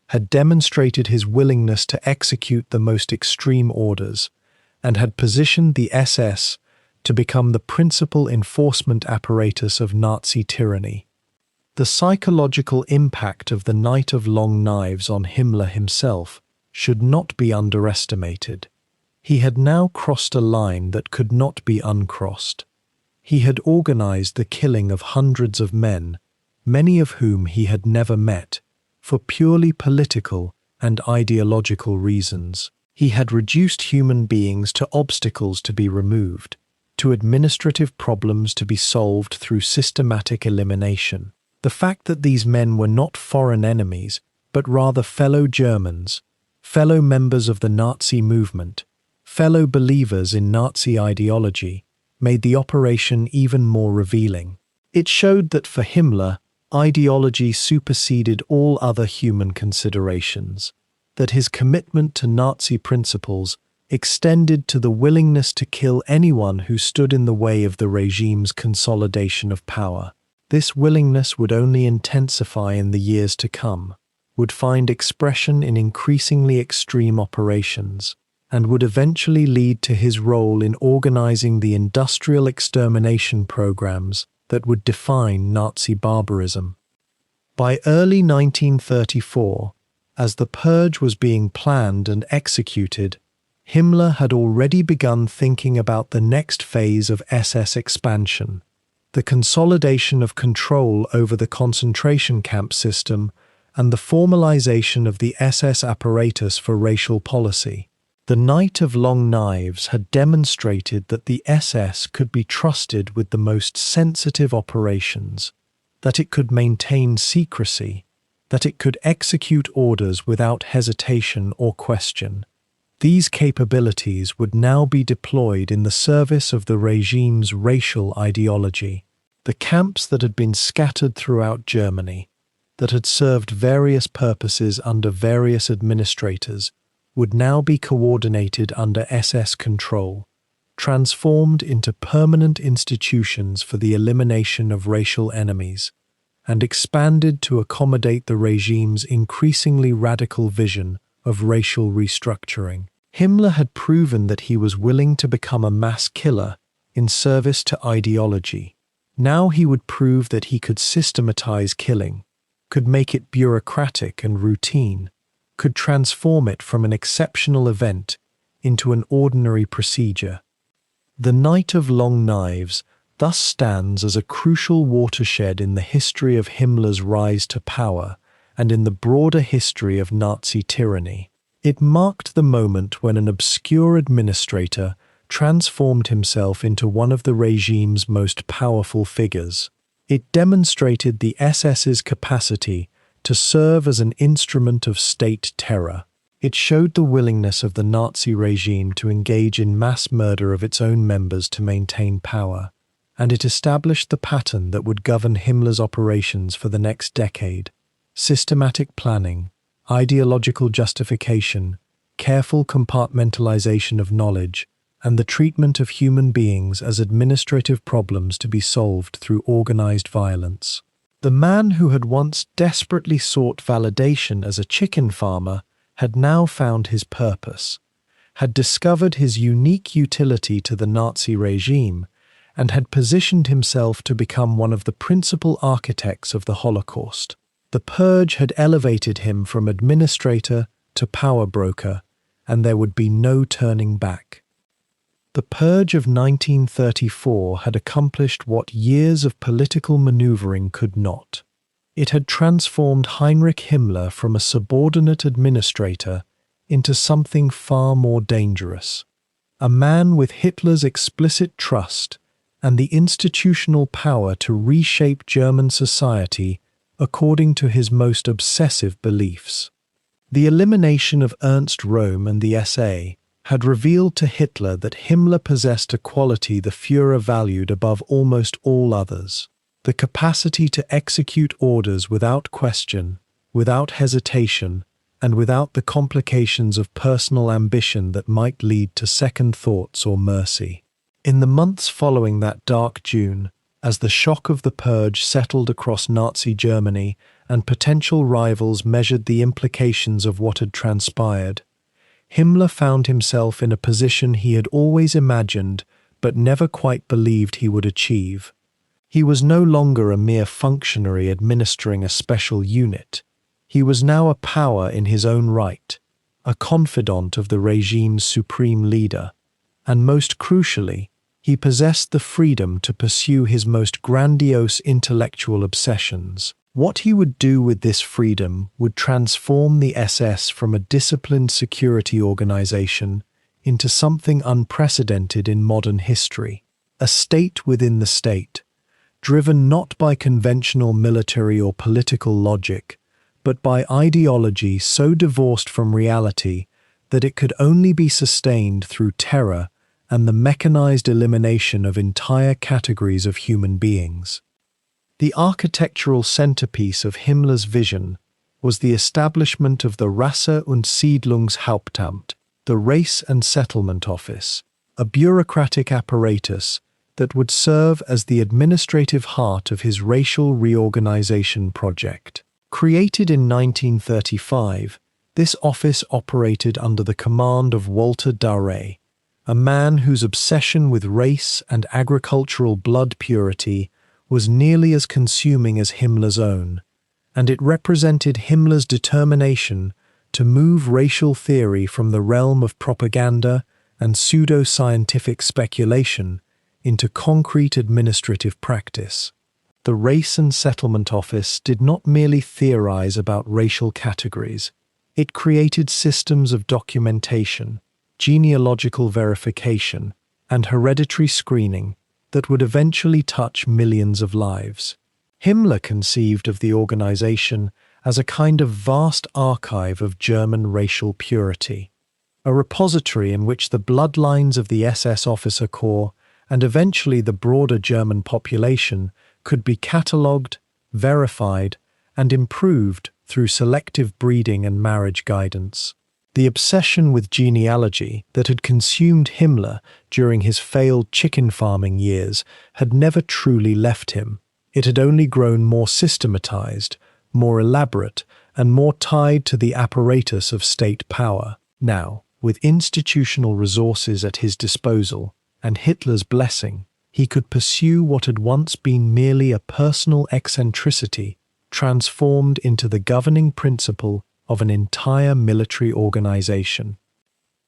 had demonstrated his willingness to execute the most extreme orders, and had positioned the SS to become the principal enforcement apparatus of Nazi tyranny. The psychological impact of the Night of Long Knives on Himmler himself should not be underestimated. He had now crossed a line that could not be uncrossed. He had organized the killing of hundreds of men, many of whom he had never met, for purely political and ideological reasons. He had reduced human beings to obstacles to be removed, to administrative problems to be solved through systematic elimination. The fact that these men were not foreign enemies, but rather fellow Germans, fellow members of the Nazi movement, fellow believers in Nazi ideology, made the operation even more revealing. It showed that for Himmler, ideology superseded all other human considerations, that his commitment to Nazi principles extended to the willingness to kill anyone who stood in the way of the regime's consolidation of power. This willingness would only intensify in the years to come, would find expression in increasingly extreme operations, and would eventually lead to his role in organizing the industrial extermination programs that would define Nazi barbarism. By early 1934, as the purge was being planned and executed, Himmler had already begun thinking about the next phase of SS expansion, the consolidation of control over the concentration camp system and the formalization of the SS apparatus for racial policy. The Night of Long Knives had demonstrated that the SS could be trusted with the most sensitive operations, that it could maintain secrecy, that it could execute orders without hesitation or question. These capabilities would now be deployed in the service of the regime's racial ideology. The camps that had been scattered throughout Germany, that had served various purposes under various administrators, would now be coordinated under SS control, transformed into permanent institutions for the elimination of racial enemies, and expanded to accommodate the regime's increasingly radical vision of racial restructuring. Himmler had proven that he was willing to become a mass killer in service to ideology. Now he would prove that he could systematize killing, could make it bureaucratic and routine, could transform it from an exceptional event into an ordinary procedure. The Night of Long Knives thus stands as a crucial watershed in the history of Himmler's rise to power and in the broader history of Nazi tyranny. It marked the moment when an obscure administrator transformed himself into one of the regime's most powerful figures. It demonstrated the SS's capacity to serve as an instrument of state terror. It showed the willingness of the Nazi regime to engage in mass murder of its own members to maintain power, and it established the pattern that would govern Himmler's operations for the next decade: systematic planning, ideological justification, careful compartmentalization of knowledge, and the treatment of human beings as administrative problems to be solved through organized violence. The man who had once desperately sought validation as a chicken farmer had now found his purpose, had discovered his unique utility to the Nazi regime, and had positioned himself to become one of the principal architects of the Holocaust. The purge had elevated him from administrator to power broker, and there would be no turning back. The purge of 1934 had accomplished what years of political maneuvering could not. It had transformed Heinrich Himmler from a subordinate administrator into something far more dangerous. A man with Hitler's explicit trust and the institutional power to reshape German society according to his most obsessive beliefs. The elimination of Ernst Röhm and the SA had revealed to Hitler that Himmler possessed a quality the Führer valued above almost all others: the capacity to execute orders without question, without hesitation, and without the complications of personal ambition that might lead to second thoughts or mercy. In the months following that dark June, as the shock of the purge settled across Nazi Germany and potential rivals measured the implications of what had transpired, Himmler found himself in a position he had always imagined but never quite believed he would achieve. He was no longer a mere functionary administering a special unit. He was now a power in his own right, a confidant of the regime's supreme leader, and most crucially, he possessed the freedom to pursue his most grandiose intellectual obsessions. What he would do with this freedom would transform the SS from a disciplined security organization into something unprecedented in modern history: a state within the state, driven not by conventional military or political logic, but by ideology so divorced from reality that it could only be sustained through terror and the mechanized elimination of entire categories of human beings. The architectural centerpiece of Himmler's vision was the establishment of the Rasse- und Siedlungshauptamt, the Race and Settlement Office, a bureaucratic apparatus that would serve as the administrative heart of his racial reorganization project. Created in 1935, this office operated under the command of Walter Darré, a man whose obsession with race and agricultural blood purity was nearly as consuming as Himmler's own, and it represented Himmler's determination to move racial theory from the realm of propaganda and pseudo-scientific speculation into concrete administrative practice. The Race and Settlement Office did not merely theorize about racial categories. It created systems of documentation, genealogical verification, and hereditary screening that would eventually touch millions of lives. Himmler conceived of the organization as a kind of vast archive of German racial purity, a repository in which the bloodlines of the SS officer corps and eventually the broader German population could be catalogued, verified, and improved through selective breeding and marriage guidance. The obsession with genealogy that had consumed Himmler during his failed chicken farming years had never truly left him. It had only grown more systematized, more elaborate, and more tied to the apparatus of state power. Now, with institutional resources at his disposal and Hitler's blessing, he could pursue what had once been merely a personal eccentricity, transformed into the governing principle of an entire military organization.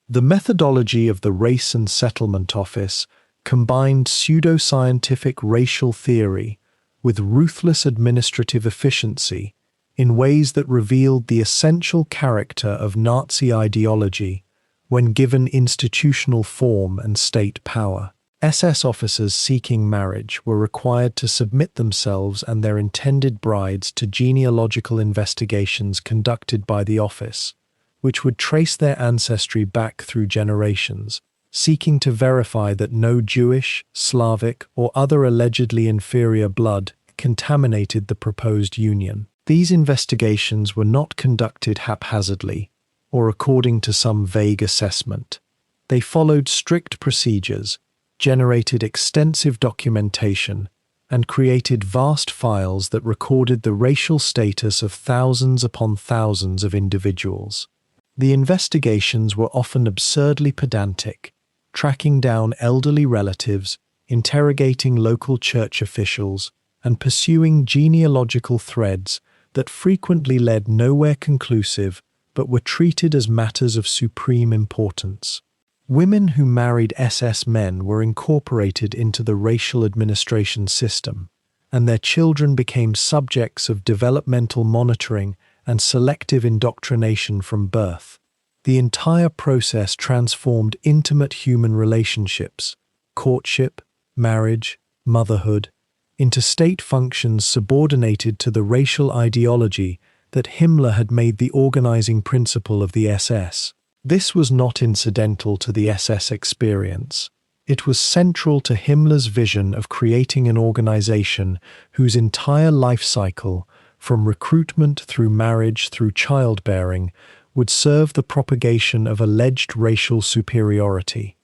The methodology of the Race and Settlement Office combined pseudo-scientific racial theory with ruthless administrative efficiency in ways that revealed the essential character of Nazi ideology when given institutional form and state power. SS officers seeking marriage were required to submit themselves and their intended brides to genealogical investigations conducted by the office, which would trace their ancestry back through generations, seeking to verify that no Jewish, Slavic, or other allegedly inferior blood contaminated the proposed union. These investigations were not conducted haphazardly or according to some vague assessment. They followed strict procedures, generated extensive documentation, and created vast files that recorded the racial status of thousands upon thousands of individuals. The investigations were often absurdly pedantic, tracking down elderly relatives, interrogating local church officials, and pursuing genealogical threads that frequently led nowhere conclusive but were treated as matters of supreme importance. Women who married SS men were incorporated into the racial administration system, and their children became subjects of developmental monitoring and selective indoctrination from birth. The entire process transformed intimate human relationships, courtship, marriage, motherhood, into state functions subordinated to the racial ideology that Himmler had made the organizing principle of the SS. This was not incidental to the SS experience. It was central to Himmler's vision of creating an organization whose entire life cycle, from recruitment through marriage through childbearing, would serve the propagation of alleged racial superiority.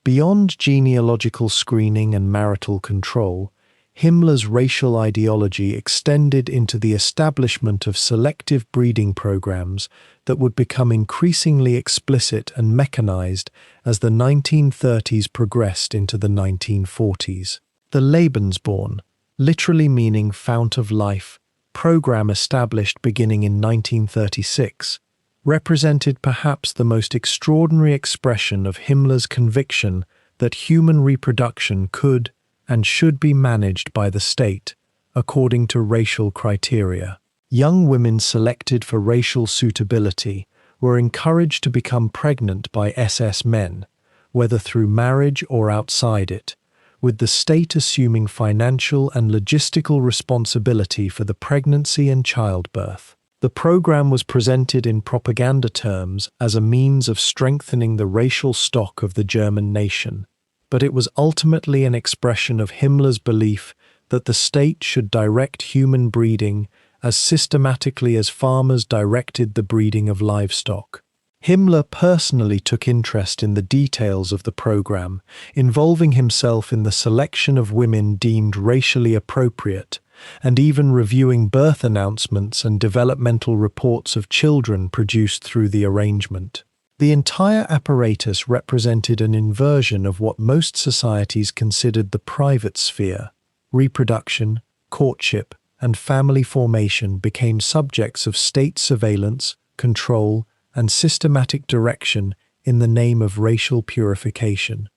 Beyond genealogical screening and marital control, Himmler's racial ideology extended into the establishment of selective breeding programs that would become increasingly explicit and mechanized as the 1930s progressed into the 1940s. The Lebensborn, literally meaning fount of life, program established beginning in 1936, represented perhaps the most extraordinary expression of Himmler's conviction that human reproduction could and should be managed by the state, according to racial criteria. Young women selected for racial suitability were encouraged to become pregnant by SS men, whether through marriage or outside it, with the state assuming financial and logistical responsibility for the pregnancy and childbirth. The program was presented in propaganda terms as a means of strengthening the racial stock of the German nation, but it was ultimately an expression of Himmler's belief that the state should direct human breeding as systematically as farmers directed the breeding of livestock. Himmler personally took interest in the details of the program, involving himself in the selection of women deemed racially appropriate, and even reviewing birth announcements and developmental reports of children produced through the arrangement. The entire apparatus represented an inversion of what most societies considered the private sphere. Reproduction, courtship, and family formation became subjects of state surveillance, control, and systematic direction in the name of racial purification.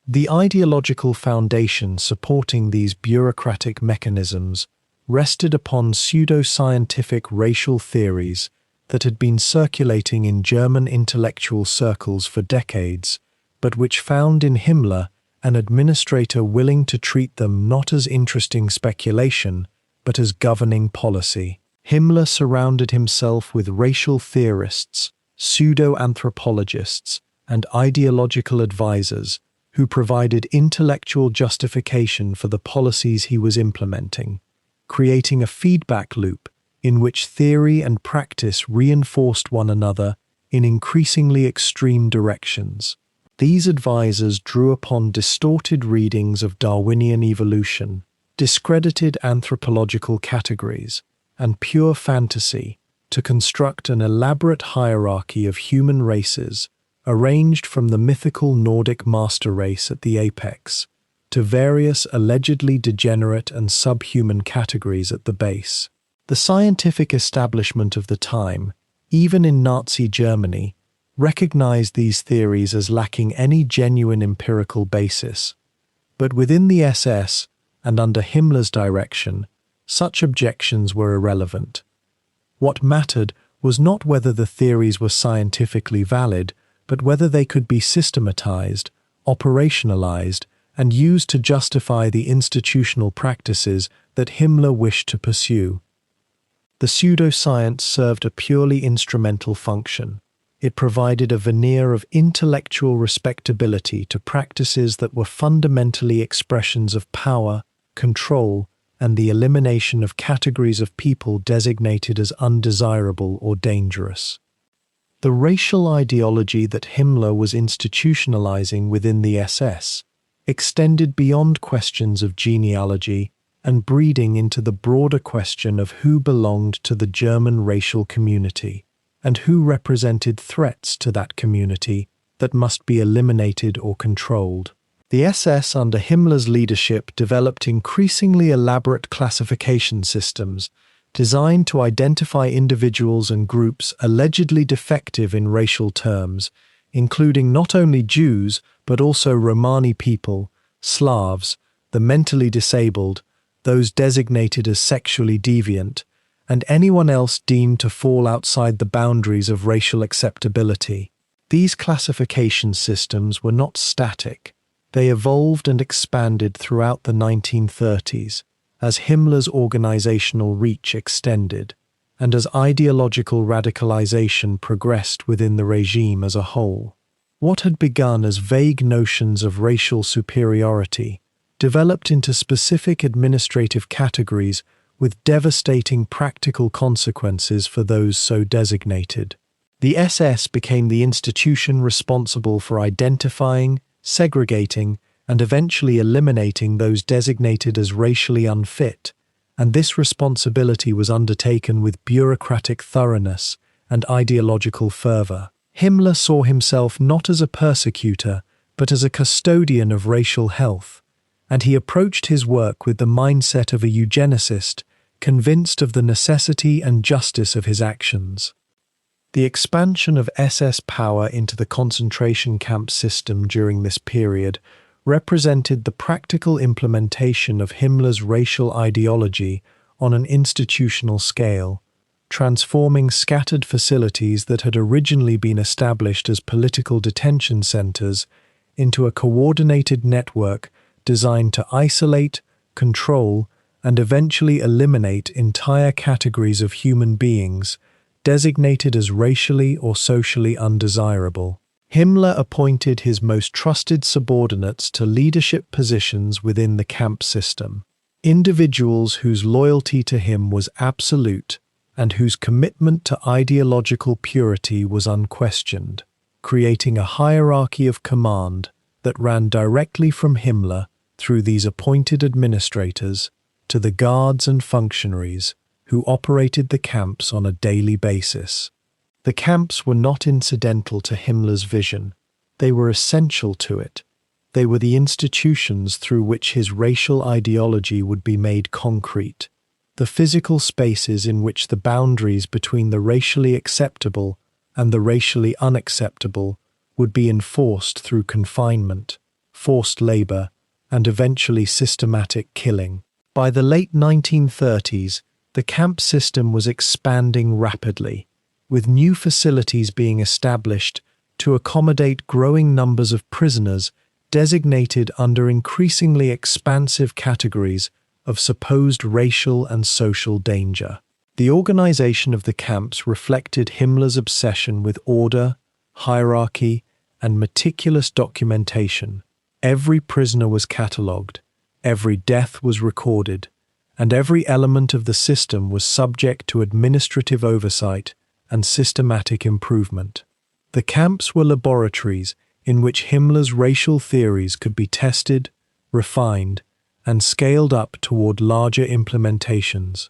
The ideological foundation supporting these bureaucratic mechanisms rested upon pseudo-scientific racial theories that had been circulating in German intellectual circles for decades, but which found in Himmler an administrator willing to treat them not as interesting speculation, but as governing policy. Himmler surrounded himself with racial theorists, pseudo-anthropologists, and ideological advisors who provided intellectual justification for the policies he was implementing, creating a feedback loop in which theory and practice reinforced one another in increasingly extreme directions. These advisors drew upon distorted readings of Darwinian evolution, discredited anthropological categories, and pure fantasy to construct an elaborate hierarchy of human races arranged from the mythical Nordic master race at the apex to various allegedly degenerate and subhuman categories at the base. The scientific establishment of the time, even in Nazi Germany, recognized these theories as lacking any genuine empirical basis, but within the SS and under Himmler's direction, such objections were irrelevant. What mattered was not whether the theories were scientifically valid, but whether they could be systematized, operationalized, and used to justify the institutional practices that Himmler wished to pursue. The pseudoscience served a purely instrumental function. It provided a veneer of intellectual respectability to practices that were fundamentally expressions of power, control, and the elimination of categories of people designated as undesirable or dangerous. The racial ideology that Himmler was institutionalizing within the SS extended beyond questions of genealogy and breeding into the broader question of who belonged to the German racial community and who represented threats to that community that must be eliminated or controlled. The SS under Himmler's leadership developed increasingly elaborate classification systems designed to identify individuals and groups allegedly defective in racial terms, including not only Jews but also Romani people, Slavs, the mentally disabled, those designated as sexually deviant, and anyone else deemed to fall outside the boundaries of racial acceptability. These classification systems were not static. They evolved and expanded throughout the 1930s as Himmler's organizational reach extended and as ideological radicalization progressed within the regime as a whole. What had begun as vague notions of racial superiority developed into specific administrative categories with devastating practical consequences for those so designated. The SS became the institution responsible for identifying, segregating, and eventually eliminating those designated as racially unfit, and this responsibility was undertaken with bureaucratic thoroughness and ideological fervor. Himmler saw himself not as a persecutor, but as a custodian of racial health, and he approached his work with the mindset of a eugenicist, convinced of the necessity and justice of his actions. The expansion of SS power into the concentration camp system during this period represented the practical implementation of Himmler's racial ideology on an institutional scale, transforming scattered facilities that had originally been established as political detention centers into a coordinated network designed to isolate, control, and eventually eliminate entire categories of human beings designated as racially or socially undesirable. Himmler appointed his most trusted subordinates to leadership positions within the camp system, individuals whose loyalty to him was absolute and whose commitment to ideological purity was unquestioned, creating a hierarchy of command that ran directly from Himmler through these appointed administrators to the guards and functionaries who operated the camps on a daily basis. The camps were not incidental to Himmler's vision. They were essential to it. They were the institutions through which his racial ideology would be made concrete, the physical spaces in which the boundaries between the racially acceptable and the racially unacceptable would be enforced through confinement, forced labor, and eventually systematic killing. By the late 1930s, the camp system was expanding rapidly, with new facilities being established to accommodate growing numbers of prisoners designated under increasingly expansive categories of supposed racial and social danger. The organization of the camps reflected Himmler's obsession with order, hierarchy, and meticulous documentation. Every prisoner was catalogued, every death was recorded, and every element of the system was subject to administrative oversight and systematic improvement. The camps were laboratories in which Himmler's racial theories could be tested, refined, and scaled up toward larger implementations.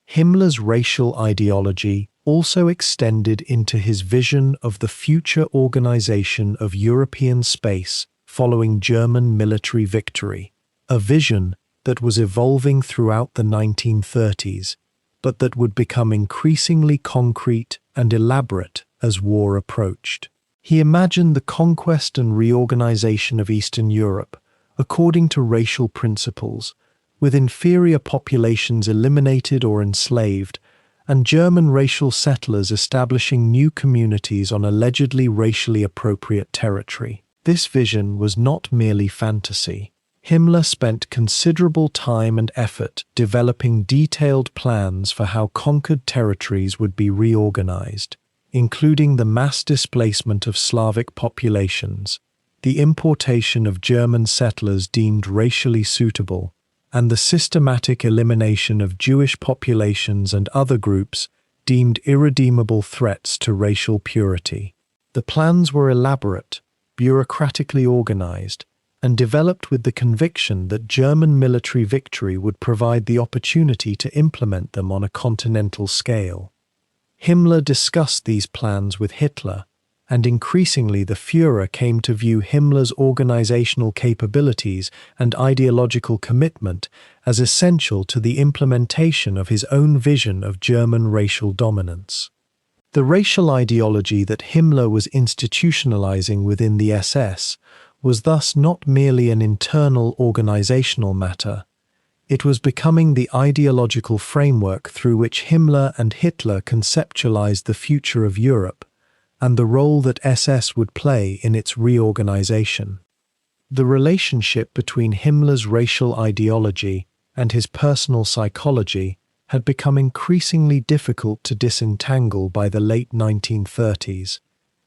Himmler's racial ideology also extended into his vision of the future organization of European space following German military victory, a vision that was evolving throughout the 1930s, but that would become increasingly concrete and elaborate as war approached. He imagined the conquest and reorganization of Eastern Europe according to racial principles, with inferior populations eliminated or enslaved, and German racial settlers establishing new communities on allegedly racially appropriate territory. This vision was not merely fantasy. Himmler spent considerable time and effort developing detailed plans for how conquered territories would be reorganized, including the mass displacement of Slavic populations, the importation of German settlers deemed racially suitable, and the systematic elimination of Jewish populations and other groups deemed irredeemable threats to racial purity. The plans were elaborate, bureaucratically organized, and developed with the conviction that German military victory would provide the opportunity to implement them on a continental scale. Himmler discussed these plans with Hitler, and increasingly the Führer came to view Himmler's organizational capabilities and ideological commitment as essential to the implementation of his own vision of German racial dominance. The racial ideology that Himmler was institutionalizing within the SS was thus not merely an internal organizational matter. It was becoming the ideological framework through which Himmler and Hitler conceptualized the future of Europe and the role that SS would play in its reorganization. The relationship between Himmler's racial ideology and his personal psychology had become increasingly difficult to disentangle by the late 1930s,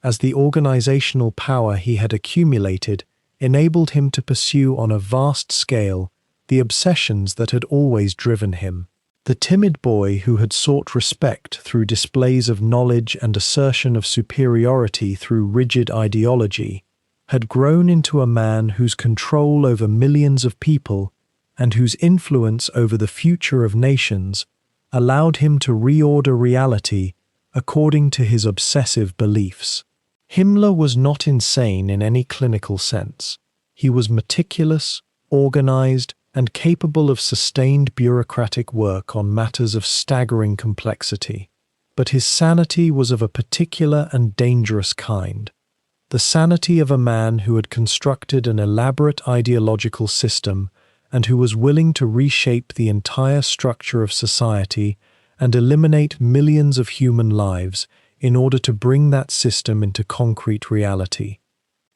as the organizational power he had accumulated enabled him to pursue on a vast scale the obsessions that had always driven him. The timid boy who had sought respect through displays of knowledge and assertion of superiority through rigid ideology had grown into a man whose control over millions of people and whose influence over the future of nations allowed him to reorder reality according to his obsessive beliefs. Himmler was not insane in any clinical sense. He was meticulous, organized, and capable of sustained bureaucratic work on matters of staggering complexity. But his sanity was of a particular and dangerous kind. The sanity of a man who had constructed an elaborate ideological system and who was willing to reshape the entire structure of society and eliminate millions of human lives in order to bring that system into concrete reality.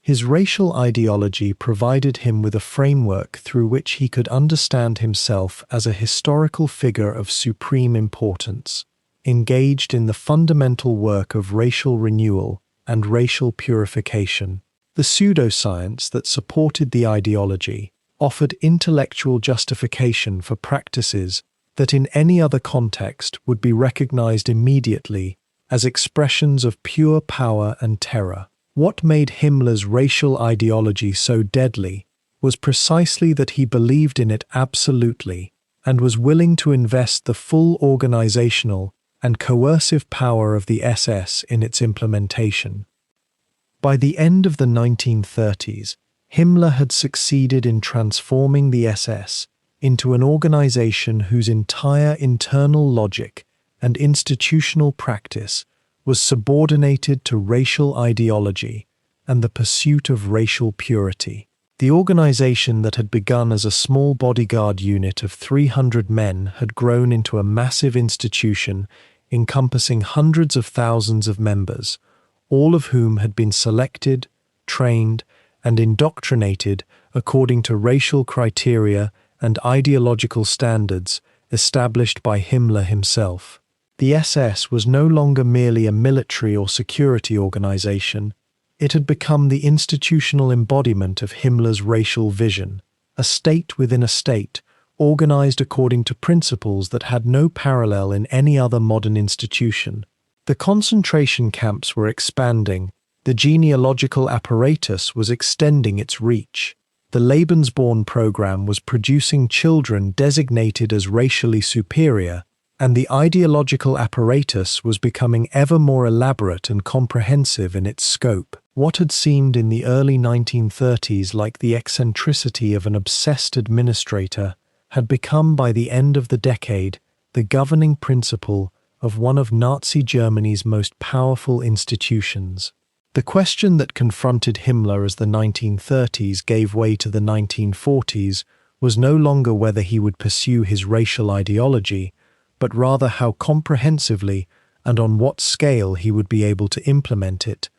His racial ideology provided him with a framework through which he could understand himself as a historical figure of supreme importance, engaged in the fundamental work of racial renewal and racial purification. The pseudoscience that supported the ideology offered intellectual justification for practices that in any other context would be recognized immediately as expressions of pure power and terror. What made Himmler's racial ideology so deadly was precisely that he believed in it absolutely and was willing to invest the full organizational and coercive power of the SS in its implementation. By the end of the 1930s, Himmler had succeeded in transforming the SS into an organization whose entire internal logic and institutional practice was subordinated to racial ideology and the pursuit of racial purity. The organization that had begun as a small bodyguard unit of 300 men had grown into a massive institution encompassing hundreds of thousands of members, all of whom had been selected, trained, and indoctrinated according to racial criteria and ideological standards established by Himmler himself. The SS was no longer merely a military or security organization. It had become the institutional embodiment of Himmler's racial vision, a state within a state, organized according to principles that had no parallel in any other modern institution. The concentration camps were expanding, the genealogical apparatus was extending its reach. The Lebensborn program was producing children designated as racially superior, and the ideological apparatus was becoming ever more elaborate and comprehensive in its scope. What had seemed in the early 1930s like the eccentricity of an obsessed administrator had become by the end of the decade the governing principle of one of Nazi Germany's most powerful institutions. The question that confronted Himmler as the 1930s gave way to the 1940s was no longer whether he would pursue his racial ideology, but rather how comprehensively and on what scale he would be able to implement it,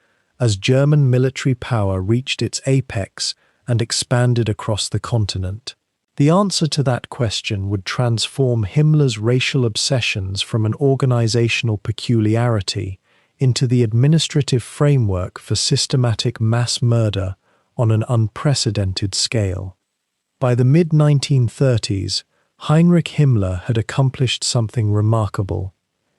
as German military power reached its apex and expanded across the continent. The answer to that question would transform Himmler's racial obsessions from an organizational peculiarity into the administrative framework for systematic mass murder on an unprecedented scale. By the mid-1930s, Heinrich Himmler had accomplished something remarkable.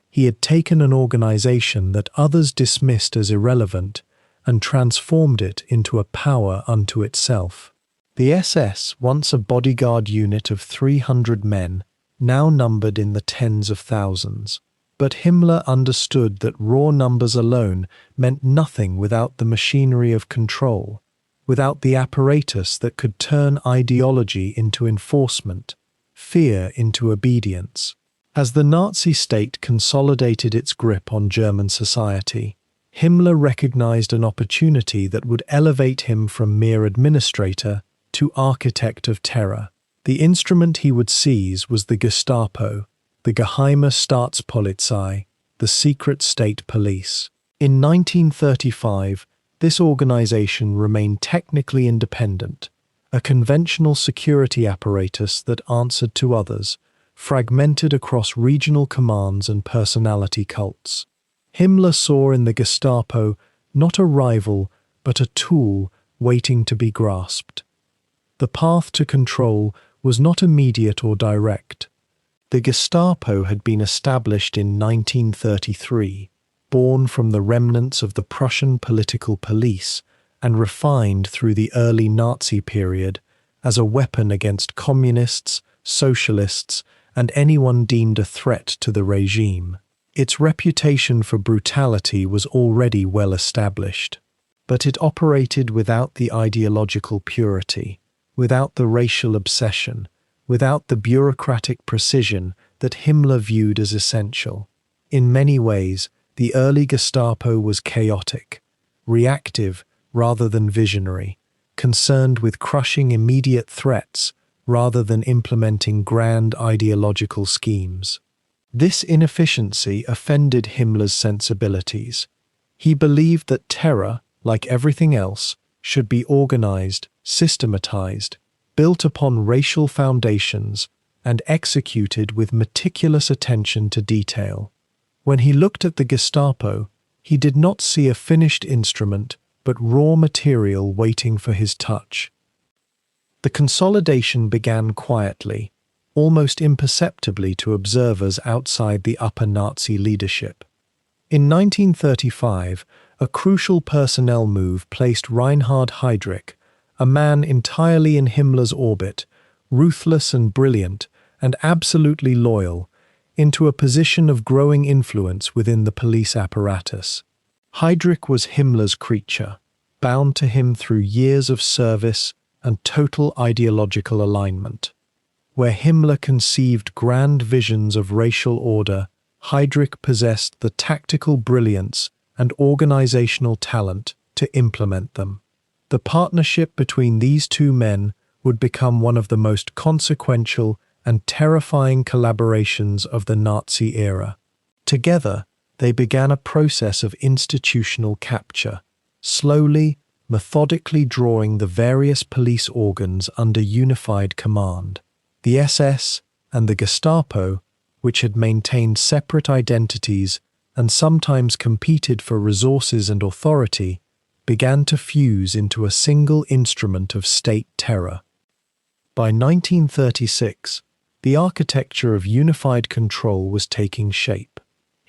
He had taken an organization that others dismissed as irrelevant and transformed it into a power unto itself. The SS, once a bodyguard unit of 300 men, now numbered in the tens of thousands. But Himmler understood that raw numbers alone meant nothing without the machinery of control, without the apparatus that could turn ideology into enforcement, fear into obedience. As the Nazi state consolidated its grip on German society, Himmler recognized an opportunity that would elevate him from mere administrator to architect of terror. The instrument he would seize was the Gestapo, the Geheime Staatspolizei, the secret state police. In 1935, this organization remained technically independent, a conventional security apparatus that answered to others, fragmented across regional commands and personality cults. Himmler saw in the Gestapo not a rival, but a tool waiting to be grasped. The path to control was not immediate or direct. The Gestapo had been established in 1933, born from the remnants of the Prussian political police and refined through the early Nazi period as a weapon against communists, socialists, and anyone deemed a threat to the regime. Its reputation for brutality was already well established, but it operated without the ideological purity, without the racial obsession, without the bureaucratic precision that Himmler viewed as essential. In many ways, the early Gestapo was chaotic, reactive rather than visionary, concerned with crushing immediate threats rather than implementing grand ideological schemes. This inefficiency offended Himmler's sensibilities. He believed that terror, like everything else, should be organized, systematized, built upon racial foundations, and executed with meticulous attention to detail. When he looked at the Gestapo, he did not see a finished instrument, but raw material waiting for his touch. The consolidation began quietly, almost imperceptibly to observers outside the upper Nazi leadership. In 1935, a crucial personnel move placed Reinhard Heydrich, a man entirely in Himmler's orbit, ruthless and brilliant, and absolutely loyal, into a position of growing influence within the police apparatus. Heydrich was Himmler's creature, bound to him through years of service and total ideological alignment. Where Himmler conceived grand visions of racial order, Heydrich possessed the tactical brilliance and organizational talent to implement them. The partnership between these two men would become one of the most consequential and terrifying collaborations of the Nazi era. Together, they began a process of institutional capture, slowly, methodically drawing the various police organs under unified command. The SS and the Gestapo, which had maintained separate identities and sometimes competed for resources and authority, began to fuse into a single instrument of state terror. By 1936, the architecture of unified control was taking shape.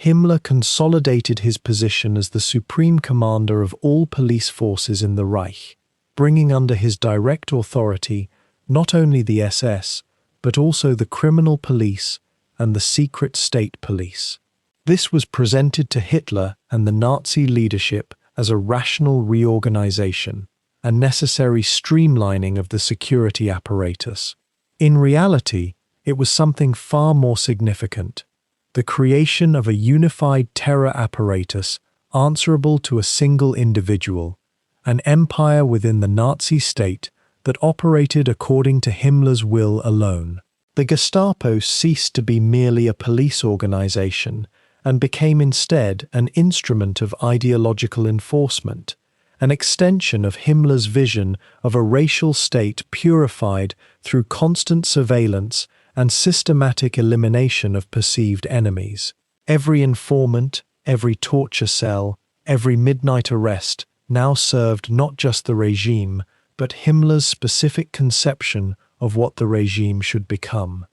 Himmler consolidated his position as the supreme commander of all police forces in the Reich, bringing under his direct authority not only the SS, but also the criminal police and the secret state police. This was presented to Hitler and the Nazi leadership as a rational reorganization, a necessary streamlining of the security apparatus. In reality, it was something far more significant: the creation of a unified terror apparatus answerable to a single individual, an empire within the Nazi state that operated according to Himmler's will alone. The Gestapo ceased to be merely a police organization and became instead an instrument of ideological enforcement, an extension of Himmler's vision of a racial state purified through constant surveillance and systematic elimination of perceived enemies. Every informant, every torture cell, every midnight arrest now served not just the regime, but Himmler's specific conception of what the regime should become.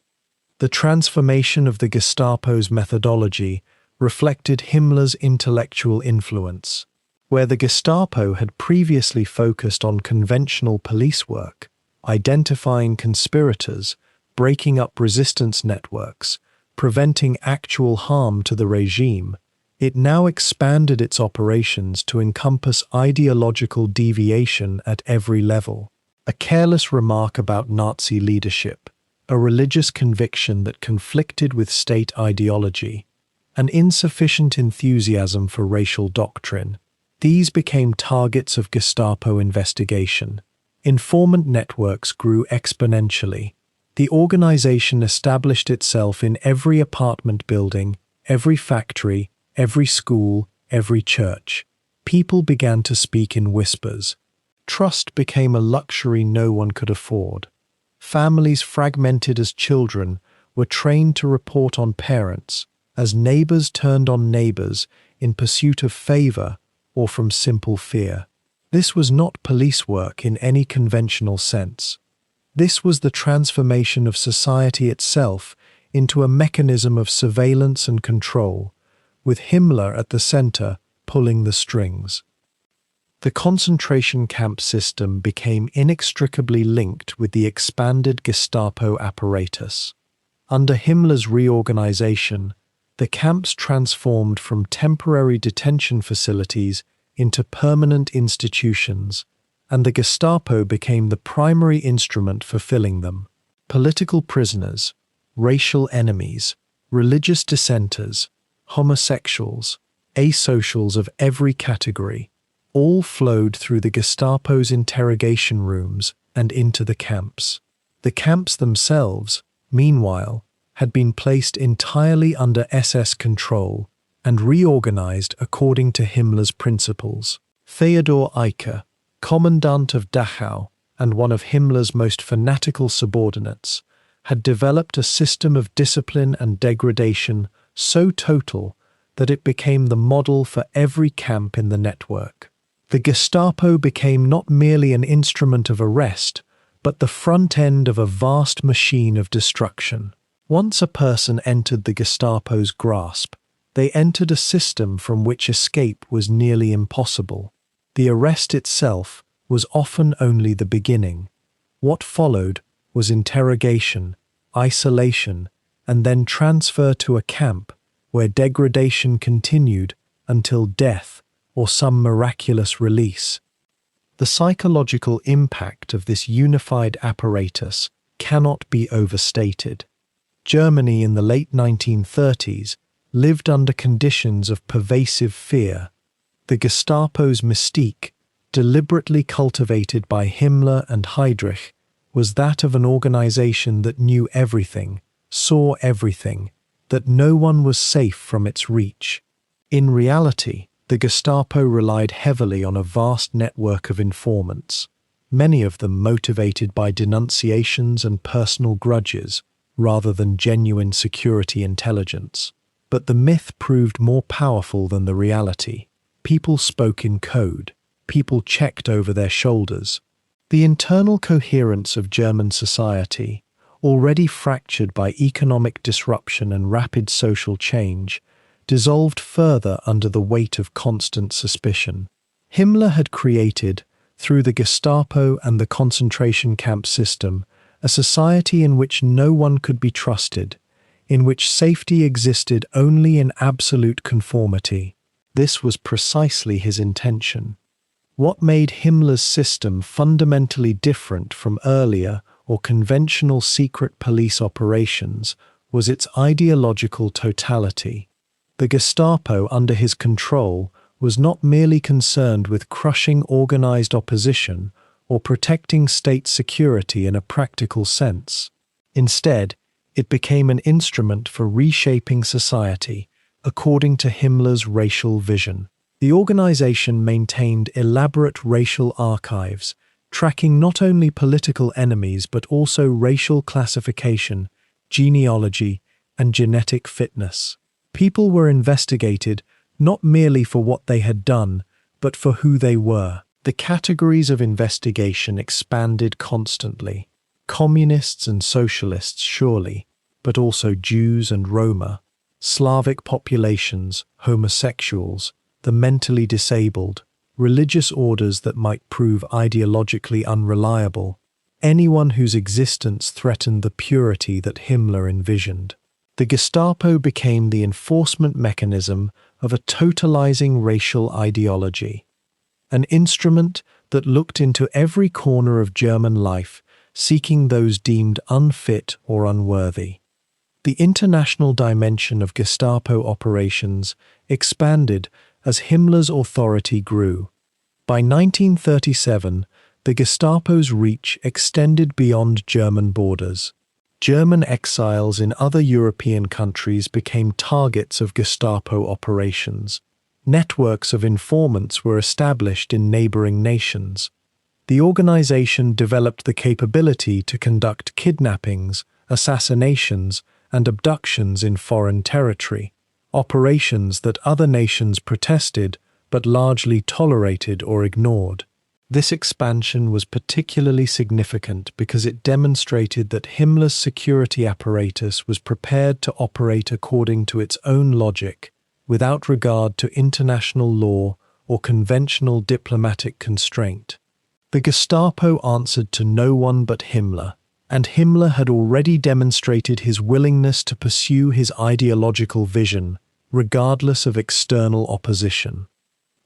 The transformation of the Gestapo's methodology reflected Himmler's intellectual influence. Where the Gestapo had previously focused on conventional police work, identifying conspirators, breaking up resistance networks, preventing actual harm to the regime, it now expanded its operations to encompass ideological deviation at every level. A careless remark about Nazi leadership, a religious conviction that conflicted with state ideology, an insufficient enthusiasm for racial doctrine. These became targets of Gestapo investigation. Informant networks grew exponentially. The organization established itself in every apartment building, every factory, every school, every church. People began to speak in whispers. Trust became a luxury no one could afford. Families fragmented as children were trained to report on parents, as neighbors turned on neighbors in pursuit of favor or from simple fear. This was not police work in any conventional sense. This was the transformation of society itself into a mechanism of surveillance and control, with Himmler at the center pulling the strings. The concentration camp system became inextricably linked with the expanded Gestapo apparatus. Under Himmler's reorganization, the camps transformed from temporary detention facilities into permanent institutions, and the Gestapo became the primary instrument for filling them. Political prisoners, racial enemies, religious dissenters, homosexuals, asocials of every category, all flowed through the Gestapo's interrogation rooms and into the camps. The camps themselves, meanwhile, had been placed entirely under SS control and reorganized according to Himmler's principles. Theodor Eicke, commandant of Dachau and one of Himmler's most fanatical subordinates, had developed a system of discipline and degradation so total that it became the model for every camp in the network. The Gestapo became not merely an instrument of arrest, but the front end of a vast machine of destruction. Once a person entered the Gestapo's grasp, they entered a system from which escape was nearly impossible. The arrest itself was often only the beginning. What followed was interrogation, isolation, and then transfer to a camp where degradation continued until death or some miraculous release. The psychological impact of this unified apparatus cannot be overstated. Germany in the late 1930s lived under conditions of pervasive fear. The Gestapo's mystique, deliberately cultivated by Himmler and Heydrich, was that of an organization that knew everything, saw everything, that no one was safe from its reach. In reality, the Gestapo relied heavily on a vast network of informants, many of them motivated by denunciations and personal grudges, rather than genuine security intelligence. But the myth proved more powerful than the reality. People spoke in code. People checked over their shoulders. The internal coherence of German society, already fractured by economic disruption and rapid social change, dissolved further under the weight of constant suspicion. Himmler had created, through the Gestapo and the concentration camp system, a society in which no one could be trusted, in which safety existed only in absolute conformity. This was precisely his intention. What made Himmler's system fundamentally different from earlier or conventional secret police operations was its ideological totality. The Gestapo under his control was not merely concerned with crushing organized opposition or protecting state security in a practical sense. Instead, it became an instrument for reshaping society according to Himmler's racial vision. The organization maintained elaborate racial archives, tracking not only political enemies but also racial classification, genealogy, and genetic fitness. People were investigated not merely for what they had done, but for who they were. The categories of investigation expanded constantly. Communists and socialists, surely, but also Jews and Roma, Slavic populations, homosexuals, the mentally disabled, religious orders that might prove ideologically unreliable, anyone whose existence threatened the purity that Himmler envisioned. The Gestapo became the enforcement mechanism of a totalizing racial ideology, an instrument that looked into every corner of German life, seeking those deemed unfit or unworthy. The international dimension of Gestapo operations expanded as Himmler's authority grew. By 1937, the Gestapo's reach extended beyond German borders. German exiles in other European countries became targets of Gestapo operations. Networks of informants were established in neighboring nations. The organization developed the capability to conduct kidnappings, assassinations, and abductions in foreign territory, operations that other nations protested but largely tolerated or ignored. This expansion was particularly significant because it demonstrated that Himmler's security apparatus was prepared to operate according to its own logic, without regard to international law or conventional diplomatic constraint. The Gestapo answered to no one but Himmler, and Himmler had already demonstrated his willingness to pursue his ideological vision, regardless of external opposition.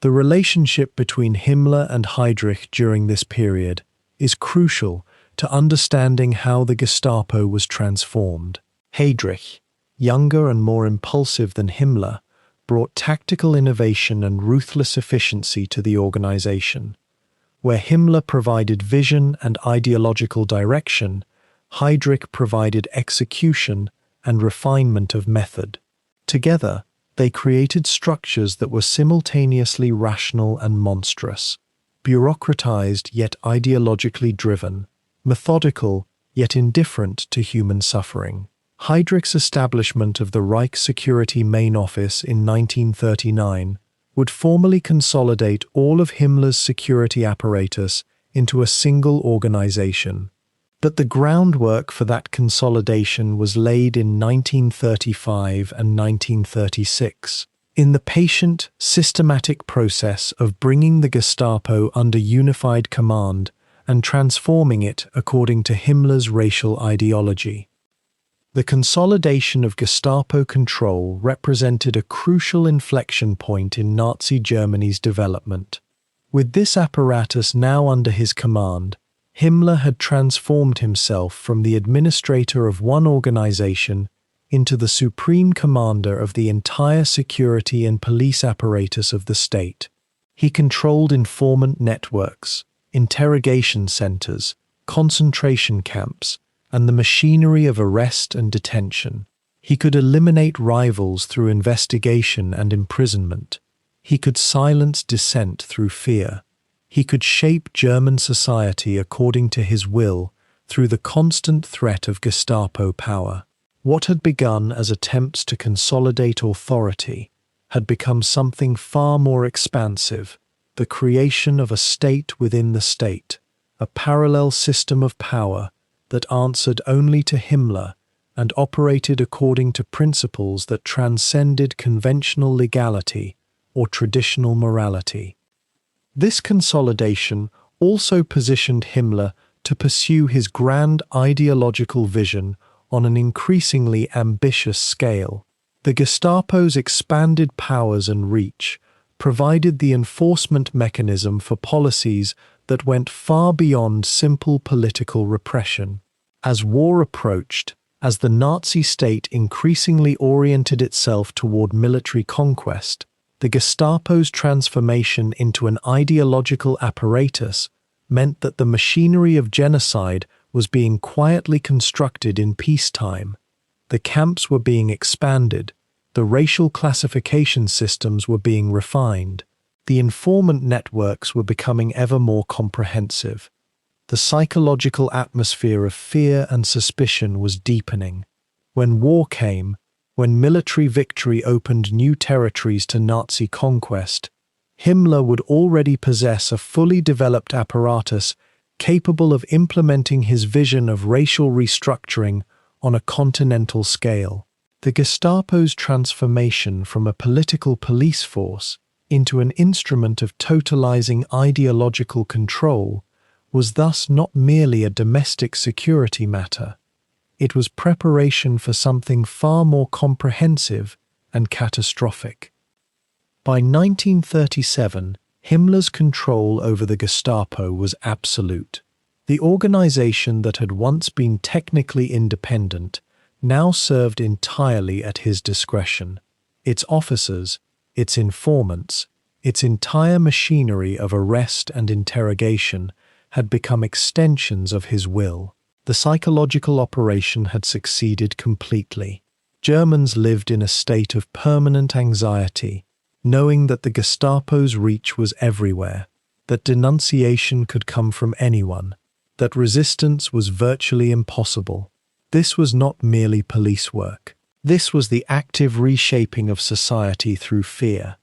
The relationship between Himmler and Heydrich during this period is crucial to understanding how the Gestapo was transformed. Heydrich, younger and more impulsive than Himmler, brought tactical innovation and ruthless efficiency to the organization. Where Himmler provided vision and ideological direction, Heydrich provided execution and refinement of method. Together, they created structures that were simultaneously rational and monstrous. bureaucratized yet ideologically driven, methodical yet indifferent to human suffering. Heydrich's establishment of the Reich Security Main Office in 1939 would formally consolidate all of Himmler's security apparatus into a single organization. But the groundwork for that consolidation was laid in 1935 and 1936, in the patient, systematic process of bringing the Gestapo under unified command and transforming it according to Himmler's racial ideology. The consolidation of Gestapo control represented a crucial inflection point in Nazi Germany's development. With this apparatus now under his command, Himmler had transformed himself from the administrator of one organization into the supreme commander of the entire security and police apparatus of the state. He controlled informant networks, interrogation centers, concentration camps, and the machinery of arrest and detention. He could eliminate rivals through investigation and imprisonment. He could silence dissent through fear. He could shape German society according to his will through the constant threat of Gestapo power. What had begun as attempts to consolidate authority had become something far more expansive, the creation of a state within the state, a parallel system of power that answered only to Himmler and operated according to principles that transcended conventional legality or traditional morality. This consolidation also positioned Himmler to pursue his grand ideological vision on an increasingly ambitious scale. The Gestapo's expanded powers and reach provided the enforcement mechanism for policies that went far beyond simple political repression. As war approached, as the Nazi state increasingly oriented itself toward military conquest, the Gestapo's transformation into an ideological apparatus meant that the machinery of genocide was being quietly constructed in peacetime. The camps were being expanded, the racial classification systems were being refined, the informant networks were becoming ever more comprehensive. The psychological atmosphere of fear and suspicion was deepening. When war came, when military victory opened new territories to Nazi conquest, Himmler would already possess a fully developed apparatus capable of implementing his vision of racial restructuring on a continental scale. The Gestapo's transformation from a political police force into an instrument of totalizing ideological control was thus not merely a domestic security matter. It was preparation for something far more comprehensive and catastrophic. By 1937, Himmler's control over the Gestapo was absolute. The organization that had once been technically independent now served entirely at his discretion. Its officers, its informants, its entire machinery of arrest and interrogation had become extensions of his will. The psychological operation had succeeded completely. Germans lived in a state of permanent anxiety, knowing that the Gestapo's reach was everywhere, that denunciation could come from anyone, that resistance was virtually impossible. This was not merely police work. This was the active reshaping of society through fear,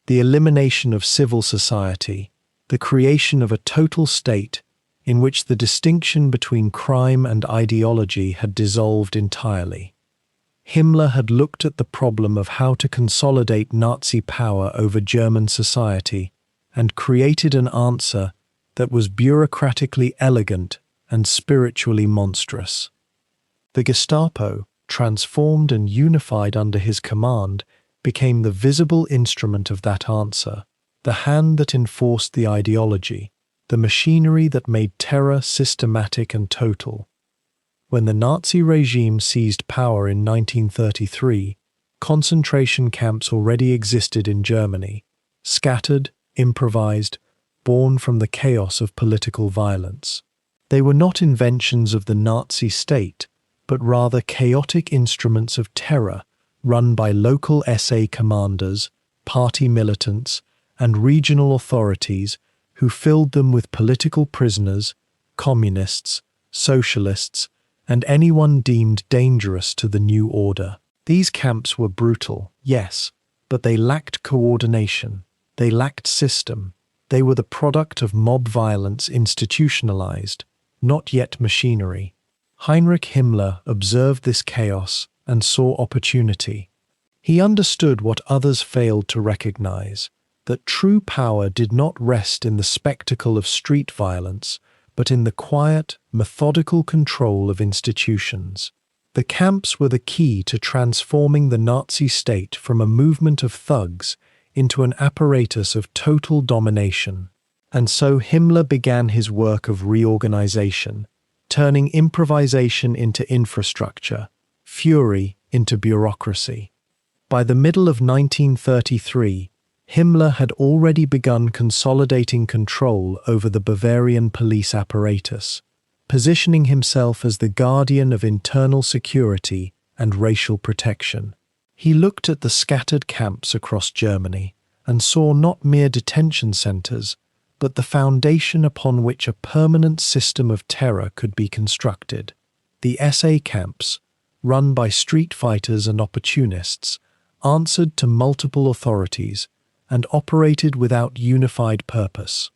the elimination of civil society, the creation of a total state in which the distinction between crime and ideology had dissolved entirely. Himmler had looked at the problem of how to consolidate Nazi power over German society and created an answer that was bureaucratically elegant and spiritually monstrous. The Gestapo, transformed and unified under his command, became the visible instrument of that answer, the hand that enforced the ideology, the machinery that made terror systematic and total. When the Nazi regime seized power in 1933, concentration camps already existed in Germany, scattered, improvised, born from the chaos of political violence. They were not inventions of the Nazi state, but rather chaotic instruments of terror run by local SA commanders, party militants, and regional authorities who filled them with political prisoners, communists, socialists, and anyone deemed dangerous to the new order. These camps were brutal, yes, but they lacked coordination. They lacked system. They were the product of mob violence institutionalized, not yet machinery. Heinrich Himmler observed this chaos and saw opportunity. He understood what others failed to recognize, that true power did not rest in the spectacle of street violence, but in the quiet, methodical control of institutions. The camps were the key to transforming the Nazi state from a movement of thugs into an apparatus of total domination. And so Himmler began his work of reorganization, turning improvisation into infrastructure, fury into bureaucracy. By the middle of 1933, Himmler had already begun consolidating control over the Bavarian police apparatus, positioning himself as the guardian of internal security and racial protection. He looked at the scattered camps across Germany and saw not mere detention centers, but the foundation upon which a permanent system of terror could be constructed. The SA camps, run by street fighters and opportunists, answered to multiple authorities and operated without unified purpose.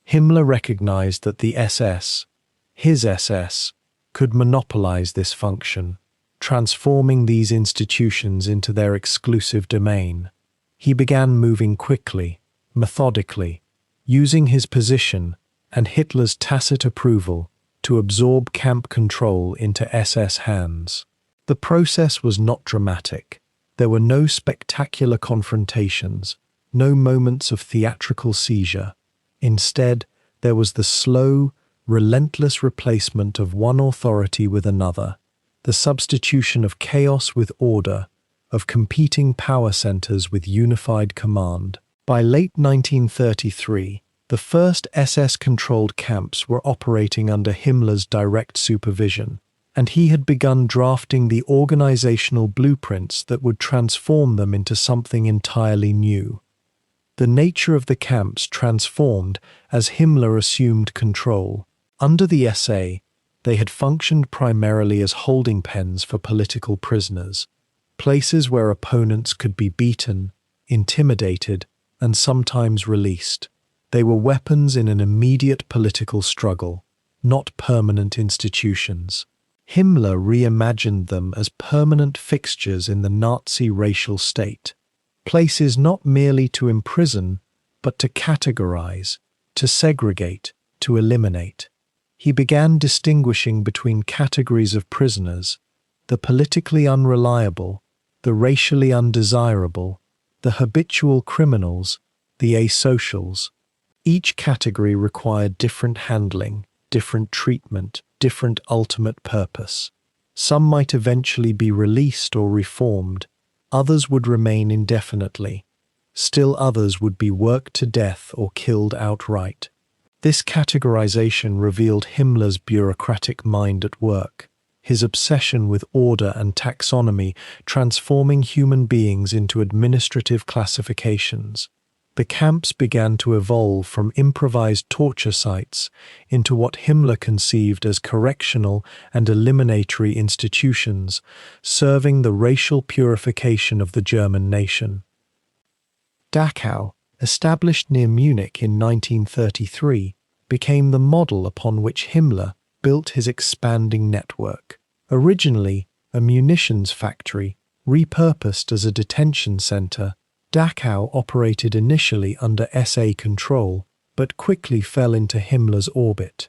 Himmler recognized that the SS, his SS, could monopolize this function, transforming these institutions into their exclusive domain. He began moving quickly, methodically, using his position and Hitler's tacit approval to absorb camp control into SS hands. The process was not dramatic. There were no spectacular confrontations, no moments of theatrical seizure. Instead, there was the slow, relentless replacement of one authority with another, the substitution of chaos with order, of competing power centers with unified command. By late 1933, the first SS-controlled camps were operating under Himmler's direct supervision, and he had begun drafting the organizational blueprints that would transform them into something entirely new. The nature of the camps transformed as Himmler assumed control. Under the SA, they had functioned primarily as holding pens for political prisoners, places where opponents could be beaten, intimidated, and sometimes released. They were weapons in an immediate political struggle, not permanent institutions. Himmler reimagined them as permanent fixtures in the Nazi racial state, places not merely to imprison, but to categorize, to segregate, to eliminate. He began distinguishing between categories of prisoners: the politically unreliable, the racially undesirable, the habitual criminals, the asocials. Each category required different handling, different treatment, different ultimate purpose. Some might eventually be released or reformed, others would remain indefinitely. Still others would be worked to death or killed outright. This categorization revealed Himmler's bureaucratic mind at work, his obsession with order and taxonomy transforming human beings into administrative classifications. The camps began to evolve from improvised torture sites into what Himmler conceived as correctional and eliminatory institutions, serving the racial purification of the German nation. Dachau, established near Munich in 1933, became the model upon which Himmler built his expanding network. Originally a munitions factory, repurposed as a detention center, Dachau operated initially under SA control, but quickly fell into Himmler's orbit.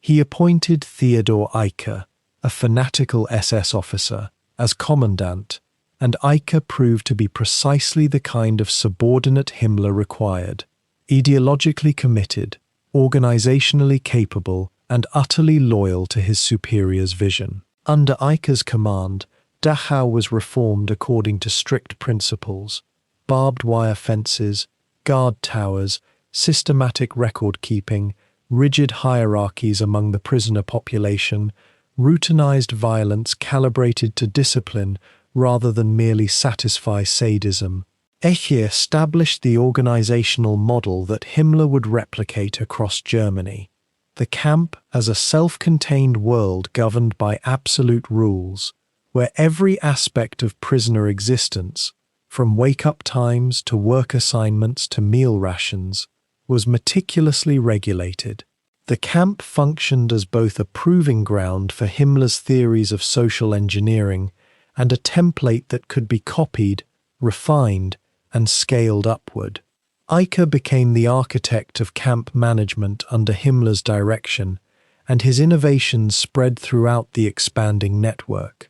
He appointed Theodor Eicke, a fanatical SS officer, as commandant, and Eicke proved to be precisely the kind of subordinate Himmler required: ideologically committed, organizationally capable, and utterly loyal to his superior's vision. Under Eicke's command, Dachau was reformed according to strict principles: barbed wire fences, guard towers, systematic record-keeping, rigid hierarchies among the prisoner population, routinized violence calibrated to discipline rather than merely satisfy sadism. Eche established the organizational model that Himmler would replicate across Germany. The camp as a self-contained world governed by absolute rules, where every aspect of prisoner existence, from wake-up times to work assignments to meal rations, was meticulously regulated. The camp functioned as both a proving ground for Himmler's theories of social engineering and a template that could be copied, refined, and scaled upward. Eicke became the architect of camp management under Himmler's direction, and his innovations spread throughout the expanding network.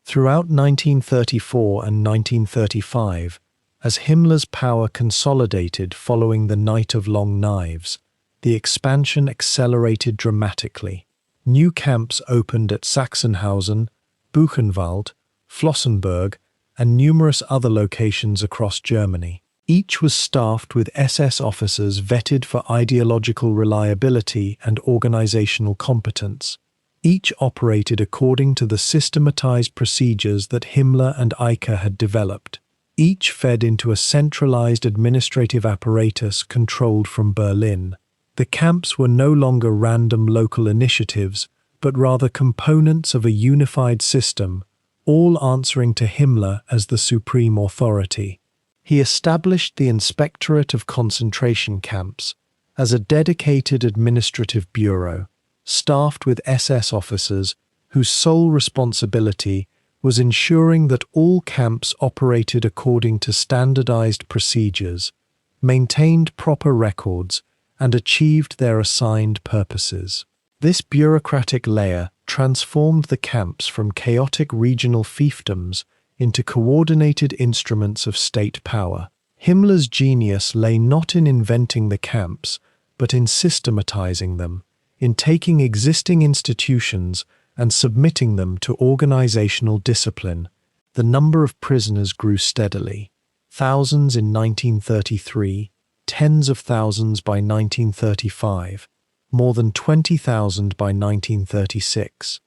Throughout 1934 and 1935, as Himmler's power consolidated following the Night of Long Knives, the expansion accelerated dramatically. New camps opened at Sachsenhausen, Buchenwald, Flossenbürg, and numerous other locations across Germany. Each was staffed with SS officers vetted for ideological reliability and organizational competence. Each operated according to the systematized procedures that Himmler and Eicke had developed. Each fed into a centralized administrative apparatus controlled from Berlin. The camps were no longer random local initiatives, but rather components of a unified system, all answering to Himmler as the supreme authority. He established the Inspectorate of Concentration Camps as a dedicated administrative bureau, staffed with SS officers whose sole responsibility was ensuring that all camps operated according to standardized procedures, maintained proper records, and achieved their assigned purposes. This bureaucratic layer transformed the camps from chaotic regional fiefdoms into coordinated instruments of state power. Himmler's genius lay not in inventing the camps, but in systematizing them, in taking existing institutions and submitting them to organizational discipline. The number of prisoners grew steadily. Thousands in 1933, tens of thousands by 1935, more than 20,000 by 1936.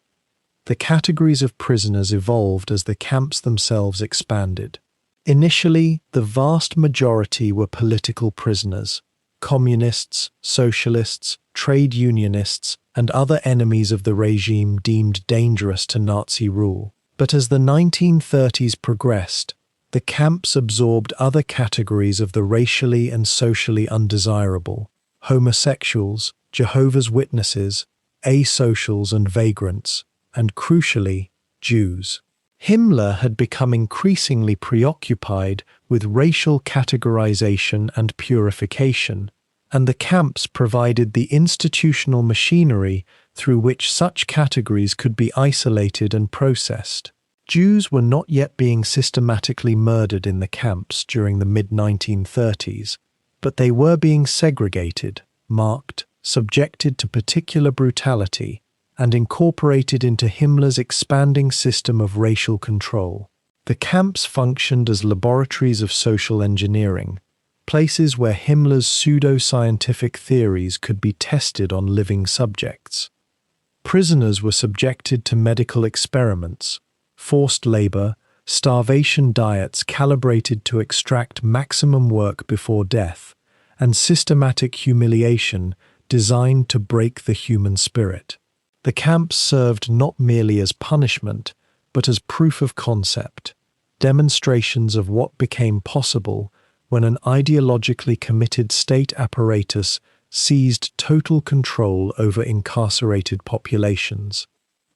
The categories of prisoners evolved as the camps themselves expanded. Initially, the vast majority were political prisoners, communists, socialists, trade unionists, and other enemies of the regime deemed dangerous to Nazi rule. But as the 1930s progressed, the camps absorbed other categories of the racially and socially undesirable: homosexuals, Jehovah's Witnesses, asocials and vagrants, and crucially, Jews. Himmler had become increasingly preoccupied with racial categorization and purification, and the camps provided the institutional machinery through which such categories could be isolated and processed. Jews were not yet being systematically murdered in the camps during the mid-1930s, but they were being segregated, marked, subjected to particular brutality, and incorporated into Himmler's expanding system of racial control. The camps functioned as laboratories of social engineering, places where Himmler's pseudo-scientific theories could be tested on living subjects. Prisoners were subjected to medical experiments, forced labor, starvation diets calibrated to extract maximum work before death, and systematic humiliation designed to break the human spirit. The camps served not merely as punishment, but as proof of concept, demonstrations of what became possible when an ideologically committed state apparatus seized total control over incarcerated populations.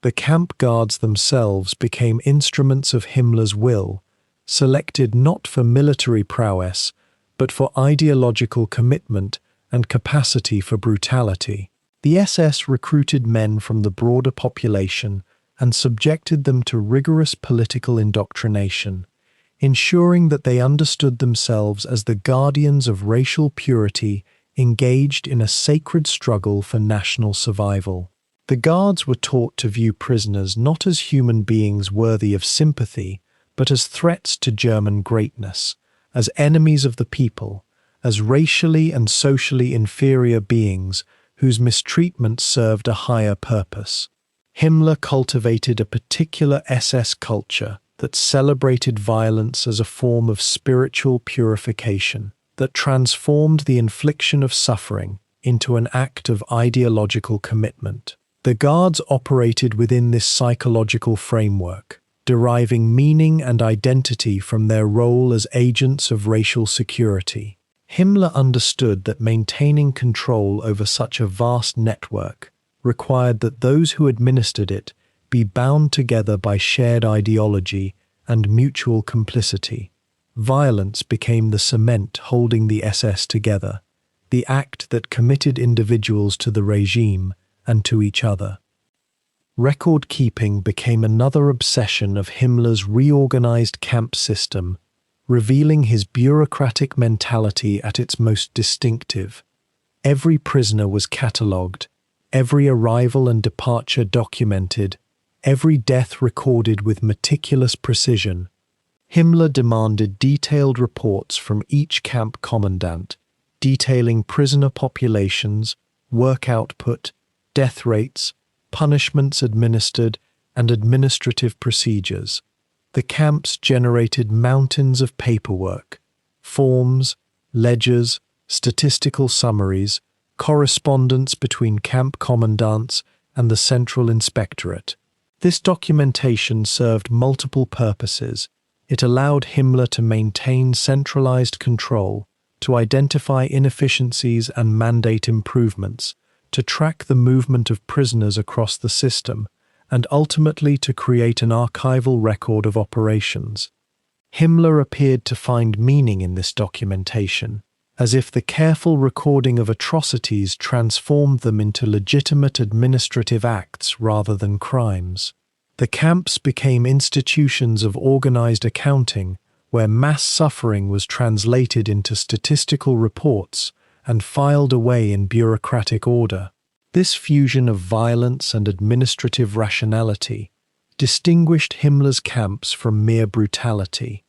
The camp guards themselves became instruments of Himmler's will, selected not for military prowess, but for ideological commitment and capacity for brutality. The SS recruited men from the broader population and subjected them to rigorous political indoctrination, ensuring that they understood themselves as the guardians of racial purity engaged in a sacred struggle for national survival. The guards were taught to view prisoners not as human beings worthy of sympathy, but as threats to German greatness, as enemies of the people, as racially and socially inferior beings whose mistreatment served a higher purpose. Himmler cultivated a particular SS culture, that celebrated violence as a form of spiritual purification, that transformed the infliction of suffering into an act of ideological commitment. The Guards operated within this psychological framework, deriving meaning and identity from their role as agents of racial security. Himmler understood that maintaining control over such a vast network required that those who administered it be bound together by shared ideology and mutual complicity. Violence became the cement holding the SS together, the act that committed individuals to the regime and to each other. Record-keeping became another obsession of Himmler's reorganized camp system, revealing his bureaucratic mentality at its most distinctive. Every prisoner was catalogued, every arrival and departure documented, every death recorded with meticulous precision. Himmler demanded detailed reports from each camp commandant, detailing prisoner populations, work output, death rates, punishments administered, and administrative procedures. The camps generated mountains of paperwork, forms, ledgers, statistical summaries, correspondence between camp commandants and the Central Inspectorate. This documentation served multiple purposes. It allowed Himmler to maintain centralized control, to identify inefficiencies and mandate improvements, to track the movement of prisoners across the system, and ultimately to create an archival record of operations. Himmler appeared to find meaning in this documentation, as if the careful recording of atrocities transformed them into legitimate administrative acts rather than crimes. The camps became institutions of organized accounting, where mass suffering was translated into statistical reports and filed away in bureaucratic order. This fusion of violence and administrative rationality distinguished Himmler's camps from mere brutality.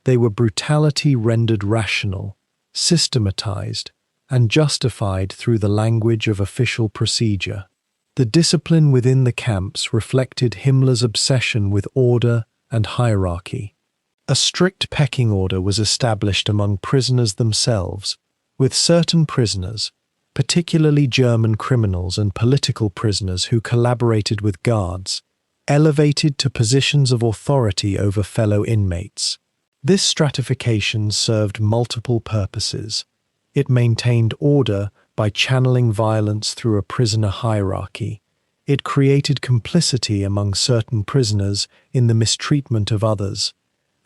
They were brutality rendered rational, systematized, and justified through the language of official procedure. The discipline within the camps reflected Himmler's obsession with order and hierarchy. A strict pecking order was established among prisoners themselves, with certain prisoners, particularly German criminals and political prisoners who collaborated with guards, elevated to positions of authority over fellow inmates. This stratification served multiple purposes. It maintained order by channeling violence through a prisoner hierarchy. It created complicity among certain prisoners in the mistreatment of others,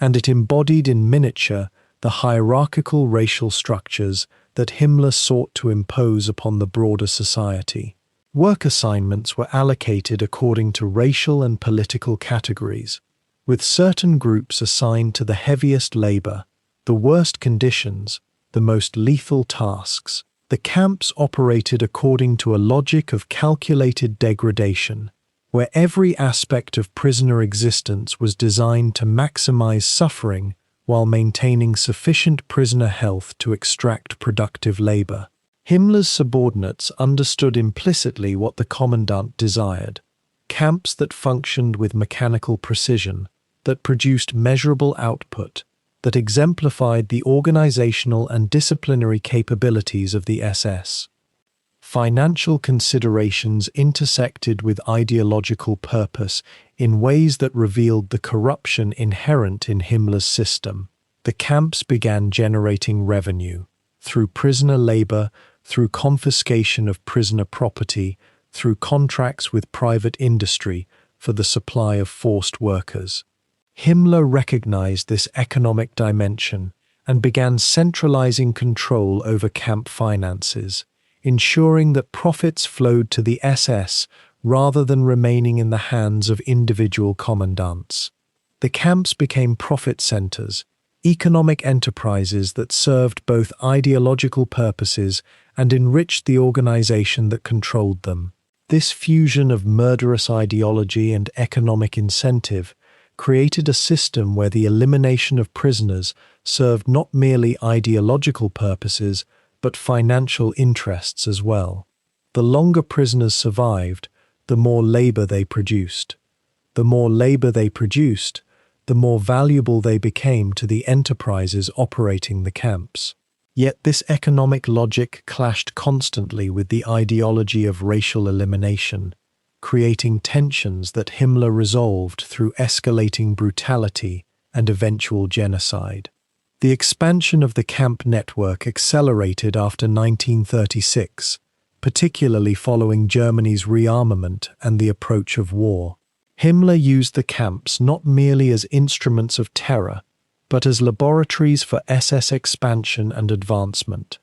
and it embodied in miniature the hierarchical racial structures that Himmler sought to impose upon the broader society. Work assignments were allocated according to racial and political categories, with certain groups assigned to the heaviest labor, the worst conditions, the most lethal tasks. The camps operated according to a logic of calculated degradation, where every aspect of prisoner existence was designed to maximize suffering while maintaining sufficient prisoner health to extract productive labor. Himmler's subordinates understood implicitly what the commandant desired: camps that functioned with mechanical precision, that produced measurable output, that exemplified the organizational and disciplinary capabilities of the SS. Financial considerations intersected with ideological purpose in ways that revealed the corruption inherent in Himmler's system. The camps began generating revenue through prisoner labor, through confiscation of prisoner property, through contracts with private industry for the supply of forced workers. Himmler recognized this economic dimension and began centralizing control over camp finances, ensuring that profits flowed to the SS rather than remaining in the hands of individual commandants. The camps became profit centers, economic enterprises that served both ideological purposes and enriched the organization that controlled them. This fusion of murderous ideology and economic incentive created a system where the elimination of prisoners served not merely ideological purposes, but financial interests as well. The longer prisoners survived, the more labor they produced. The more labor they produced, the more valuable they became to the enterprises operating the camps. Yet this economic logic clashed constantly with the ideology of racial elimination, creating tensions that Himmler resolved through escalating brutality and eventual genocide. The expansion of the camp network accelerated after 1936, particularly following Germany's rearmament and the approach of war. Himmler used the camps not merely as instruments of terror, but as laboratories for SS expansion and advancement.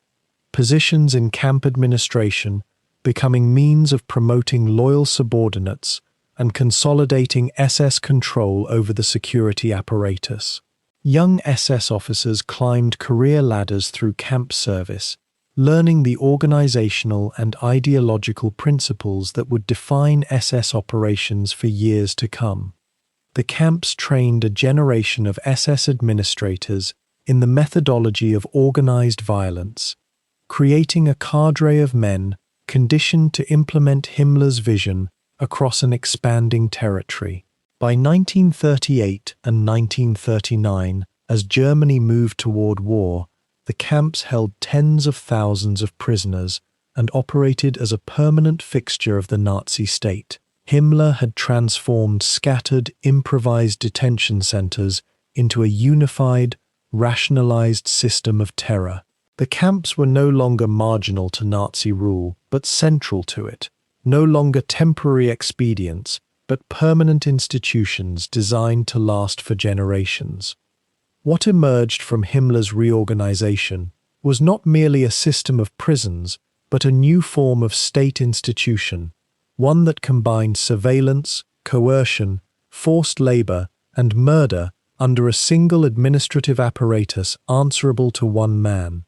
Positions in camp administration becoming means of promoting loyal subordinates and consolidating SS control over the security apparatus. Young SS officers climbed career ladders through camp service, learning the organizational and ideological principles that would define SS operations for years to come. The camps trained a generation of SS administrators in the methodology of organized violence, creating a cadre of men conditioned to implement Himmler's vision across an expanding territory. By 1938 and 1939, as Germany moved toward war, the camps held tens of thousands of prisoners and operated as a permanent fixture of the Nazi state. Himmler had transformed scattered, improvised detention centers into a unified, rationalized system of terror. The camps were no longer marginal to Nazi rule, but central to it. No longer temporary expedients, but permanent institutions designed to last for generations. What emerged from Himmler's reorganization was not merely a system of prisons, but a new form of state institution, one that combined surveillance, coercion, forced labor, and murder under a single administrative apparatus answerable to one man.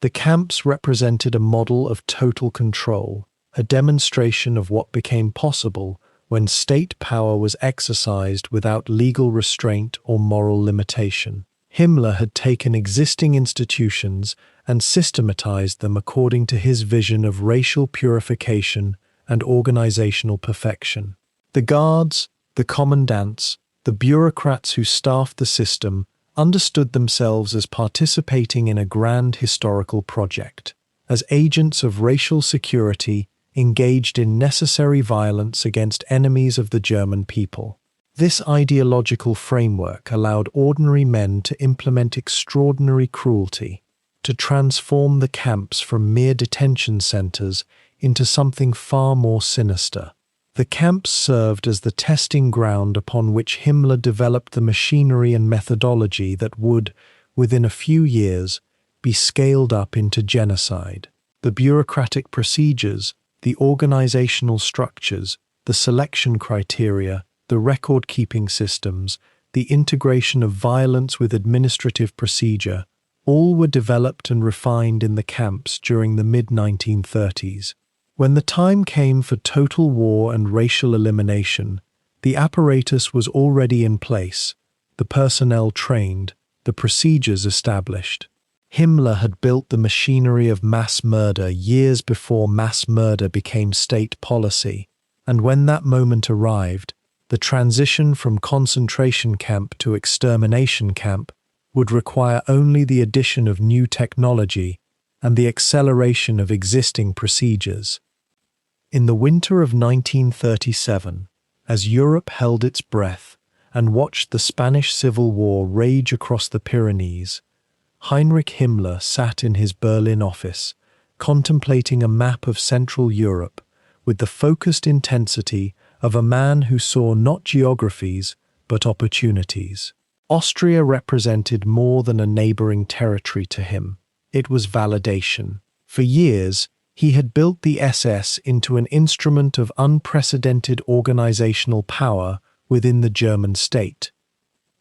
The camps represented a model of total control, a demonstration of what became possible when state power was exercised without legal restraint or moral limitation. Himmler had taken existing institutions and systematized them according to his vision of racial purification and organizational perfection. The guards, the commandants, the bureaucrats who staffed the system understood themselves as participating in a grand historical project, as agents of racial security engaged in necessary violence against enemies of the German people. This ideological framework allowed ordinary men to implement extraordinary cruelty, to transform the camps from mere detention centers into something far more sinister. The camps served as the testing ground upon which Himmler developed the machinery and methodology that would, within a few years, be scaled up into genocide. The bureaucratic procedures, the organizational structures, the selection criteria, the record-keeping systems, the integration of violence with administrative procedure, all were developed and refined in the camps during the mid-1930s. When the time came for total war and racial elimination, the apparatus was already in place, the personnel trained, the procedures established. Himmler had built the machinery of mass murder years before mass murder became state policy, and when that moment arrived, the transition from concentration camp to extermination camp would require only the addition of new technology and the acceleration of existing procedures. In the winter of 1937, as Europe held its breath and watched the Spanish Civil War rage across the Pyrenees, Heinrich Himmler sat in his Berlin office, contemplating a map of Central Europe with the focused intensity of a man who saw not geographies but opportunities. Austria represented more than a neighboring territory to him. It was validation. For years, he had built the SS into an instrument of unprecedented organizational power within the German state.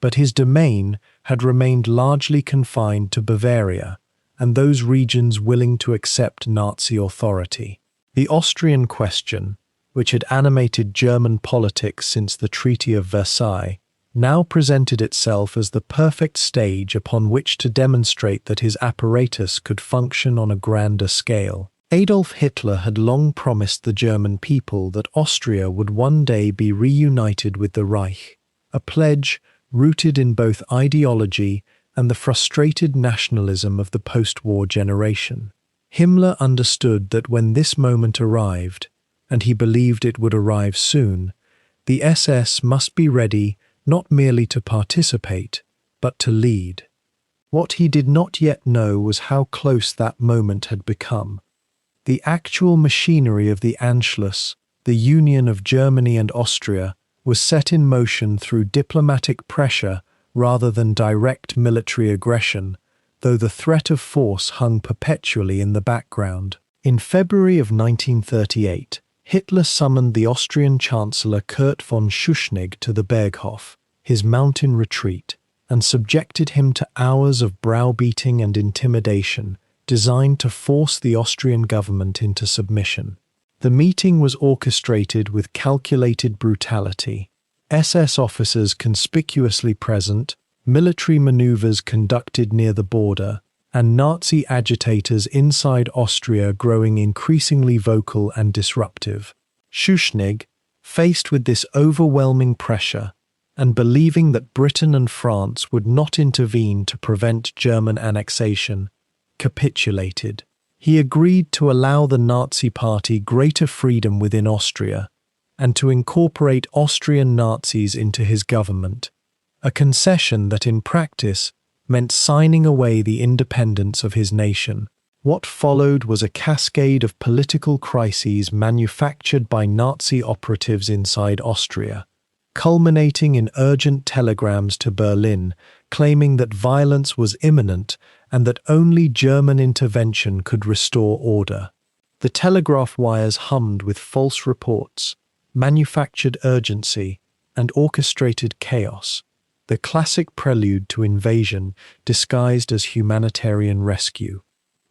But his domain had remained largely confined to Bavaria and those regions willing to accept Nazi authority. The Austrian question, which had animated German politics since the Treaty of Versailles, now presented itself as the perfect stage upon which to demonstrate that his apparatus could function on a grander scale. Adolf Hitler had long promised the German people that Austria would one day be reunited with the Reich, a pledge rooted in both ideology and the frustrated nationalism of the post-war generation. Himmler understood that when this moment arrived, and he believed it would arrive soon, the SS must be ready not merely to participate, but to lead. What he did not yet know was how close that moment had become. The actual machinery of the Anschluss, the union of Germany and Austria, was set in motion through diplomatic pressure rather than direct military aggression, though the threat of force hung perpetually in the background. In February of 1938, Hitler summoned the Austrian Chancellor Kurt von Schuschnigg to the Berghof, his mountain retreat, and subjected him to hours of browbeating and intimidation designed to force the Austrian government into submission. The meeting was orchestrated with calculated brutality. SS officers conspicuously present, military maneuvers conducted near the border, and Nazi agitators inside Austria growing increasingly vocal and disruptive. Schuschnigg, faced with this overwhelming pressure, and believing that Britain and France would not intervene to prevent German annexation, capitulated. He agreed to allow the Nazi Party greater freedom within Austria, and to incorporate Austrian Nazis into his government, a concession that in practice meant signing away the independence of his nation. What followed was a cascade of political crises manufactured by Nazi operatives inside Austria, culminating in urgent telegrams to Berlin claiming that violence was imminent and that only German intervention could restore order. The telegraph wires hummed with false reports, manufactured urgency, and orchestrated chaos, the classic prelude to invasion disguised as humanitarian rescue.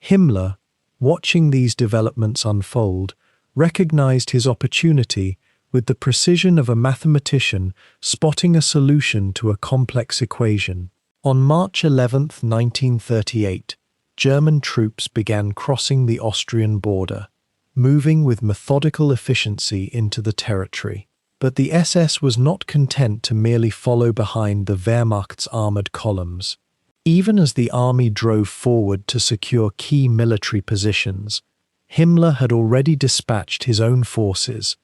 Himmler, watching these developments unfold, recognized his opportunity with the precision of a mathematician spotting a solution to a complex equation. On March 11, 1938, German troops began crossing the Austrian border, moving with methodical efficiency into the territory. But the SS was not content to merely follow behind the Wehrmacht's armoured columns. Even as the army drove forward to secure key military positions, Himmler had already dispatched his own forces,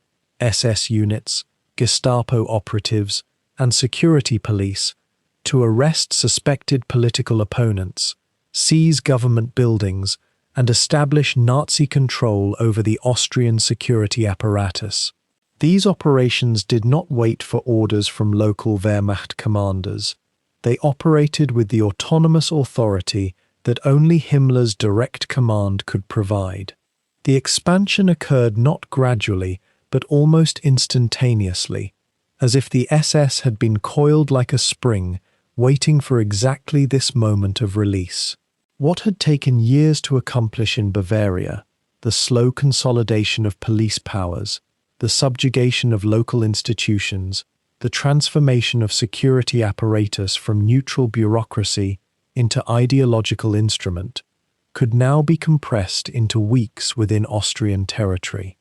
SS units, Gestapo operatives, and security police, to arrest suspected political opponents, seize government buildings, and establish Nazi control over the Austrian security apparatus. These operations did not wait for orders from local Wehrmacht commanders. They operated with the autonomous authority that only Himmler's direct command could provide. The expansion occurred not gradually, but almost instantaneously, as if the SS had been coiled like a spring, waiting for exactly this moment of release. What had taken years to accomplish in Bavaria, the slow consolidation of police powers, the subjugation of local institutions, the transformation of security apparatus from neutral bureaucracy into ideological instrument, could now be compressed into weeks within Austrian territory.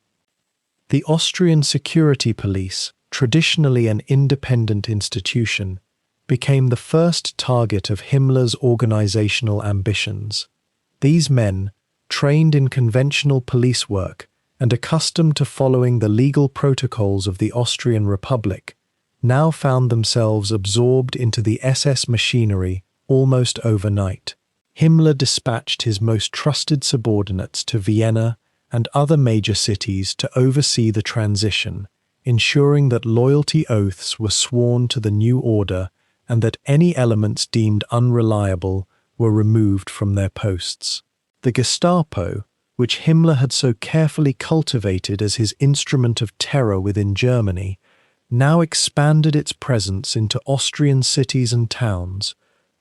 The Austrian security police, traditionally an independent institution, became the first target of Himmler's organizational ambitions. These men, trained in conventional police work and accustomed to following the legal protocols of the Austrian Republic, now found themselves absorbed into the SS machinery almost overnight. Himmler dispatched his most trusted subordinates to Vienna and other major cities to oversee the transition, ensuring that loyalty oaths were sworn to the new order and that any elements deemed unreliable were removed from their posts. The Gestapo, which Himmler had so carefully cultivated as his instrument of terror within Germany, now expanded its presence into Austrian cities and towns,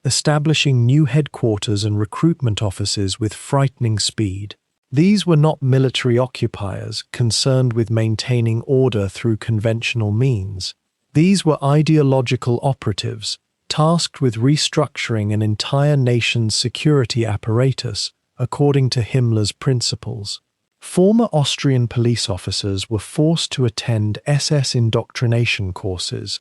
establishing new headquarters and recruitment offices with frightening speed. These were not military occupiers concerned with maintaining order through conventional means. These were ideological operatives tasked with restructuring an entire nation's security apparatus according to Himmler's principles. Former Austrian police officers were forced to attend SS indoctrination courses,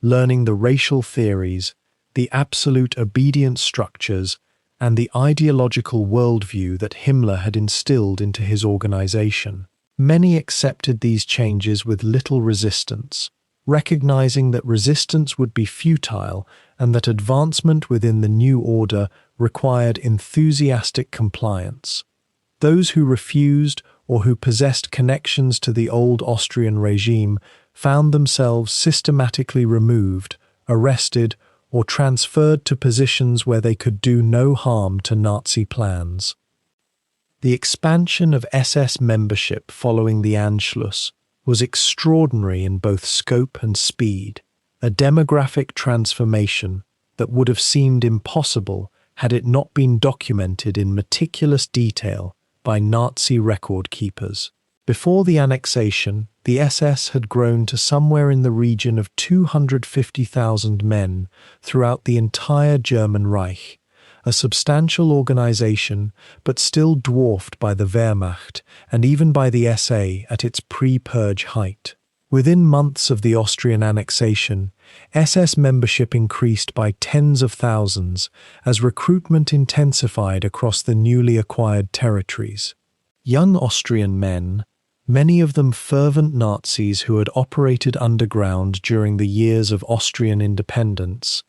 learning the racial theories, the absolute obedience structures, and the ideological worldview that Himmler had instilled into his organization. Many accepted these changes with little resistance, recognizing that resistance would be futile and that advancement within the new order required enthusiastic compliance. Those who refused or who possessed connections to the old Austrian regime found themselves systematically removed, arrested, or transferred to positions where they could do no harm to Nazi plans. The expansion of SS membership following the Anschluss was extraordinary in both scope and speed, a demographic transformation that would have seemed impossible had it not been documented in meticulous detail by Nazi record keepers. Before the annexation, the SS had grown to somewhere in the region of 250,000 men throughout the entire German Reich, a substantial organization but still dwarfed by the Wehrmacht and even by the SA at its pre-purge height. Within months of the Austrian annexation, SS membership increased by tens of thousands as recruitment intensified across the newly acquired territories. Young Austrian men, many of them fervent Nazis who had operated underground during the years of Austrian independence,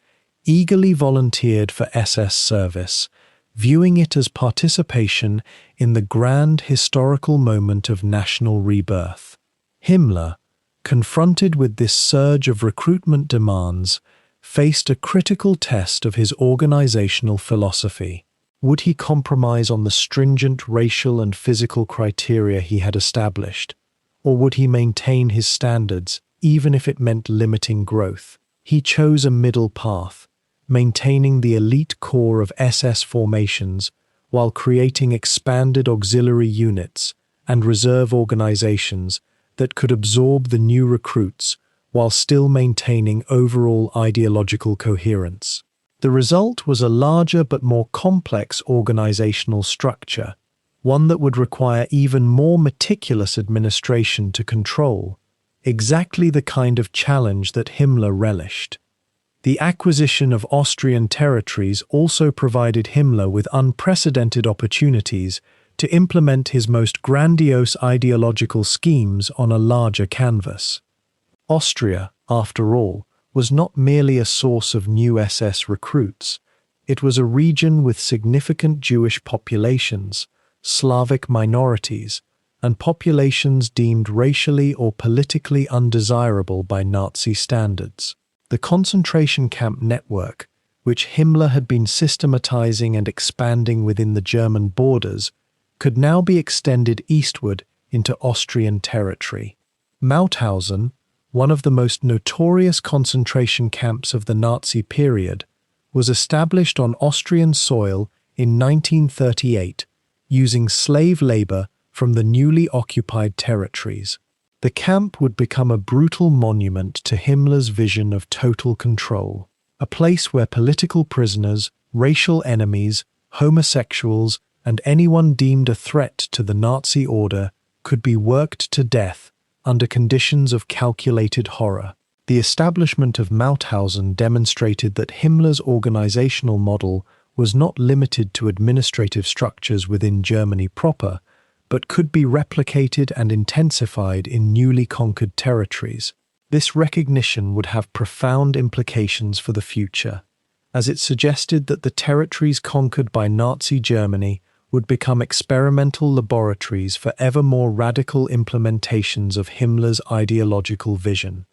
eagerly volunteered for SS service, viewing it as participation in the grand historical moment of national rebirth. Himmler, confronted with this surge of recruitment demands, faced a critical test of his organizational philosophy. Would he compromise on the stringent racial and physical criteria he had established, or would he maintain his standards even if it meant limiting growth? He chose a middle path, maintaining the elite core of SS formations while creating expanded auxiliary units and reserve organizations that could absorb the new recruits while still maintaining overall ideological coherence. The result was a larger but more complex organizational structure, one that would require even more meticulous administration to control, exactly the kind of challenge that Himmler relished. The acquisition of Austrian territories also provided Himmler with unprecedented opportunities to implement his most grandiose ideological schemes on a larger canvas. Austria, after all, was not merely a source of new SS recruits. It was a region with significant Jewish populations, Slavic minorities, and populations deemed racially or politically undesirable by Nazi standards. The concentration camp network, which Himmler had been systematizing and expanding within the German borders, could now be extended eastward into Austrian territory. Mauthausen, one of the most notorious concentration camps of the Nazi period, was established on Austrian soil in 1938 using slave labor from the newly occupied territories. The camp would become a brutal monument to Himmler's vision of total control, a place where political prisoners, racial enemies, homosexuals, and anyone deemed a threat to the Nazi order could be worked to death under conditions of calculated horror. The establishment of Mauthausen demonstrated that Himmler's organizational model was not limited to administrative structures within Germany proper, but could be replicated and intensified in newly conquered territories. This recognition would have profound implications for the future, as it suggested that the territories conquered by Nazi Germany would become experimental laboratories for ever more radical implementations of Himmler's ideological vision.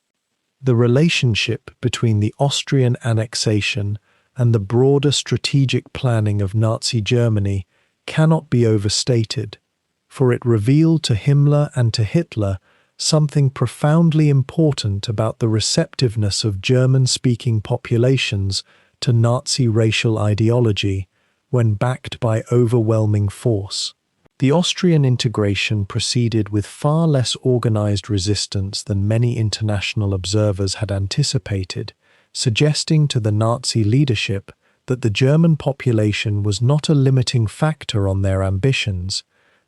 The relationship between the Austrian annexation and the broader strategic planning of Nazi Germany cannot be overstated, for it revealed to Himmler and to Hitler something profoundly important about the receptiveness of German-speaking populations to Nazi racial ideology when backed by overwhelming force. The Austrian integration proceeded with far less organized resistance than many international observers had anticipated, suggesting to the Nazi leadership that the German population was not a limiting factor on their ambitions,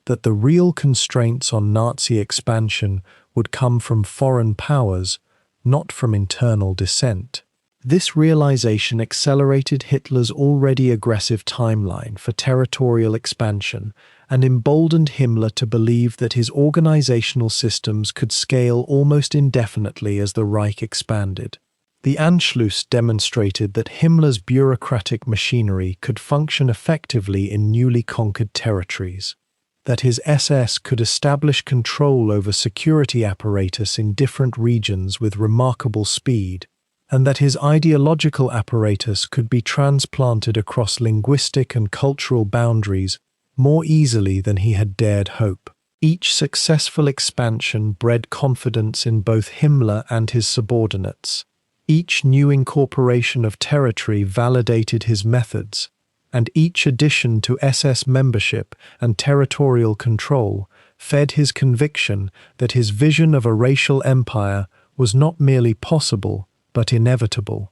that the real constraints on Nazi expansion would come from foreign powers not from internal dissent. This realization accelerated Hitler's already aggressive timeline for territorial expansion and emboldened Himmler to believe that his organizational systems could scale almost indefinitely as the Reich expanded. The Anschluss demonstrated that Himmler's bureaucratic machinery could function effectively in newly conquered territories, that his SS could establish control over security apparatus in different regions with remarkable speed, and that his ideological apparatus could be transplanted across linguistic and cultural boundaries more easily than he had dared hope. Each successful expansion bred confidence in both Himmler and his subordinates. Each new incorporation of territory validated his methods, and each addition to SS membership and territorial control fed his conviction that his vision of a racial empire was not merely possible, but inevitable.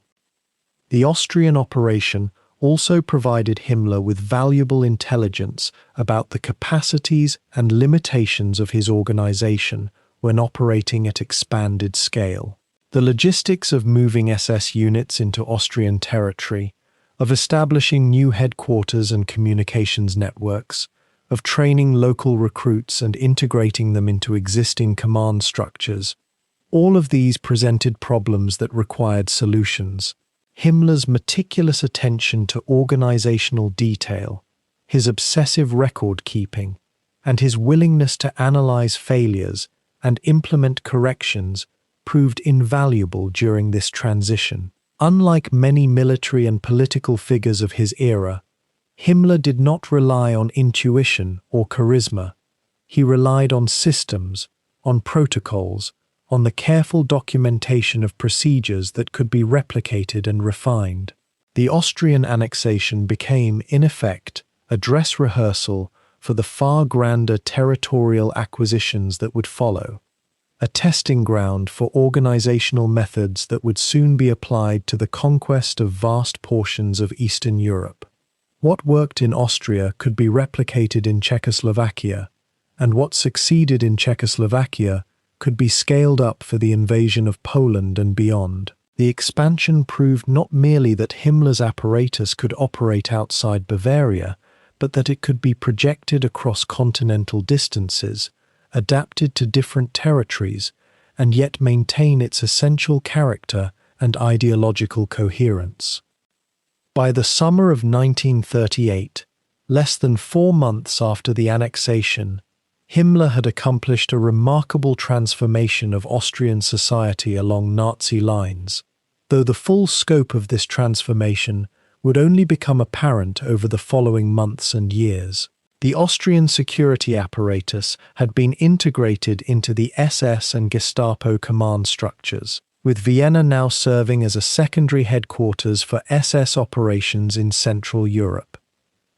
The Austrian operation also provided Himmler with valuable intelligence about the capacities and limitations of his organization when operating at expanded scale. The logistics of moving SS units into Austrian territory, of establishing new headquarters and communications networks, of training local recruits and integrating them into existing command structures, all of these presented problems that required solutions. Himmler's meticulous attention to organizational detail, his obsessive record-keeping, and his willingness to analyze failures and implement corrections proved invaluable during this transition. Unlike many military and political figures of his era, Himmler did not rely on intuition or charisma. He relied on systems, on protocols, on the careful documentation of procedures that could be replicated and refined. The Austrian annexation became, in effect, a dress rehearsal for the far grander territorial acquisitions that would follow, a testing ground for organizational methods that would soon be applied to the conquest of vast portions of Eastern Europe. What worked in Austria could be replicated in Czechoslovakia, and what succeeded in Czechoslovakia could be scaled up for the invasion of Poland and beyond. The expansion proved not merely that Himmler's apparatus could operate outside Bavaria, but that it could be projected across continental distances, adapted to different territories, and yet maintain its essential character and ideological coherence. By the summer of 1938, less than 4 months after the annexation, Himmler had accomplished a remarkable transformation of Austrian society along Nazi lines, though the full scope of this transformation would only become apparent over the following months and years. The Austrian security apparatus had been integrated into the SS and Gestapo command structures, with Vienna now serving as a secondary headquarters for SS operations in Central Europe.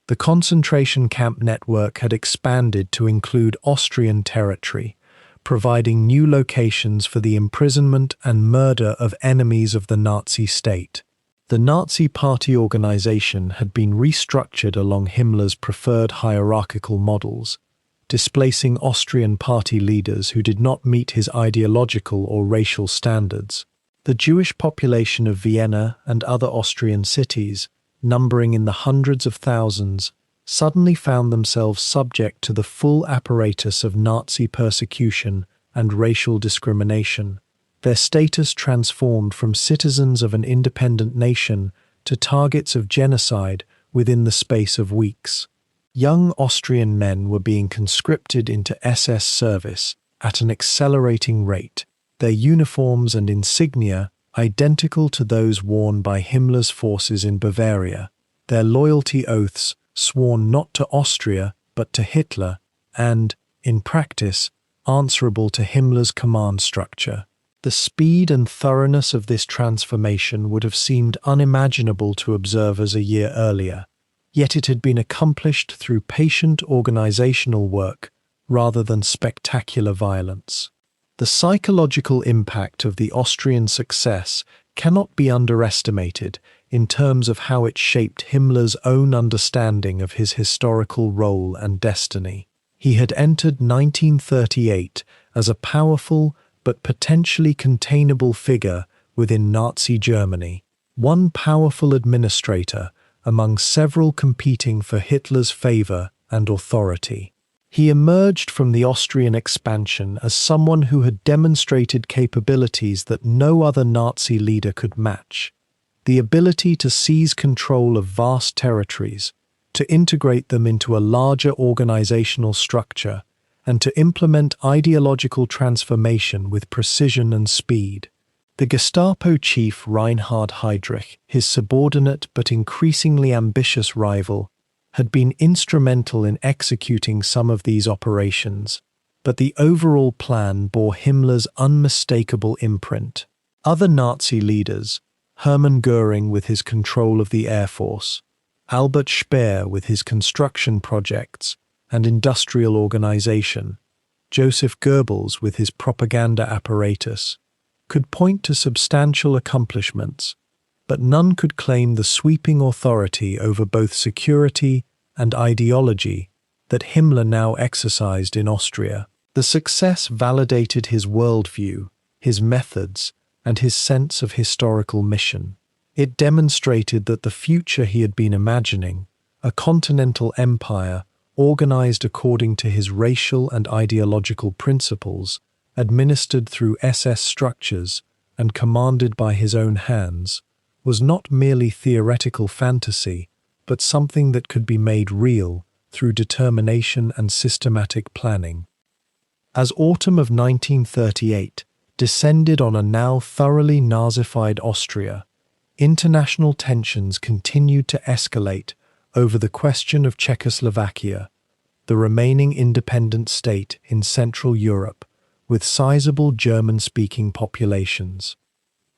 The concentration camp network had expanded to include Austrian territory, providing new locations for the imprisonment and murder of enemies of the Nazi state. The Nazi Party organization had been restructured along Himmler's preferred hierarchical models, displacing Austrian party leaders who did not meet his ideological or racial standards. The Jewish population of Vienna and other Austrian cities, numbering in the hundreds of thousands, suddenly found themselves subject to the full apparatus of Nazi persecution and racial discrimination, their status transformed from citizens of an independent nation to targets of genocide within the space of weeks. Young Austrian men were being conscripted into SS service at an accelerating rate, their uniforms and insignia identical to those worn by Himmler's forces in Bavaria, their loyalty oaths sworn not to Austria but to Hitler, and, in practice, answerable to Himmler's command structure. The speed and thoroughness of this transformation would have seemed unimaginable to observers a year earlier, yet it had been accomplished through patient organizational work rather than spectacular violence. The psychological impact of the Austrian success cannot be underestimated in terms of how it shaped Himmler's own understanding of his historical role and destiny. He had entered 1938 as a powerful, but potentially containable figure within Nazi Germany, one powerful administrator among several competing for Hitler's favor and authority. He emerged from the Austrian expansion as someone who had demonstrated capabilities that no other Nazi leader could match: the ability to seize control of vast territories, to integrate them into a larger organizational structure, and to implement ideological transformation with precision and speed. The Gestapo chief Reinhard Heydrich, his subordinate but increasingly ambitious rival, had been instrumental in executing some of these operations, but the overall plan bore Himmler's unmistakable imprint. Other Nazi leaders, Hermann Göring with his control of the Air Force, Albert Speer with his construction projects and industrial organization, Joseph Goebbels with his propaganda apparatus, could point to substantial accomplishments, but none could claim the sweeping authority over both security and ideology that Himmler now exercised in Austria. The success validated his worldview, his methods, and his sense of historical mission. It demonstrated that the future he had been imagining, a continental empire organized according to his racial and ideological principles, administered through SS structures and commanded by his own hands, was not merely theoretical fantasy, but something that could be made real through determination and systematic planning. As autumn of 1938 descended on a now thoroughly Nazified Austria, international tensions continued to escalate over the question of Czechoslovakia, the remaining independent state in Central Europe, with sizable German-speaking populations.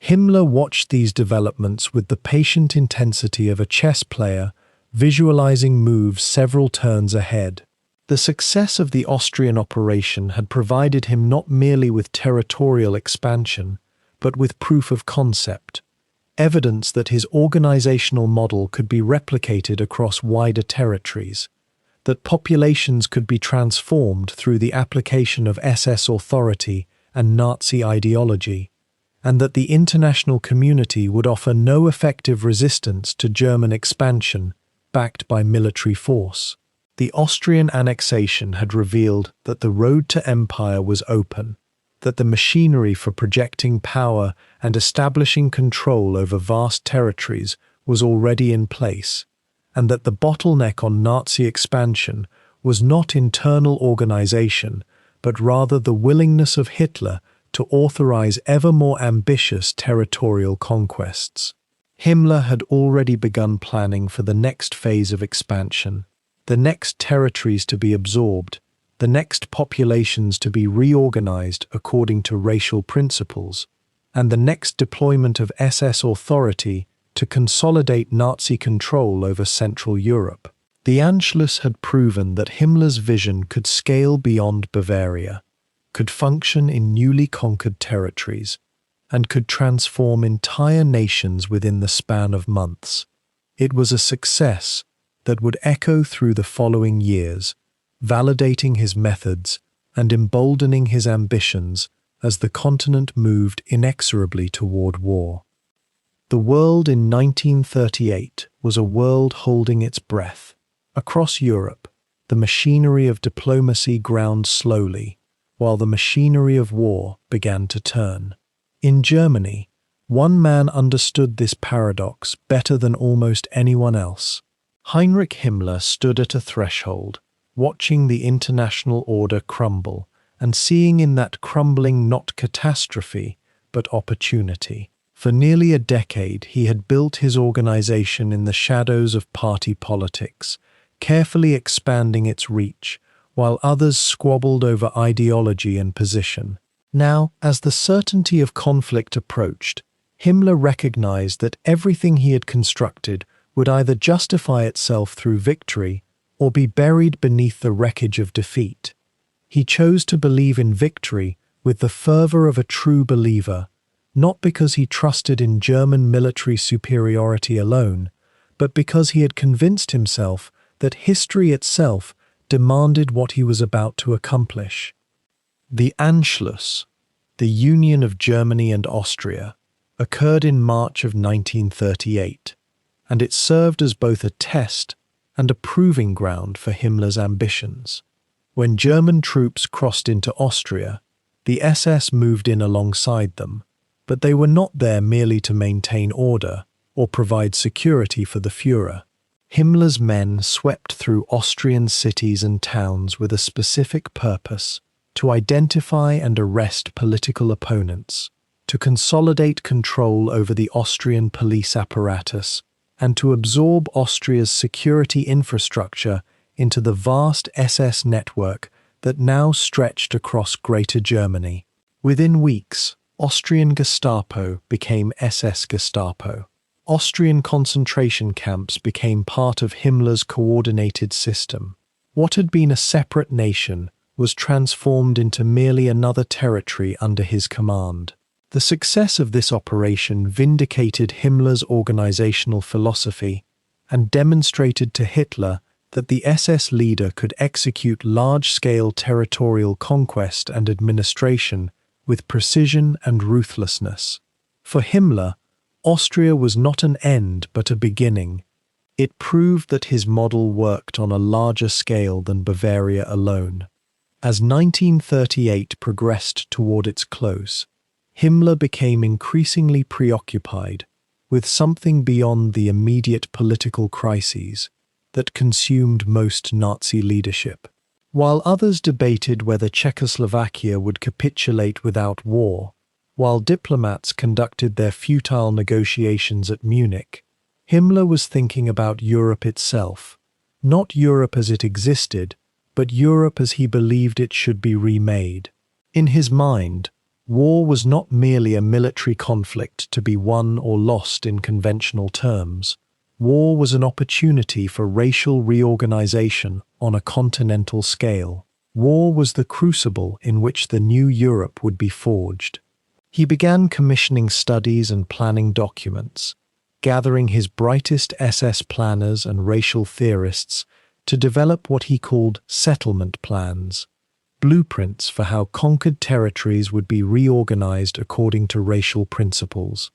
Himmler watched these developments with the patient intensity of a chess player visualizing moves several turns ahead. The success of the Austrian operation had provided him not merely with territorial expansion, but with proof of concept, evidence that his organizational model could be replicated across wider territories, that populations could be transformed through the application of SS authority and Nazi ideology, and that the international community would offer no effective resistance to German expansion backed by military force. The Austrian annexation had revealed that the road to empire was open, that the machinery for projecting power and establishing control over vast territories was already in place, and that the bottleneck on Nazi expansion was not internal organization, but rather the willingness of Hitler to authorize ever more ambitious territorial conquests. Himmler had already begun planning for the next phase of expansion, the next territories to be absorbed, the next populations to be reorganized according to racial principles, and the next deployment of SS authority to consolidate Nazi control over Central Europe. The Anschluss had proven that Himmler's vision could scale beyond Bavaria, could function in newly conquered territories, and could transform entire nations within the span of months. It was a success that would echo through the following years, validating his methods and emboldening his ambitions as the continent moved inexorably toward war. The world in 1938 was a world holding its breath. Across Europe, the machinery of diplomacy ground slowly, while the machinery of war began to turn. In Germany, one man understood this paradox better than almost anyone else. Heinrich Himmler stood at a threshold, watching the international order crumble, and seeing in that crumbling not catastrophe, but opportunity. For nearly a decade, he had built his organization in the shadows of party politics, carefully expanding its reach, while others squabbled over ideology and position. Now, as the certainty of conflict approached, Himmler recognized that everything he had constructed would either justify itself through victory or be buried beneath the wreckage of defeat. He chose to believe in victory with the fervor of a true believer, not because he trusted in German military superiority alone, but because he had convinced himself that history itself demanded what he was about to accomplish. The Anschluss, the Union of Germany and Austria, occurred in March of 1938, and it served as both a test and a proving ground for Himmler's ambitions. When German troops crossed into Austria, the SS moved in alongside them, but they were not there merely to maintain order or provide security for the Führer. Himmler's men swept through Austrian cities and towns with a specific purpose: to identify and arrest political opponents, to consolidate control over the Austrian police apparatus, and to absorb Austria's security infrastructure into the vast SS network that now stretched across Greater Germany. Within weeks, Austrian Gestapo became SS Gestapo. Austrian concentration camps became part of Himmler's coordinated system. What had been a separate nation was transformed into merely another territory under his command. The success of this operation vindicated Himmler's organizational philosophy and demonstrated to Hitler that the SS leader could execute large-scale territorial conquest and administration with precision and ruthlessness. For Himmler, Austria was not an end but a beginning. It proved that his model worked on a larger scale than Bavaria alone. As 1938 progressed toward its close, Himmler became increasingly preoccupied with something beyond the immediate political crises that consumed most Nazi leadership. While others debated whether Czechoslovakia would capitulate without war, while diplomats conducted their futile negotiations at Munich, Himmler was thinking about Europe itself, not Europe as it existed, but Europe as he believed it should be remade. In his mind, war was not merely a military conflict to be won or lost in conventional terms. War was an opportunity for racial reorganization on a continental scale. War was the crucible in which the new Europe would be forged. He began commissioning studies and planning documents, gathering his brightest SS planners and racial theorists to develop what he called settlement plans, blueprints for how conquered territories would be reorganized according to racial principles.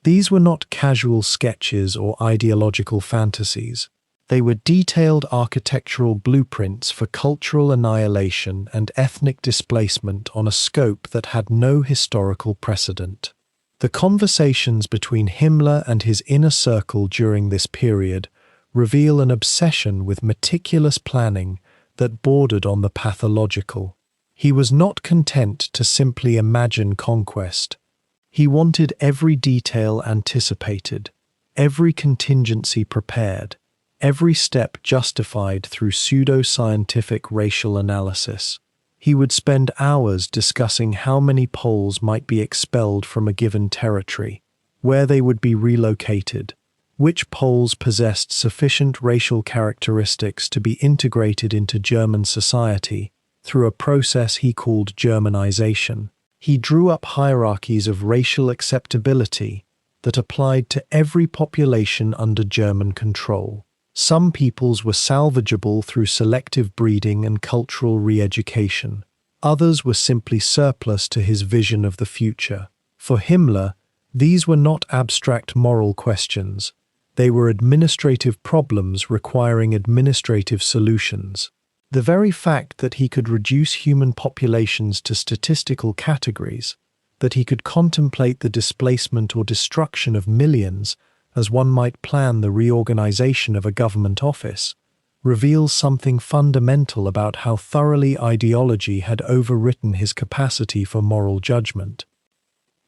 These were not casual sketches or ideological fantasies. They were detailed architectural blueprints for cultural annihilation and ethnic displacement on a scope that had no historical precedent. The conversations between Himmler and his inner circle during this period reveal an obsession with meticulous planning that bordered on the pathological. He was not content to simply imagine conquest. He wanted every detail anticipated, every contingency prepared, every step justified through pseudo-scientific racial analysis. He would spend hours discussing how many Poles might be expelled from a given territory, where they would be relocated, which Poles possessed sufficient racial characteristics to be integrated into German society through a process he called Germanization. He drew up hierarchies of racial acceptability that applied to every population under German control. Some peoples were salvageable through selective breeding and cultural re-education. Others were simply surplus to his vision of the future. For Himmler, these were not abstract moral questions. They were administrative problems requiring administrative solutions. The very fact that he could reduce human populations to statistical categories, that he could contemplate the displacement or destruction of millions as one might plan the reorganization of a government office, reveals something fundamental about how thoroughly ideology had overwritten his capacity for moral judgment.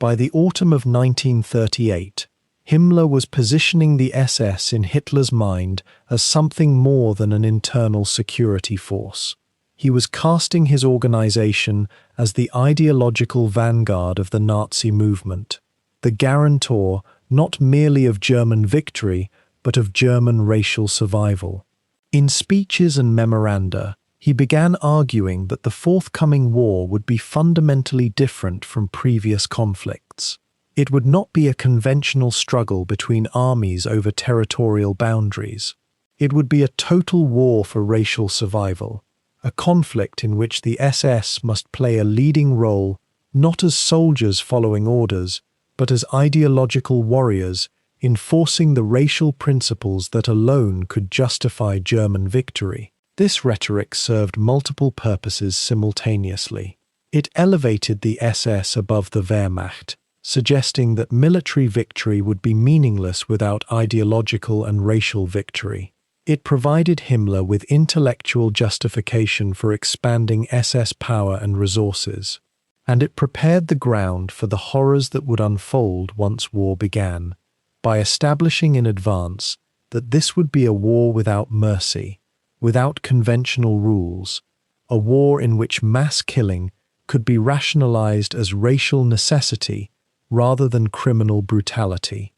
By the autumn of 1938, Himmler was positioning the SS in Hitler's mind as something more than an internal security force. He was casting his organization as the ideological vanguard of the Nazi movement, the guarantor not merely of German victory, but of German racial survival. In speeches and memoranda, he began arguing that the forthcoming war would be fundamentally different from previous conflicts. It would not be a conventional struggle between armies over territorial boundaries. It would be a total war for racial survival, a conflict in which the SS must play a leading role not as soldiers following orders, but as ideological warriors, enforcing the racial principles that alone could justify German victory. This rhetoric served multiple purposes simultaneously. It elevated the SS above the Wehrmacht, suggesting that military victory would be meaningless without ideological and racial victory. It provided Himmler with intellectual justification for expanding SS power and resources, and it prepared the ground for the horrors that would unfold once war began, by establishing in advance that this would be a war without mercy, without conventional rules, a war in which mass killing could be rationalized as racial necessity rather than criminal brutality.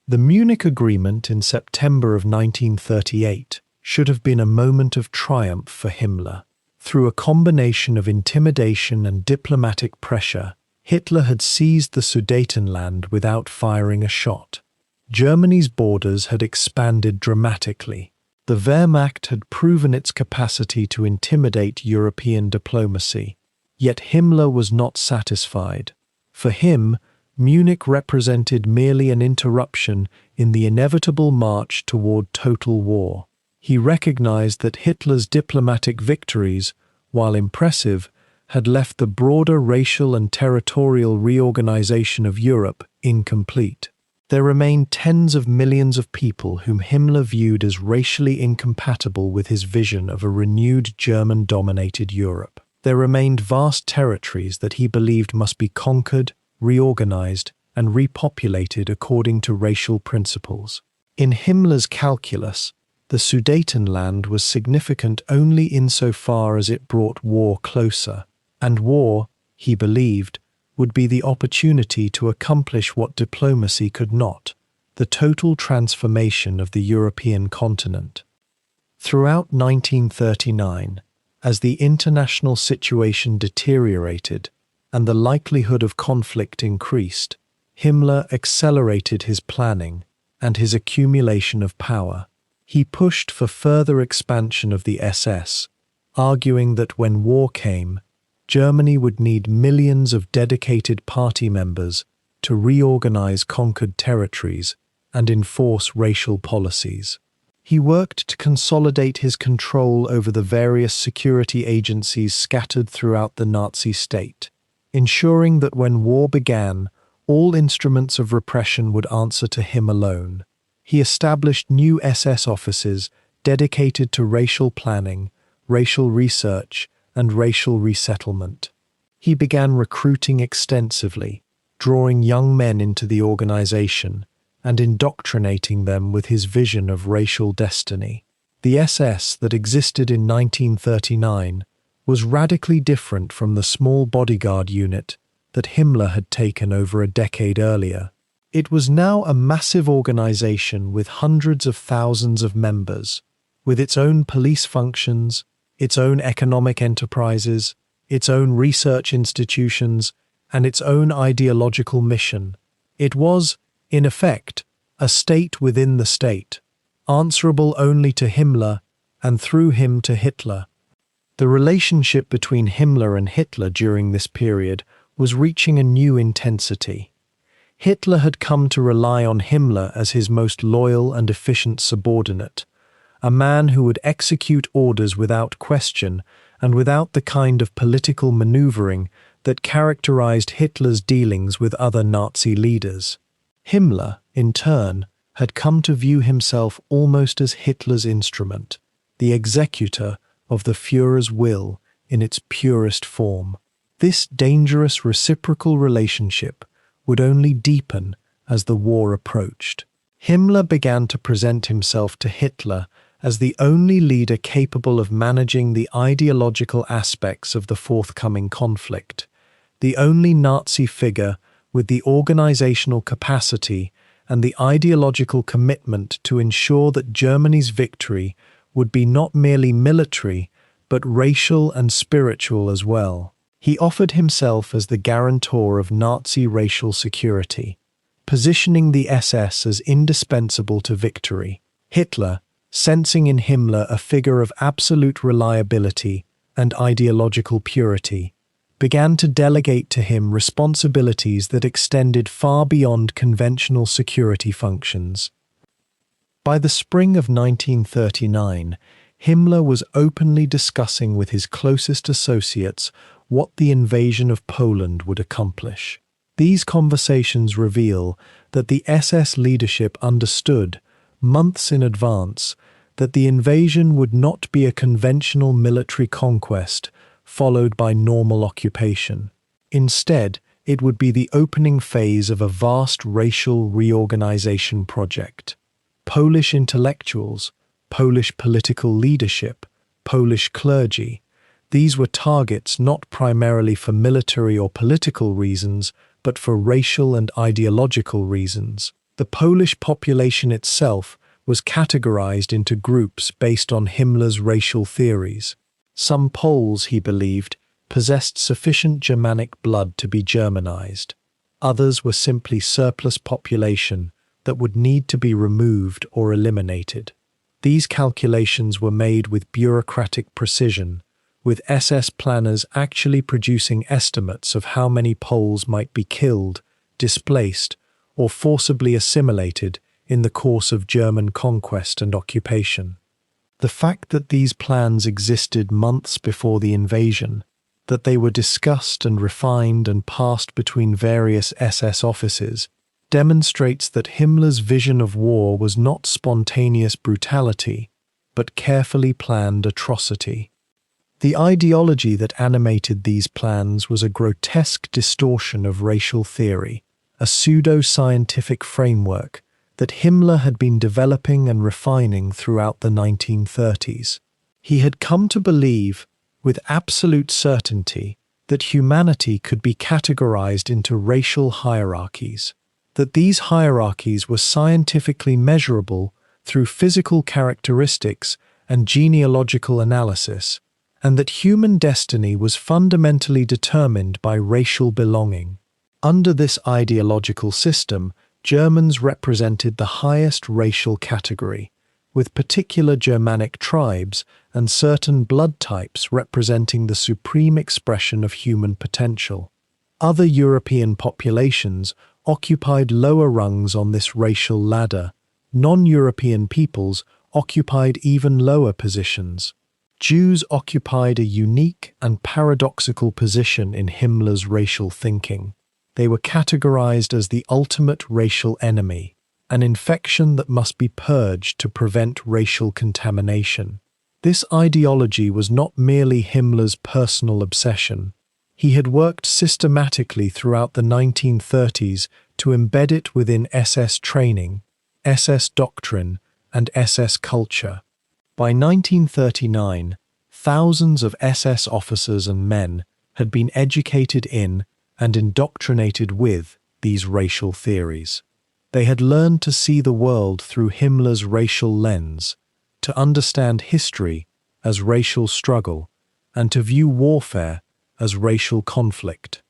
The Munich Agreement in September of 1938 should have been a moment of triumph for Himmler. Through a combination of intimidation and diplomatic pressure, Hitler had seized the Sudetenland without firing a shot. Germany's borders had expanded dramatically. The Wehrmacht had proven its capacity to intimidate European diplomacy. Yet Himmler was not satisfied. For him, Munich represented merely an interruption in the inevitable march toward total war. He recognized that Hitler's diplomatic victories, while impressive, had left the broader racial and territorial reorganization of Europe incomplete. There remained tens of millions of people whom Himmler viewed as racially incompatible with his vision of a renewed German-dominated Europe. There remained vast territories that he believed must be conquered, reorganized, and repopulated according to racial principles. In Himmler's calculus, the Sudetenland was significant only insofar as it brought war closer, and war, he believed, would be the opportunity to accomplish what diplomacy could not, the total transformation of the European continent. Throughout 1939, as the international situation deteriorated and the likelihood of conflict increased, Himmler accelerated his planning and his accumulation of power. He pushed for further expansion of the SS, arguing that when war came, Germany would need millions of dedicated party members to reorganize conquered territories and enforce racial policies. He worked to consolidate his control over the various security agencies scattered throughout the Nazi state, ensuring that when war began, all instruments of repression would answer to him alone. He established new SS offices dedicated to racial planning, racial research, and racial resettlement. He began recruiting extensively, drawing young men into the organization and indoctrinating them with his vision of racial destiny. The SS that existed in 1939 was radically different from the small bodyguard unit that Himmler had taken over a decade earlier. It was now a massive organization with hundreds of thousands of members, with its own police functions, its own economic enterprises, its own research institutions, and its own ideological mission. It was, in effect, a state within the state, answerable only to Himmler and through him to Hitler. The relationship between Himmler and Hitler during this period was reaching a new intensity. Hitler had come to rely on Himmler as his most loyal and efficient subordinate, a man who would execute orders without question and without the kind of political maneuvering that characterized Hitler's dealings with other Nazi leaders. Himmler, in turn, had come to view himself almost as Hitler's instrument, the executor of the Führer's will in its purest form. This dangerous reciprocal relationship would only deepen as the war approached. Himmler began to present himself to Hitler as the only leader capable of managing the ideological aspects of the forthcoming conflict, the only Nazi figure with the organizational capacity and the ideological commitment to ensure that Germany's victory would be not merely military, but racial and spiritual as well. He offered himself as the guarantor of Nazi racial security, positioning the SS as indispensable to victory. Hitler, sensing in Himmler a figure of absolute reliability and ideological purity, began to delegate to him responsibilities that extended far beyond conventional security functions. By the spring of 1939, Himmler was openly discussing with his closest associates what the invasion of Poland would accomplish. These conversations reveal that the SS leadership understood, months in advance, that the invasion would not be a conventional military conquest followed by normal occupation. Instead, it would be the opening phase of a vast racial reorganization project. Polish intellectuals, Polish political leadership, Polish clergy, these were targets not primarily for military or political reasons, but for racial and ideological reasons. The Polish population itself was categorized into groups based on Himmler's racial theories. Some Poles, he believed, possessed sufficient Germanic blood to be Germanized. Others were simply surplus population that would need to be removed or eliminated. These calculations were made with bureaucratic precision, with SS planners actually producing estimates of how many Poles might be killed, displaced, or forcibly assimilated in the course of German conquest and occupation. The fact that these plans existed months before the invasion, that they were discussed and refined and passed between various SS offices, demonstrates that Himmler's vision of war was not spontaneous brutality, but carefully planned atrocity. The ideology that animated these plans was a grotesque distortion of racial theory, a pseudo-scientific framework that Himmler had been developing and refining throughout the 1930s. He had come to believe, with absolute certainty, that humanity could be categorized into racial hierarchies, that these hierarchies were scientifically measurable through physical characteristics and genealogical analysis, and that human destiny was fundamentally determined by racial belonging. Under this ideological system, Germans represented the highest racial category, with particular Germanic tribes and certain blood types representing the supreme expression of human potential. Other European populations occupied lower rungs on this racial ladder. Non-European peoples occupied even lower positions. Jews occupied a unique and paradoxical position in Himmler's racial thinking. They were categorized as the ultimate racial enemy, an infection that must be purged to prevent racial contamination. This ideology was not merely Himmler's personal obsession. He had worked systematically throughout the 1930s to embed it within SS training, SS doctrine, and SS culture. By 1939, thousands of SS officers and men had been educated in and indoctrinated with these racial theories. They had learned to see the world through Himmler's racial lens, to understand history as racial struggle, and to view warfare as racial conflict.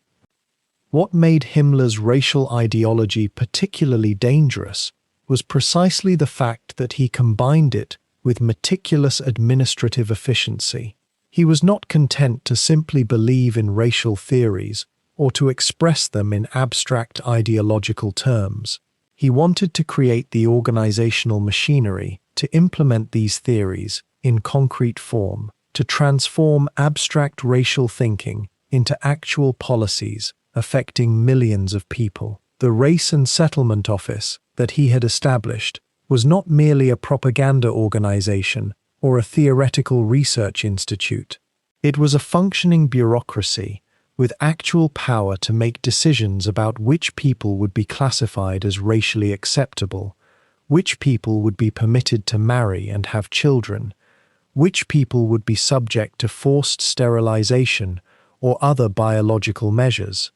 What made Himmler's racial ideology particularly dangerous was precisely the fact that he combined it with meticulous administrative efficiency. He was not content to simply believe in racial theories or to express them in abstract ideological terms. He wanted to create the organizational machinery to implement these theories in concrete form, to transform abstract racial thinking into actual policies affecting millions of people. The Race and Settlement Office that he had established was not merely a propaganda organization or a theoretical research institute. It was a functioning bureaucracy with actual power to make decisions about which people would be classified as racially acceptable, which people would be permitted to marry and have children, which people would be subject to forced sterilization or other biological measures.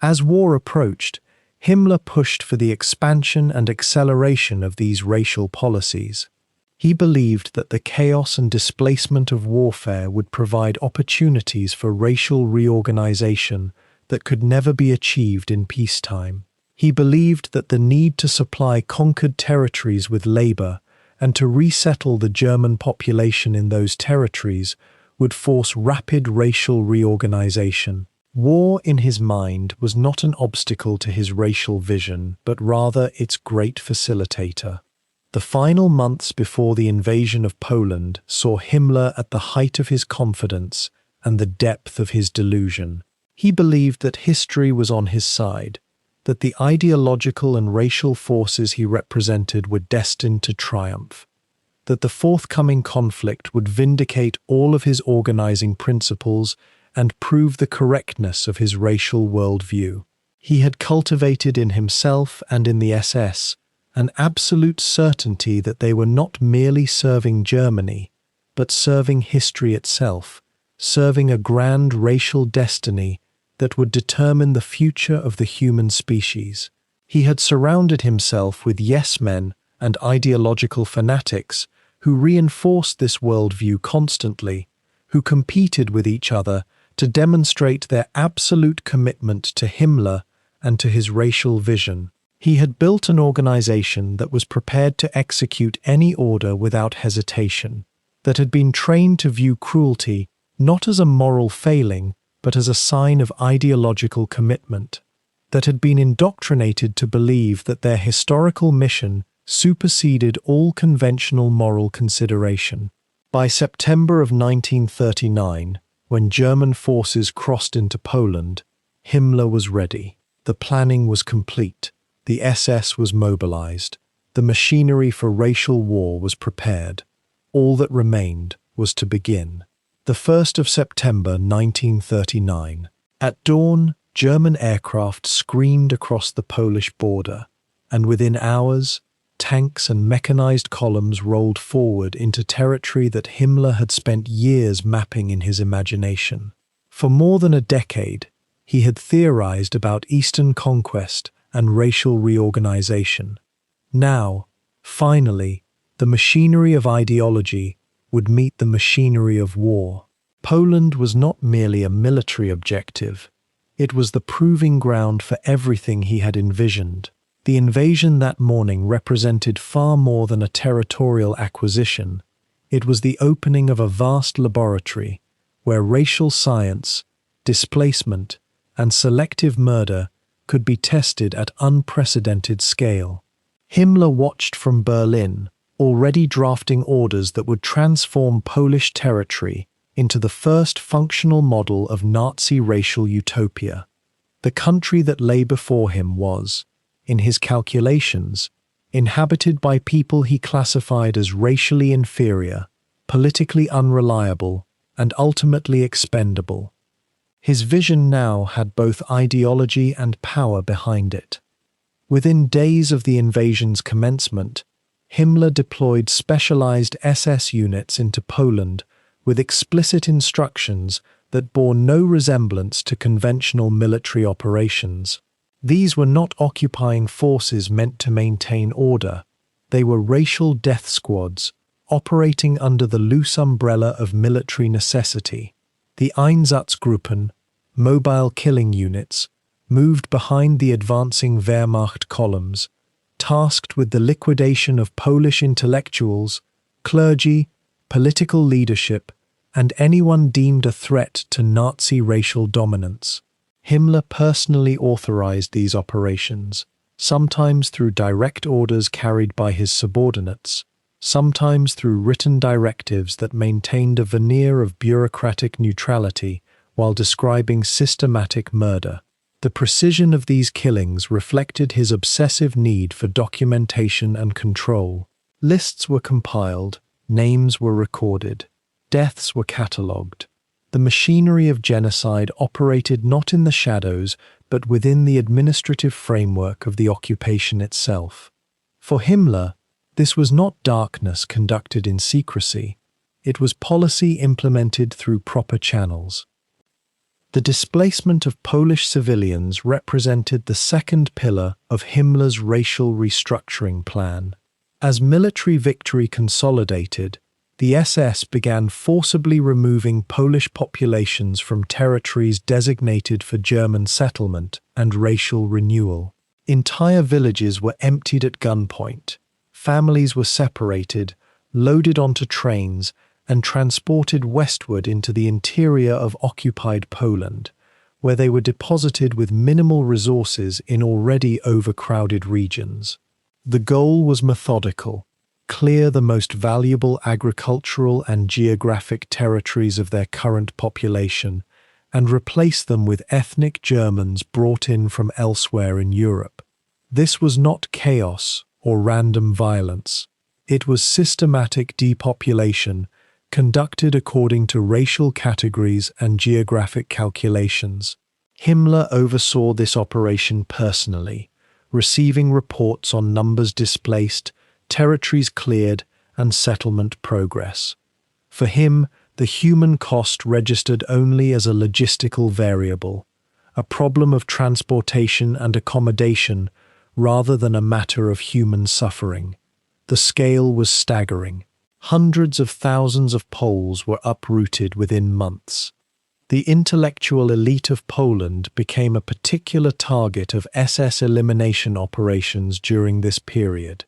As war approached, Himmler pushed for the expansion and acceleration of these racial policies. He believed that the chaos and displacement of warfare would provide opportunities for racial reorganization that could never be achieved in peacetime. He believed that the need to supply conquered territories with labor and to resettle the German population in those territories would force rapid racial reorganization. War, in his mind, was not an obstacle to his racial vision, but rather its great facilitator. The final months before the invasion of Poland saw Himmler at the height of his confidence and the depth of his delusion. He believed that history was on his side, that the ideological and racial forces he represented were destined to triumph, that the forthcoming conflict would vindicate all of his organizing principles and prove the correctness of his racial worldview. He had cultivated in himself and in the SS an absolute certainty that they were not merely serving Germany, but serving history itself, serving a grand racial destiny that would determine the future of the human species. He had surrounded himself with yes-men and ideological fanatics who reinforced this worldview constantly, who competed with each other to demonstrate their absolute commitment to Himmler and to his racial vision. He had built an organization that was prepared to execute any order without hesitation, that had been trained to view cruelty not as a moral failing, but as a sign of ideological commitment, that had been indoctrinated to believe that their historical mission superseded all conventional moral consideration. By September of 1939, when German forces crossed into Poland, Himmler was ready. The planning was complete. The SS was mobilized. The machinery for racial war was prepared. All that remained was to begin. The 1st of September 1939. At dawn, German aircraft screamed across the Polish border, and within hours, tanks and mechanized columns rolled forward into territory that Himmler had spent years mapping in his imagination. For more than a decade, he had theorized about Eastern conquest and racial reorganization. Now, finally, the machinery of ideology would meet the machinery of war. Poland was not merely a military objective. It was the proving ground for everything he had envisioned. The invasion that morning represented far more than a territorial acquisition. It was the opening of a vast laboratory where racial science, displacement, and selective murder could be tested at unprecedented scale. Himmler watched from Berlin, already drafting orders that would transform Polish territory into the first functional model of Nazi racial utopia. The country that lay before him was, in his calculations, inhabited by people he classified as racially inferior, politically unreliable, and ultimately expendable. His vision now had both ideology and power behind it. Within days of the invasion's commencement, Himmler deployed specialized SS units into Poland with explicit instructions that bore no resemblance to conventional military operations. These were not occupying forces meant to maintain order. They were racial death squads, operating under the loose umbrella of military necessity. The Einsatzgruppen, mobile killing units, moved behind the advancing Wehrmacht columns, tasked with the liquidation of Polish intellectuals, clergy, political leadership, and anyone deemed a threat to Nazi racial dominance. Himmler personally authorized these operations, sometimes through direct orders carried by his subordinates, sometimes through written directives that maintained a veneer of bureaucratic neutrality while describing systematic murder. The precision of these killings reflected his obsessive need for documentation and control. Lists were compiled, names were recorded, deaths were catalogued. The machinery of genocide operated not in the shadows, but within the administrative framework of the occupation itself. For Himmler, this was not darkness conducted in secrecy. It was policy implemented through proper channels. The displacement of Polish civilians represented the second pillar of Himmler's racial restructuring plan. As military victory consolidated, the SS began forcibly removing Polish populations from territories designated for German settlement and racial renewal. Entire villages were emptied at gunpoint. Families were separated, loaded onto trains, and transported westward into the interior of occupied Poland, where they were deposited with minimal resources in already overcrowded regions. The goal was methodical: clear the most valuable agricultural and geographic territories of their current population and replace them with ethnic Germans brought in from elsewhere in Europe. This was not chaos or random violence. It was systematic depopulation conducted according to racial categories and geographic calculations. Himmler oversaw this operation personally, receiving reports on numbers displaced, territories cleared, and settlement progress. For him, the human cost registered only as a logistical variable, a problem of transportation and accommodation rather than a matter of human suffering. The scale was staggering. Hundreds of thousands of Poles were uprooted within months. The intellectual elite of Poland became a particular target of SS elimination operations during this period.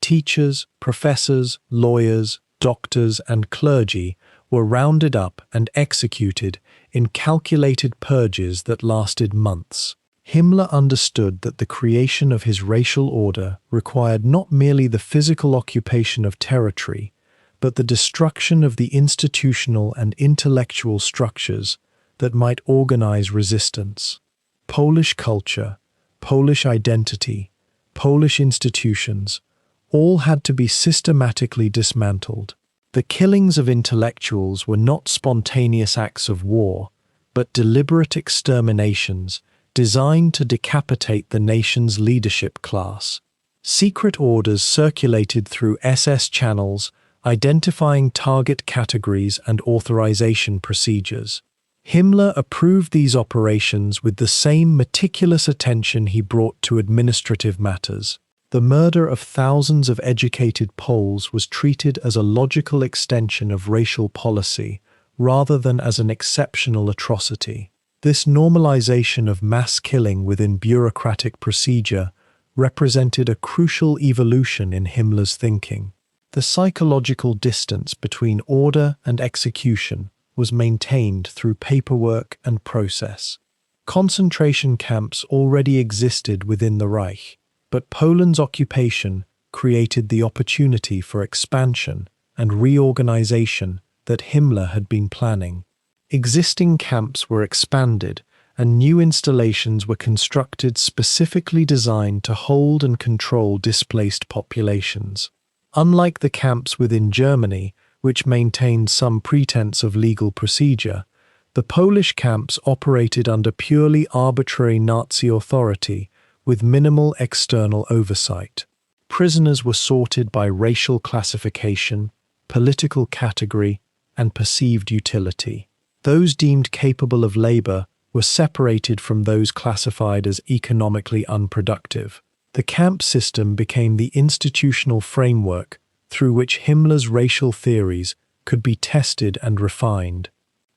Teachers, professors, lawyers, doctors, and clergy were rounded up and executed in calculated purges that lasted months. Himmler understood that the creation of his racial order required not merely the physical occupation of territory, but the destruction of the institutional and intellectual structures that might organize resistance. Polish culture, Polish identity, Polish institutions, all had to be systematically dismantled. The killings of intellectuals were not spontaneous acts of war, but deliberate exterminations designed to decapitate the nation's leadership class. Secret orders circulated through SS channels, identifying target categories and authorization procedures. Himmler approved these operations with the same meticulous attention he brought to administrative matters. The murder of thousands of educated Poles was treated as a logical extension of racial policy rather than as an exceptional atrocity. This normalization of mass killing within bureaucratic procedure represented a crucial evolution in Himmler's thinking. The psychological distance between order and execution was maintained through paperwork and process. Concentration camps already existed within the Reich, but Poland's occupation created the opportunity for expansion and reorganization that Himmler had been planning. Existing camps were expanded, and new installations were constructed specifically designed to hold and control displaced populations. Unlike the camps within Germany, which maintained some pretense of legal procedure, the Polish camps operated under purely arbitrary Nazi authority with minimal external oversight. Prisoners were sorted by racial classification, political category, and perceived utility. Those deemed capable of labor were separated from those classified as economically unproductive. The camp system became the institutional framework through which Himmler's racial theories could be tested and refined.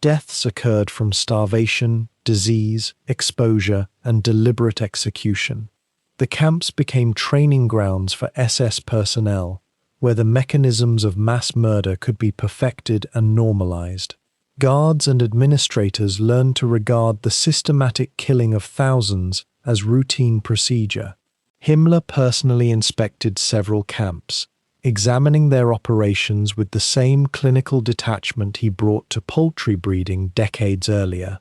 Deaths occurred from starvation, disease, exposure, and deliberate execution. The camps became training grounds for SS personnel, where the mechanisms of mass murder could be perfected and normalized. Guards and administrators learned to regard the systematic killing of thousands as routine procedure. Himmler personally inspected several camps, examining their operations with the same clinical detachment he brought to poultry breeding decades earlier.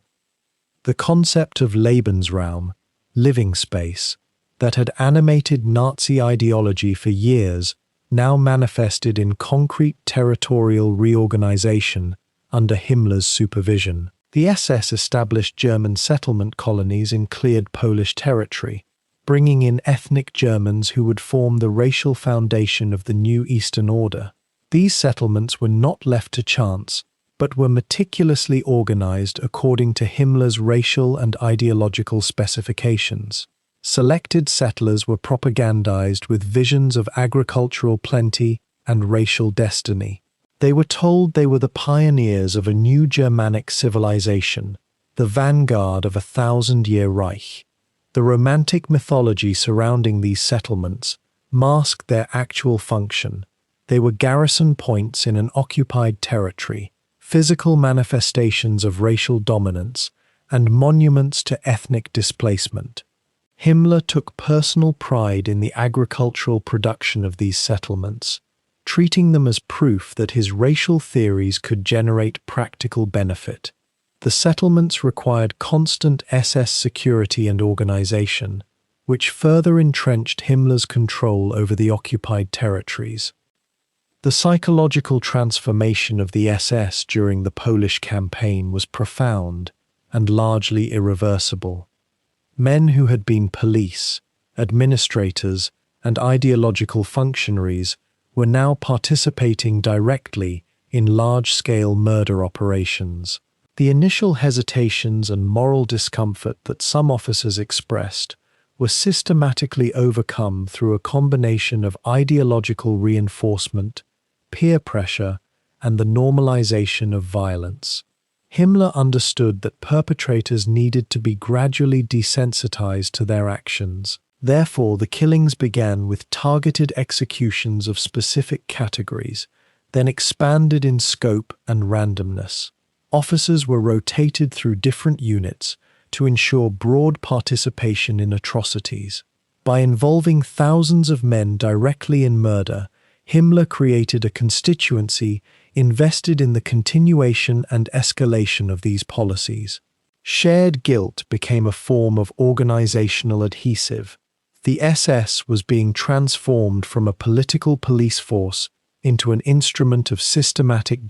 The concept of Lebensraum, living space, that had animated Nazi ideology for years now manifested in concrete territorial reorganization under Himmler's supervision. The SS established German settlement colonies in cleared Polish territory, bringing in ethnic Germans who would form the racial foundation of the new Eastern Order. These settlements were not left to chance, but were meticulously organized according to Himmler's racial and ideological specifications. Selected settlers were propagandized with visions of agricultural plenty and racial destiny. They were told they were the pioneers of a new Germanic civilization, the vanguard of a 1,000-year Reich. The romantic mythology surrounding these settlements masked their actual function. They were garrison points in an occupied territory, physical manifestations of racial dominance, and monuments to ethnic displacement. Himmler took personal pride in the agricultural production of these settlements, treating them as proof that his racial theories could generate practical benefit. The settlements required constant SS security and organization, which further entrenched Himmler's control over the occupied territories. The psychological transformation of the SS during the Polish campaign was profound and largely irreversible. Men who had been police, administrators, and ideological functionaries were now participating directly in large-scale murder operations. The initial hesitations and moral discomfort that some officers expressed were systematically overcome through a combination of ideological reinforcement, peer pressure, and the normalization of violence. Himmler understood that perpetrators needed to be gradually desensitized to their actions. Therefore, the killings began with targeted executions of specific categories, then expanded in scope and randomness. Officers were rotated through different units to ensure broad participation in atrocities. By involving thousands of men directly in murder, Himmler created a constituency invested in the continuation and escalation of these policies. Shared guilt became a form of organizational adhesive. The SS was being transformed from a political police force into an instrument of systematic